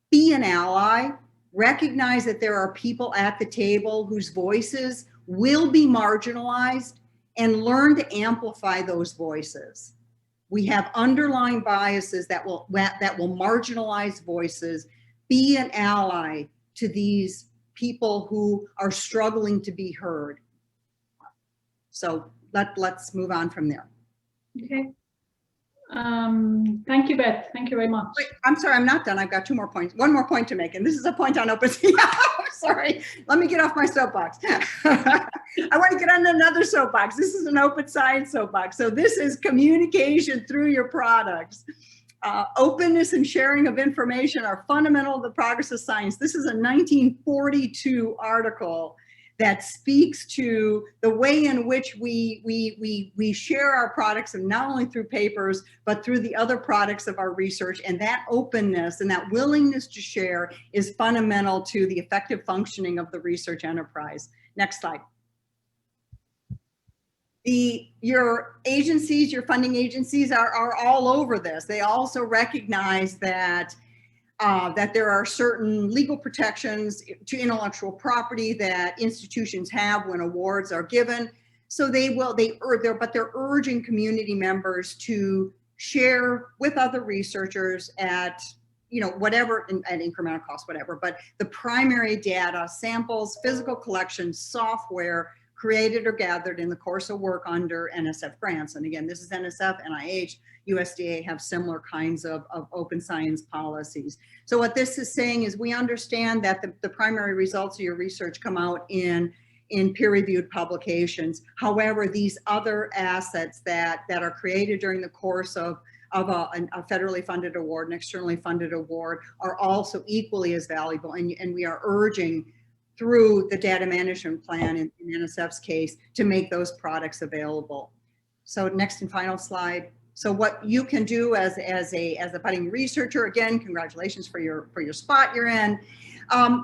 be an ally. Recognize that there are people at the table whose voices will be marginalized, and learn to amplify those voices. We have underlying biases that will marginalize voices. Be an ally to these people who are struggling to be heard. So let's move on from there. Okay. Thank you, Beth. Thank you very much. Wait, I'm sorry, I'm not done. I've got 2 more points. One more point to make, and this is a point on open. Sorry, let me get off my soapbox. I want to get on another soapbox. This is an open science soapbox. So this is communication through your products. Openness and sharing of information are fundamental to the progress of science. This is a 1942 article that speaks to the way in which we share our products, and not only through papers, but through the other products of our research. And that openness and that willingness to share is fundamental to the effective functioning of the research enterprise. Next slide. Your agencies, your funding agencies are all over this. They also recognize that there are certain legal protections to intellectual property that institutions have when awards are given. So they're urging community members to share with other researchers at, you know, whatever, at incremental cost, whatever, but the primary data, samples, physical collections, software created or gathered in the course of work under NSF grants. And again, this is NSF, NIH, USDA have similar kinds of open science policies. So what this is saying is we understand that the primary results of your research come out in peer-reviewed publications. However, these other assets that are created during the course of a federally funded award, an externally funded award, are also equally as valuable. And we are urging through the data management plan in NSF's case to make those products available. So next and final slide. So what you can do as a budding researcher, again, congratulations for your spot you're in.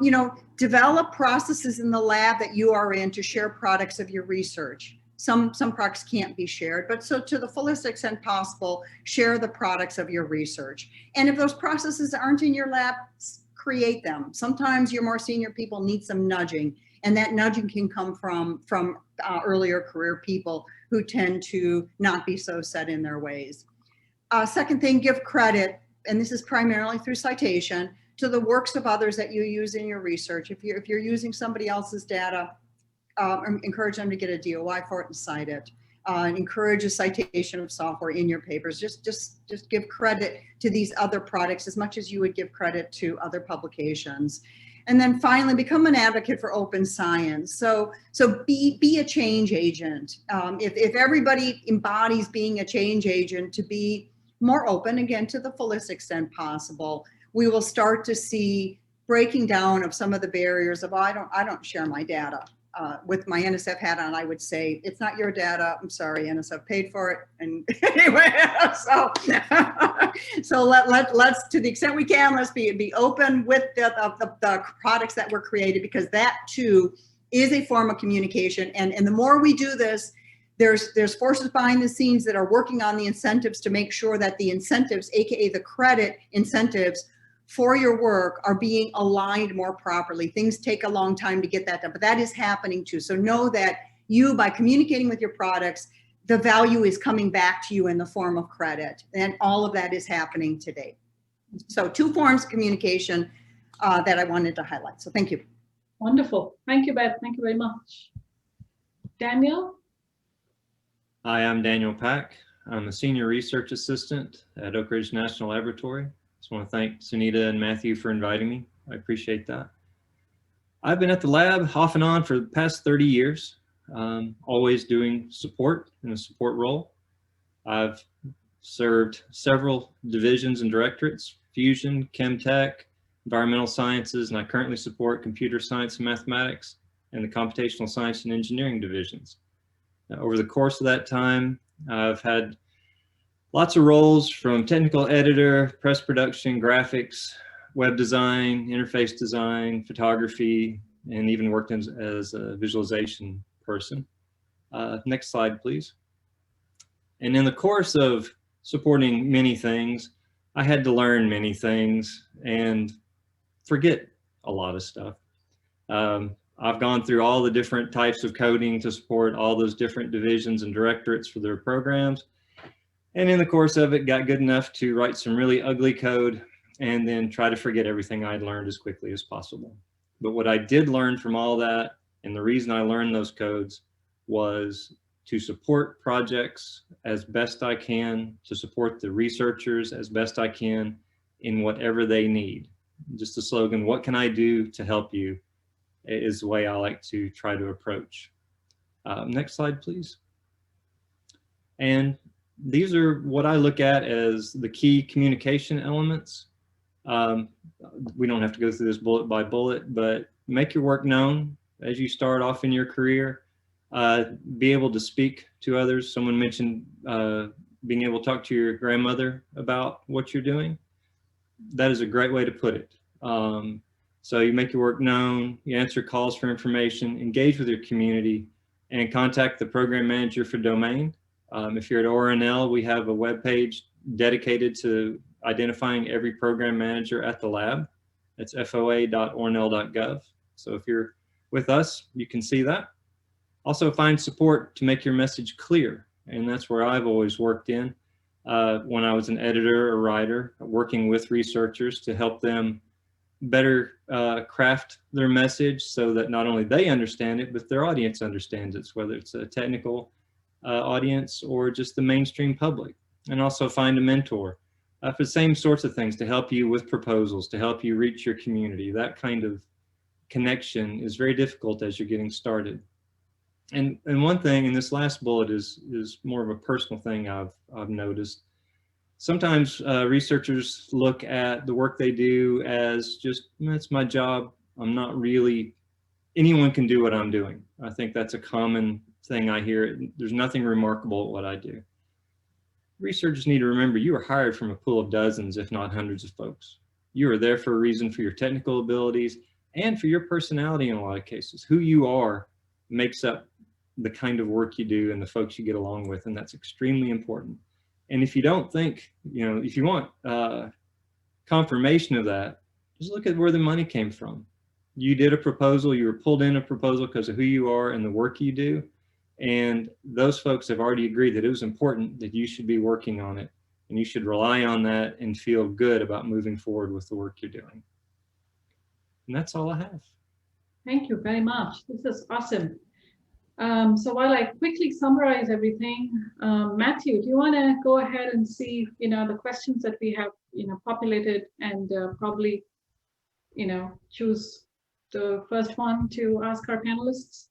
You know, develop processes in the lab that you are in to share products of your research. Some products can't be shared, but so to the fullest extent possible, share the products of your research. And if those processes aren't in your lab, create them. Sometimes your more senior people need some nudging, and that nudging can come from earlier career people who tend to not be so set in their ways. Second thing, give credit, and this is primarily through citation, to the works of others that you use in your research. If you're using somebody else's data, encourage them to get a DOI for it and cite it. encourage a citation of software in your papers. Just give credit to these other products as much as you would give credit to other publications. And then finally, become an advocate for open science. So be a change agent. If everybody embodies being a change agent to be more open, again, to the fullest extent possible, we will start to see breaking down of some of the barriers of, I don't share my data. With my NSF hat on, I would say, it's not your data. I'm sorry, NSF paid for it. And anyway, so let's, to the extent we can, let's be open with the products that were created, because that too is a form of communication. And the more we do this, there's forces behind the scenes that are working on the incentives to make sure that the incentives, AKA the credit incentives, for your work are being aligned more properly. Things take a long time to get that done, but that is happening too. So know that you, by communicating with your products, the value is coming back to you in the form of credit, and all of that is happening today. So 2 forms of communication that I wanted to highlight. So thank you. Wonderful. Thank you, Beth. Thank you very much. Daniel? Hi, I'm Daniel Pack. I'm a senior research assistant at Oak Ridge National Laboratory. Just want to thank Sunita and Matthew for inviting me. I appreciate that. I've been at the lab off and on for the past 30 years, always doing support in a support role. I've served several divisions and directorates, Fusion, Chemtech, Environmental Sciences, and I currently support Computer Science and Mathematics and the Computational Science and Engineering divisions. Now, over the course of that time, I've had lots of roles, from technical editor, press production, graphics, web design, interface design, photography, and even worked as a visualization person. Next slide, please. And in the course of supporting many things, I had to learn many things and forget a lot of stuff. I've gone through all the different types of coding to support all those different divisions and directorates for their programs. And in the course of it, got good enough to write some really ugly code and then try to forget everything I'd learned as quickly as possible. But what I did learn from all that, and the reason I learned those codes, was to support projects as best I can, to support the researchers as best I can in whatever they need. Just the slogan, what can I do to help you, is the way I like to try to approach. Next slide, please. And these are what I look at as the key communication elements. We don't have to go through this bullet by bullet, but make your work known as you start off in your career. Be able to speak to others. Someone mentioned being able to talk to your grandmother about what you're doing. That is a great way to put it. So you make your work known, you answer calls for information, engage with your community, and contact the program manager for domain. If you're at ORNL, we have a web page dedicated to identifying every program manager at the lab. It's foa.ornl.gov. So if you're with us, you can see that. Also find support to make your message clear. And that's where I've always worked in when I was an editor or writer, working with researchers to help them better craft their message so that not only they understand it, but their audience understands it, whether it's a technical audience or just the mainstream public. And also find a mentor for the same sorts of things, to help you with proposals, to help you reach your community. That kind of connection is very difficult as you're getting started. And one thing, and this last bullet is more of a personal thing I've noticed. Sometimes researchers look at the work they do as just, that's my job. I'm not really, anyone can do what I'm doing. I think that's a common thing I hear. There's nothing remarkable at what I do. Researchers need to remember you are hired from a pool of dozens, if not hundreds of folks. You are there for a reason, for your technical abilities and for your personality in a lot of cases. Who you are makes up the kind of work you do and the folks you get along with, and that's extremely important. And if you don't think, if you want confirmation of that, just look at where the money came from. You did a proposal, you were pulled in a proposal because of who you are and the work you do. And those folks have already agreed that it was important that you should be working on it, and you should rely on that and feel good about moving forward with the work you're doing. And that's all I have. Thank you very much. This is awesome. So while I quickly summarize everything, Matthew, do you want to go ahead and see, the questions that we have, populated, and probably, choose the first one to ask our panelists?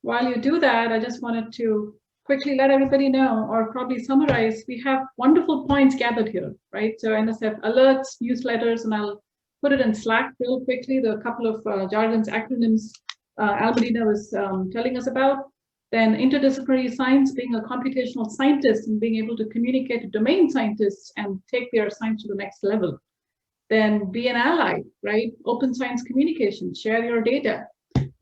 While you do that, I just wanted to quickly let everybody know, or probably summarize, we have wonderful points gathered here, right? So NSF alerts, newsletters, and I'll put it in Slack real quickly, the couple of jargons, acronyms Albertina was telling us about. Then interdisciplinary science, being a computational scientist and being able to communicate to domain scientists and take their science to the next level. Then be an ally, right? Open science communication, share your data.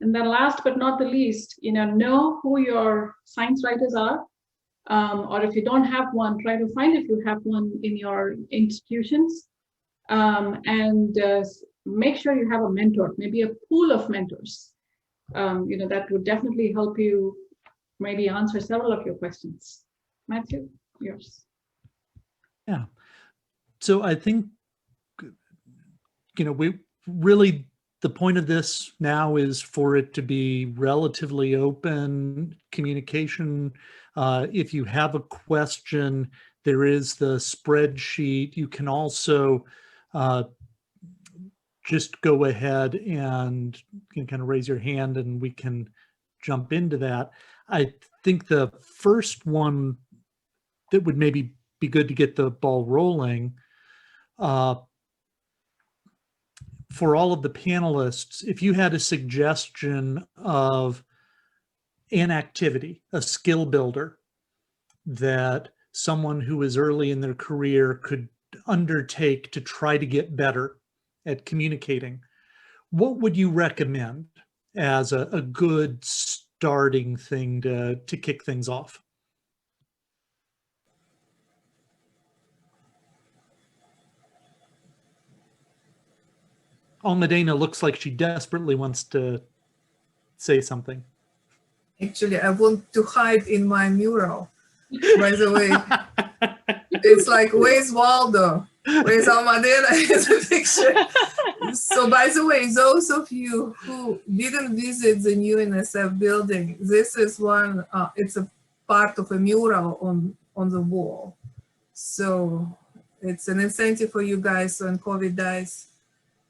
And then last but not the least, know who your science writers are. Or if you don't have one, try to find if you have one in your institutions. And make sure you have a mentor, maybe a pool of mentors. That would definitely help you maybe answer several of your questions. Matthew, yours. Yeah. So I think, we really, the point of this now is for it to be relatively open communication. If you have a question, there is the spreadsheet. You can also just go ahead and kind of raise your hand and we can jump into that. I think the first one that would maybe be good to get the ball rolling for all of the panelists, if you had a suggestion of an activity, a skill builder that someone who is early in their career could undertake to try to get better at communicating, what would you recommend as a good starting thing to kick things off? Almudena looks like she desperately wants to say something. Actually, I want to hide in my mural, by the way. It's like, where's Waldo? Where's Almudena in the picture? So by the way, those of you who didn't visit the new NSF building, this is one, it's a part of a mural on the wall. So it's an incentive for you guys when COVID dies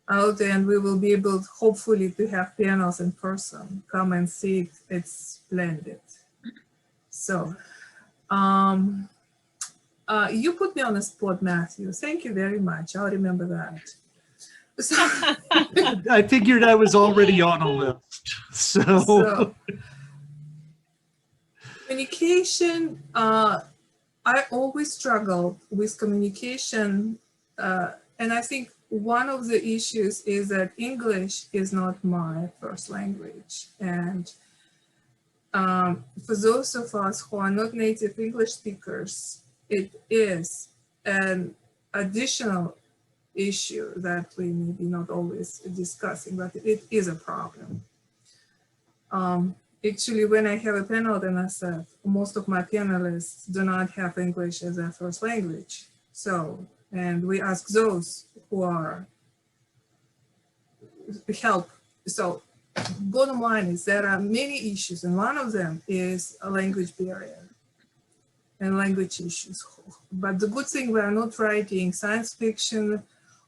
out, and we will be able, hopefully, to have panels in person. Come and see it, it's splendid. So, you put me on the spot, Matthew. Thank you very much. I'll remember that. So, I figured I was already on a list. So communication, I always struggled with communication. And I think one of the issues is that English is not my first language. And for those of us who are not native English speakers, it is an additional issue that we may be not always discussing, but it is a problem. Actually, when I have a panel at NSF, most of my panelists do not have English as their first language. So, and we ask those who are help. So bottom line is there are many issues, and one of them is a language barrier and language issues. But the good thing, we are not writing science fiction,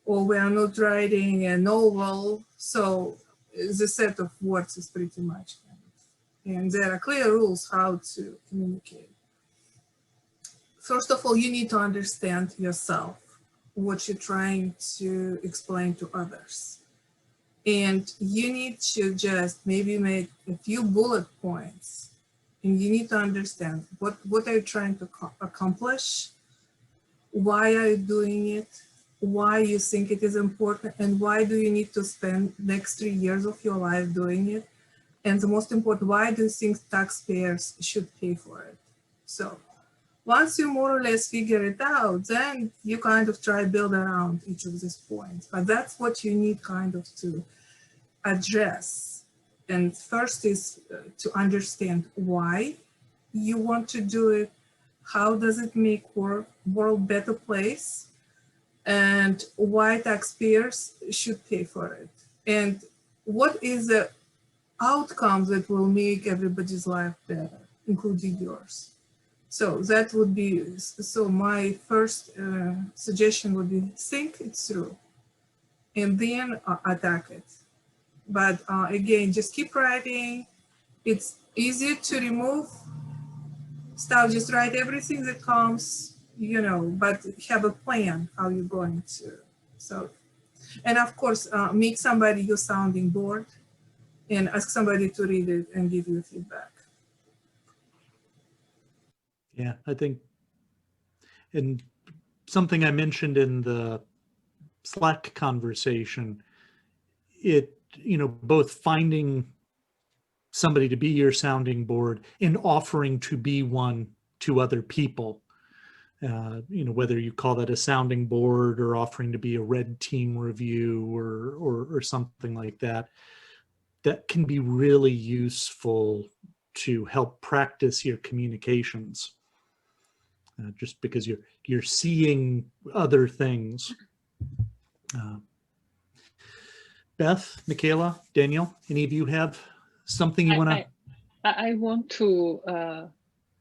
or we are not writing a novel. So the set of words is pretty much, and there are clear rules how to communicate. First of all, you need to understand yourself, what you're trying to explain to others. And you need to just maybe make a few bullet points, and you need to understand what are you trying to accomplish, why are you doing it, why you think it is important, and why do you need to spend next 3 years of your life doing it? And the most important, why do you think taxpayers should pay for it? So once you more or less figure it out, then you kind of try to build around each of these points. But that's what you need kind of to address. And first is to understand why you want to do it, how does it make world a better place, and why taxpayers should pay for it. And what is the outcomes that will make everybody's life better, including yours. So that would be, so my first suggestion would be think it through and then attack it. But again, just keep writing. It's easy to remove stuff, just write everything that comes, you know, but have a plan how you're going to. So, and of course, make somebody your sounding board and ask somebody to read it and give you feedback. Yeah, I think, and something I mentioned in the Slack conversation, you know, both finding somebody to be your sounding board and offering to be one to other people, you know, whether you call that a sounding board or offering to be a red team review or something like that, that can be really useful to help practice your communications. Just because you're seeing other things. Beth, Michaela, Daniel, any of you have something you want to? I want to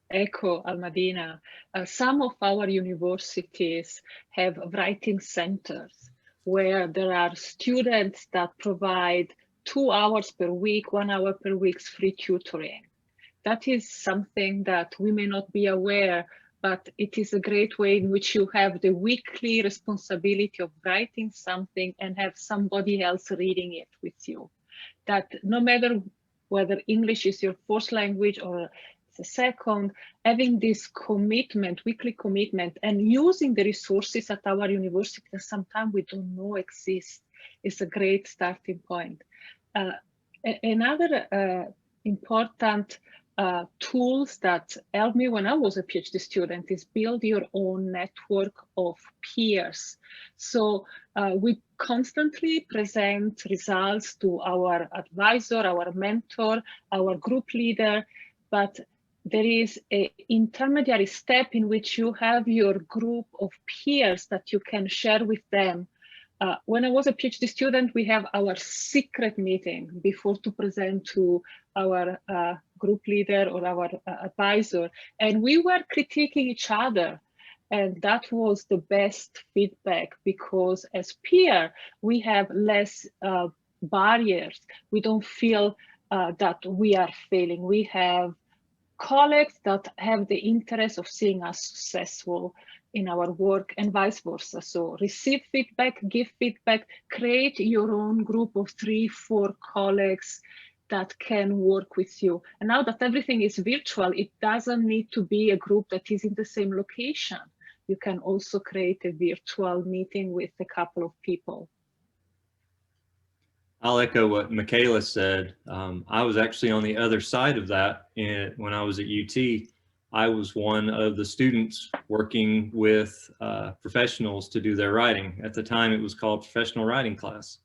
echo Almadina. Some of our universities have writing centers where there are students that provide 2 hours per week, 1 hour per week free tutoring. That is something that we may not be aware, but it is a great way in which you have the weekly responsibility of writing something and have somebody else reading it with you. That no matter whether English is your first language or it's a second, having this commitment, weekly commitment, and using the resources at our university that sometimes we don't know exist is a great starting point. Another important tools that helped me when I was a PhD student is build your own network of peers. So we constantly present results to our advisor, our mentor, our group leader, but there is an intermediary step in which you have your group of peers that you can share with them. When I was a PhD student, we have our secret meeting before to present to our group leader or our advisor, and we were critiquing each other. And that was the best feedback because as peer, we have less barriers. We don't feel that we are failing. We have colleagues that have the interest of seeing us successful in our work and vice versa. So receive feedback, give feedback, create your own group of 3-4 colleagues that can work with you. And now that everything is virtual, it doesn't need to be a group that is in the same location. You can also create a virtual meeting with a couple of people. I'll echo what Michaela said. I was actually on the other side of that when I was at UT. I was one of the students working with professionals to do their writing. At the time, it was called professional writing class.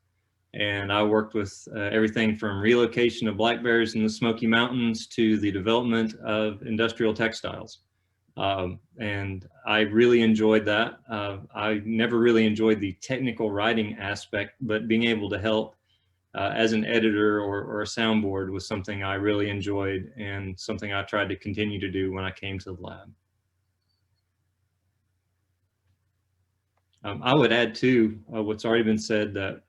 And I worked with everything from relocation of black bears in the Smoky Mountains to the development of industrial textiles. And I really enjoyed that. I never really enjoyed the technical writing aspect, but being able to help as an editor or a soundboard was something I really enjoyed and something I tried to continue to do when I came to the lab. I would add too, what's already been said that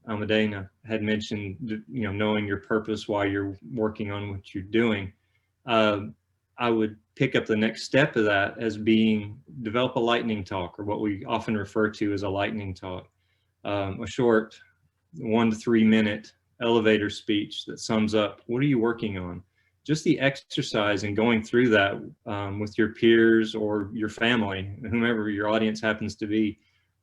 Almadena had mentioned, you know, knowing your purpose while you're working on what you're doing. I would pick up the next step of that as being develop a lightning talk, or what we often refer to as a lightning talk, a short 1 to 3 minute elevator speech that sums up what are you working on. Just the exercise and going through that with your peers or your family, whomever your audience happens to be,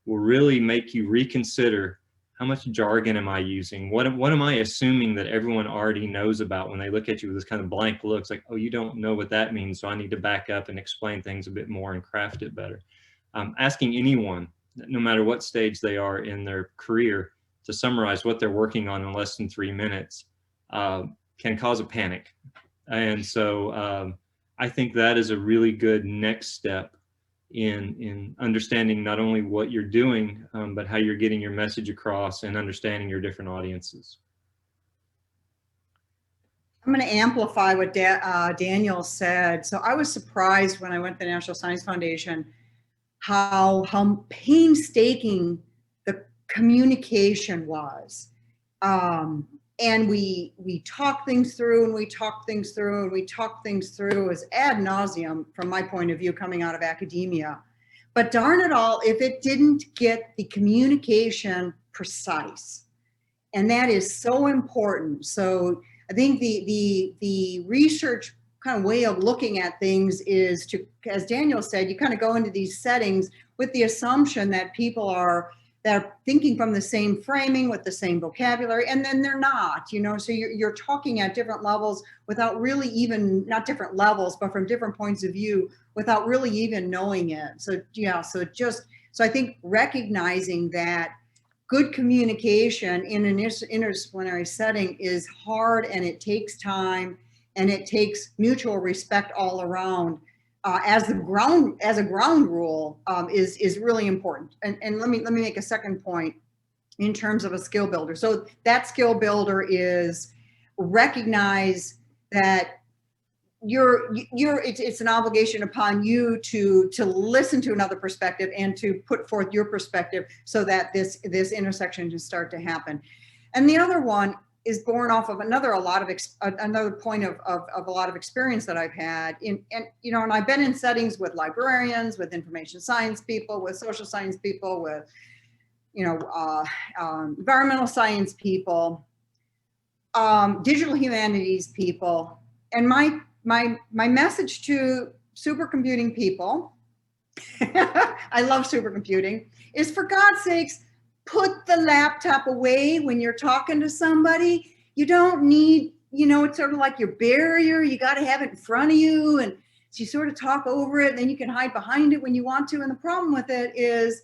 will really make you reconsider how much jargon am I using? What am I assuming that everyone already knows about when they look at you with this kind of blank looks like, oh, you don't know what that means, so I need to back up and explain things a bit more and craft it better. Asking anyone, no matter what stage they are in their career, to summarize what they're working on in less than 3 minutes can cause a panic. And so I think that is a really good next step in understanding not only what you're doing, but how you're getting your message across and understanding your different audiences. I'm going to amplify what Daniel said. So I was surprised when I went to the National Science Foundation how painstaking the communication was. And we talk things through and we talk things through and we talk things through as ad nauseum from my point of view coming out of academia. But darn it all, if it didn't get the communication precise, and that is so important. So I think the research kind of way of looking at things is to, as Daniel said, you kind of go into these settings with the assumption that people are thinking from the same framing with the same vocabulary, and then they're not, you know, so you're talking at different levels without really even, not different levels, but from different points of view without really even knowing it. So yeah, so I think recognizing that good communication in an interdisciplinary setting is hard, and it takes time, and it takes mutual respect all around. As a ground rule is really important. And let me make a second point in terms of a skill builder. So that skill builder is recognize that it's an obligation upon you to listen to another perspective and to put forth your perspective so that this intersection can start to happen. And the other one is born off of another point of a lot of experience that I've had and I've been in settings with librarians, with information science people, with social science people, with environmental science people, digital humanities people, and my message to supercomputing people, I love supercomputing, is for God's sakes, put the laptop away when you're talking to somebody. You don't need, it's sort of like your barrier. You got to have it in front of you, and so you sort of talk over it, and then you can hide behind it when you want to. And the problem with it is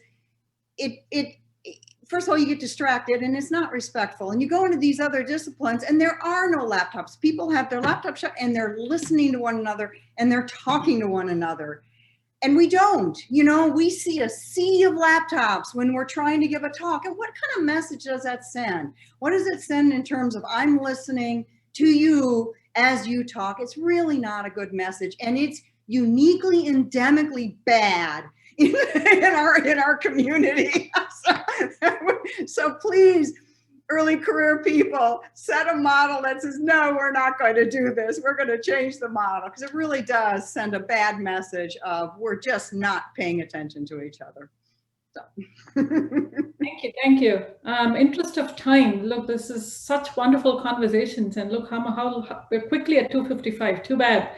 first of all, you get distracted and it's not respectful. And you go into these other disciplines and there are no laptops. People have their laptops shut and they're listening to one another and they're talking to one another. And we don't, we see a sea of laptops when we're trying to give a talk. And what kind of message does that send? What does it send in terms of I'm listening to you as you talk? It's really not a good message. And it's uniquely, endemically bad in our community. So please, early career people, set a model that says, no, we're not going to do this. We're going to change the model, because it really does send a bad message of we're just not paying attention to each other. So. Thank you. Interest of time. Look, this is such wonderful conversations, and look how we're quickly at 2:55. Too bad.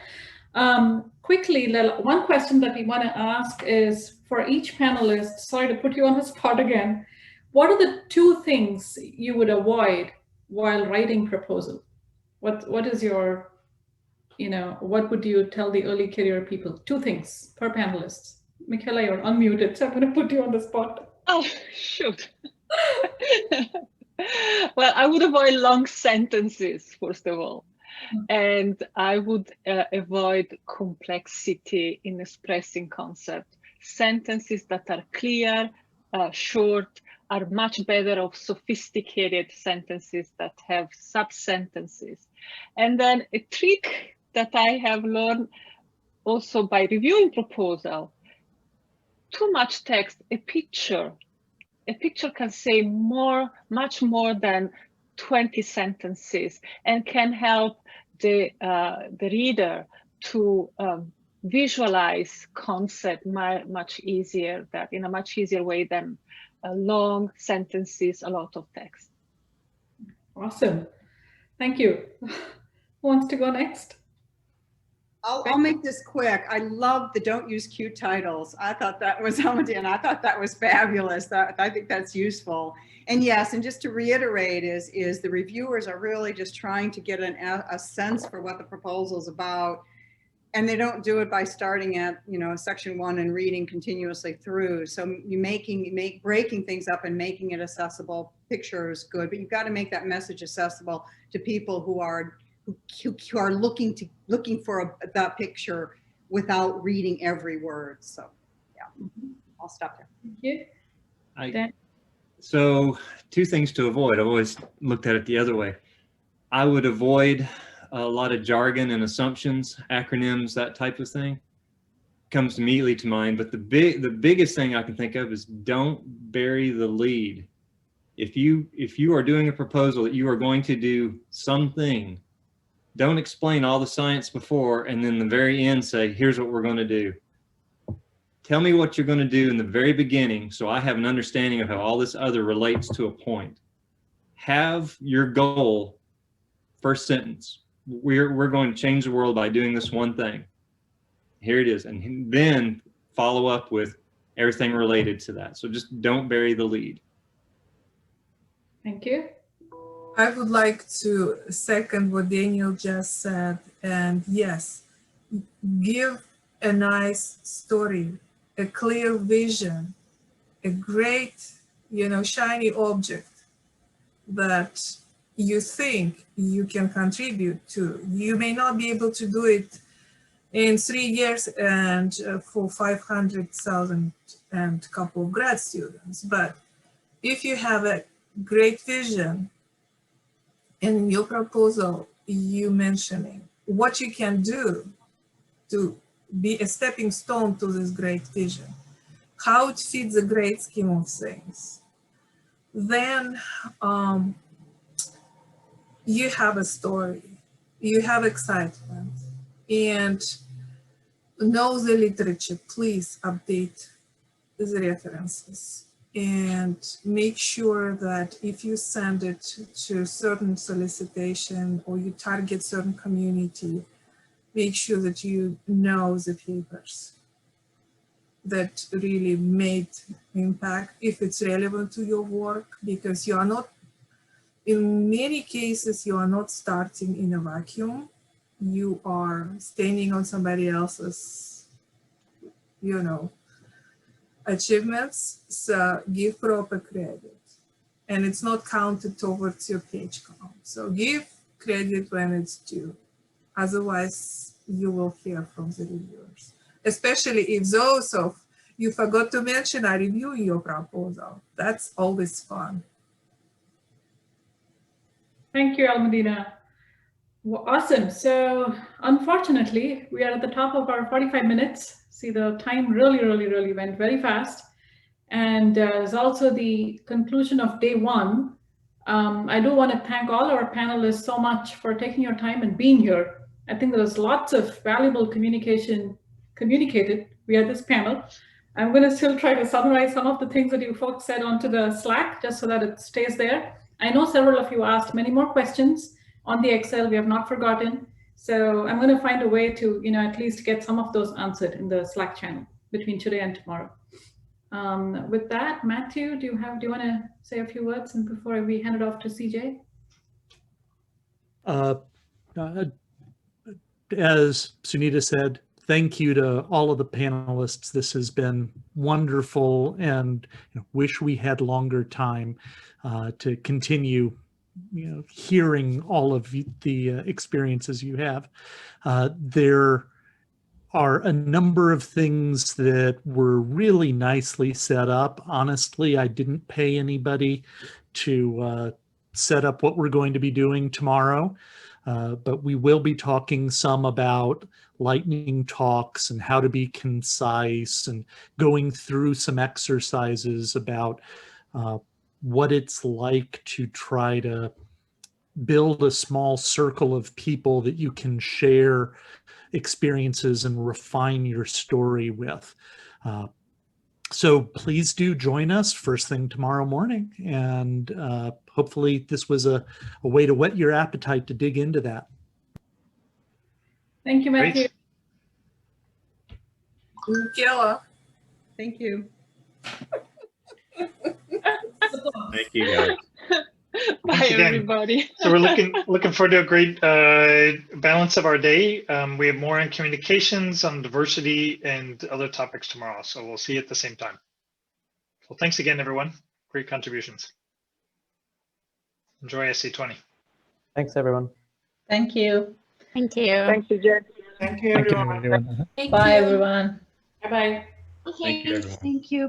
Quickly, one question that we want to ask is for each panelist. Sorry to put you on the spot again. What are the two things you would avoid while writing proposal? What is your, what would you tell the early career people? Two things per panelist. Michaela, you're unmuted, so I'm going to put you on the spot. Oh, shoot. Well, I would avoid long sentences, first of all. And I would avoid complexity in expressing concept. Sentences that are clear, short, are much better of sophisticated sentences that have sub-sentences. And then a trick that I have learned also by reviewing proposal, too much text, a picture can say much more than 20 sentences and can help the reader to visualize concept much easier, in a much easier way than long sentences, a lot of text. Awesome. Thank you. Who wants to go next? I'll make this quick. I love the don't use cute titles. I thought that was I thought that was fabulous. I think that's useful. And yes, and just to reiterate is the reviewers are really just trying to get a sense for what the proposal is about. And they don't do it by starting at, section 1 and reading continuously through. So breaking things up and making it accessible. Picture is good, but you've got to make that message accessible to people who are looking for that picture without reading every word. So yeah, I'll stop there. Thank you. So two things to avoid. I've always looked at it the other way. I would avoid a lot of jargon and assumptions, acronyms, that type of thing comes immediately to mind. But the biggest thing I can think of is don't bury the lead. If you are doing a proposal that you are going to do something, don't explain all the science before and then the very end say, here's what we're going to do. Tell me what you're going to do in the very beginning so I have an understanding of how all this other relates to a point. Have your goal, first sentence. We're going to change the world by doing this one thing. Here it is. And then follow up with everything related to that. So just don't bury the lead. Thank you. I would like to second what Daniel just said. And yes, give a nice story, a clear vision, a great, shiny object that you think you can contribute to. You may not be able to do it in 3 years and for 500,000 and a couple of grad students, but if you have a great vision, and in your proposal, you mentioning what you can do to be a stepping stone to this great vision, how it fits the great scheme of things, then you have a story, you have excitement, and know the literature. Please update the references. And make sure that if you send it to certain solicitation or you target certain community, make sure that you know the papers that really made impact, if it's relevant to your work, because you are not, in many cases, you are not starting in a vacuum. You are standing on somebody else's, achievements, so give proper credit. And it's not counted towards your page count. So give credit when it's due. Otherwise, you will hear from the reviewers. Especially if those of you forgot to mention are reviewing your proposal. That's always fun. Thank you, Almudena. Well, awesome. So unfortunately, we are at the top of our 45 minutes. See, the time really went very fast. And it's also the conclusion of day one. I do want to thank all our panelists so much for taking your time and being here. I think there was lots of valuable communication communicated via this panel. I'm going to still try to summarize some of the things that you folks said onto the Slack, just so that it stays there. I know several of you asked many more questions on the Excel. We have not forgotten. So I'm going to find a way to, at least get some of those answered in the Slack channel between today and tomorrow. With that, Matthew, do you want to say a few words and before we hand it off to CJ? As Sunita said, thank you to all of the panelists. This has been wonderful, and wish we had longer time to continue hearing all of the experiences you have. There are a number of things that were really nicely set up. Honestly, I didn't pay anybody to set up what we're going to be doing tomorrow, but we will be talking some about lightning talks and how to be concise, and going through some exercises about what it's like to try to build a small circle of people that you can share experiences and refine your story with. So please do join us first thing tomorrow morning, and hopefully this was a way to whet your appetite to dig into that. Thank you, Matthew. Michaela. Thank you. Thank you, guys. Bye, Thanks again. everybody. So we're looking forward to a great balance of our day. We have more on communications, on diversity, and other topics tomorrow. So we'll see you at the same time. So thanks again, everyone. Great contributions. Enjoy SC20. Thanks, everyone. Thank you. Thank you. Thanks, Sujay. Thank you, Thank you, everyone. Bye, everyone. Bye-bye. Thank you, everyone. Thank you.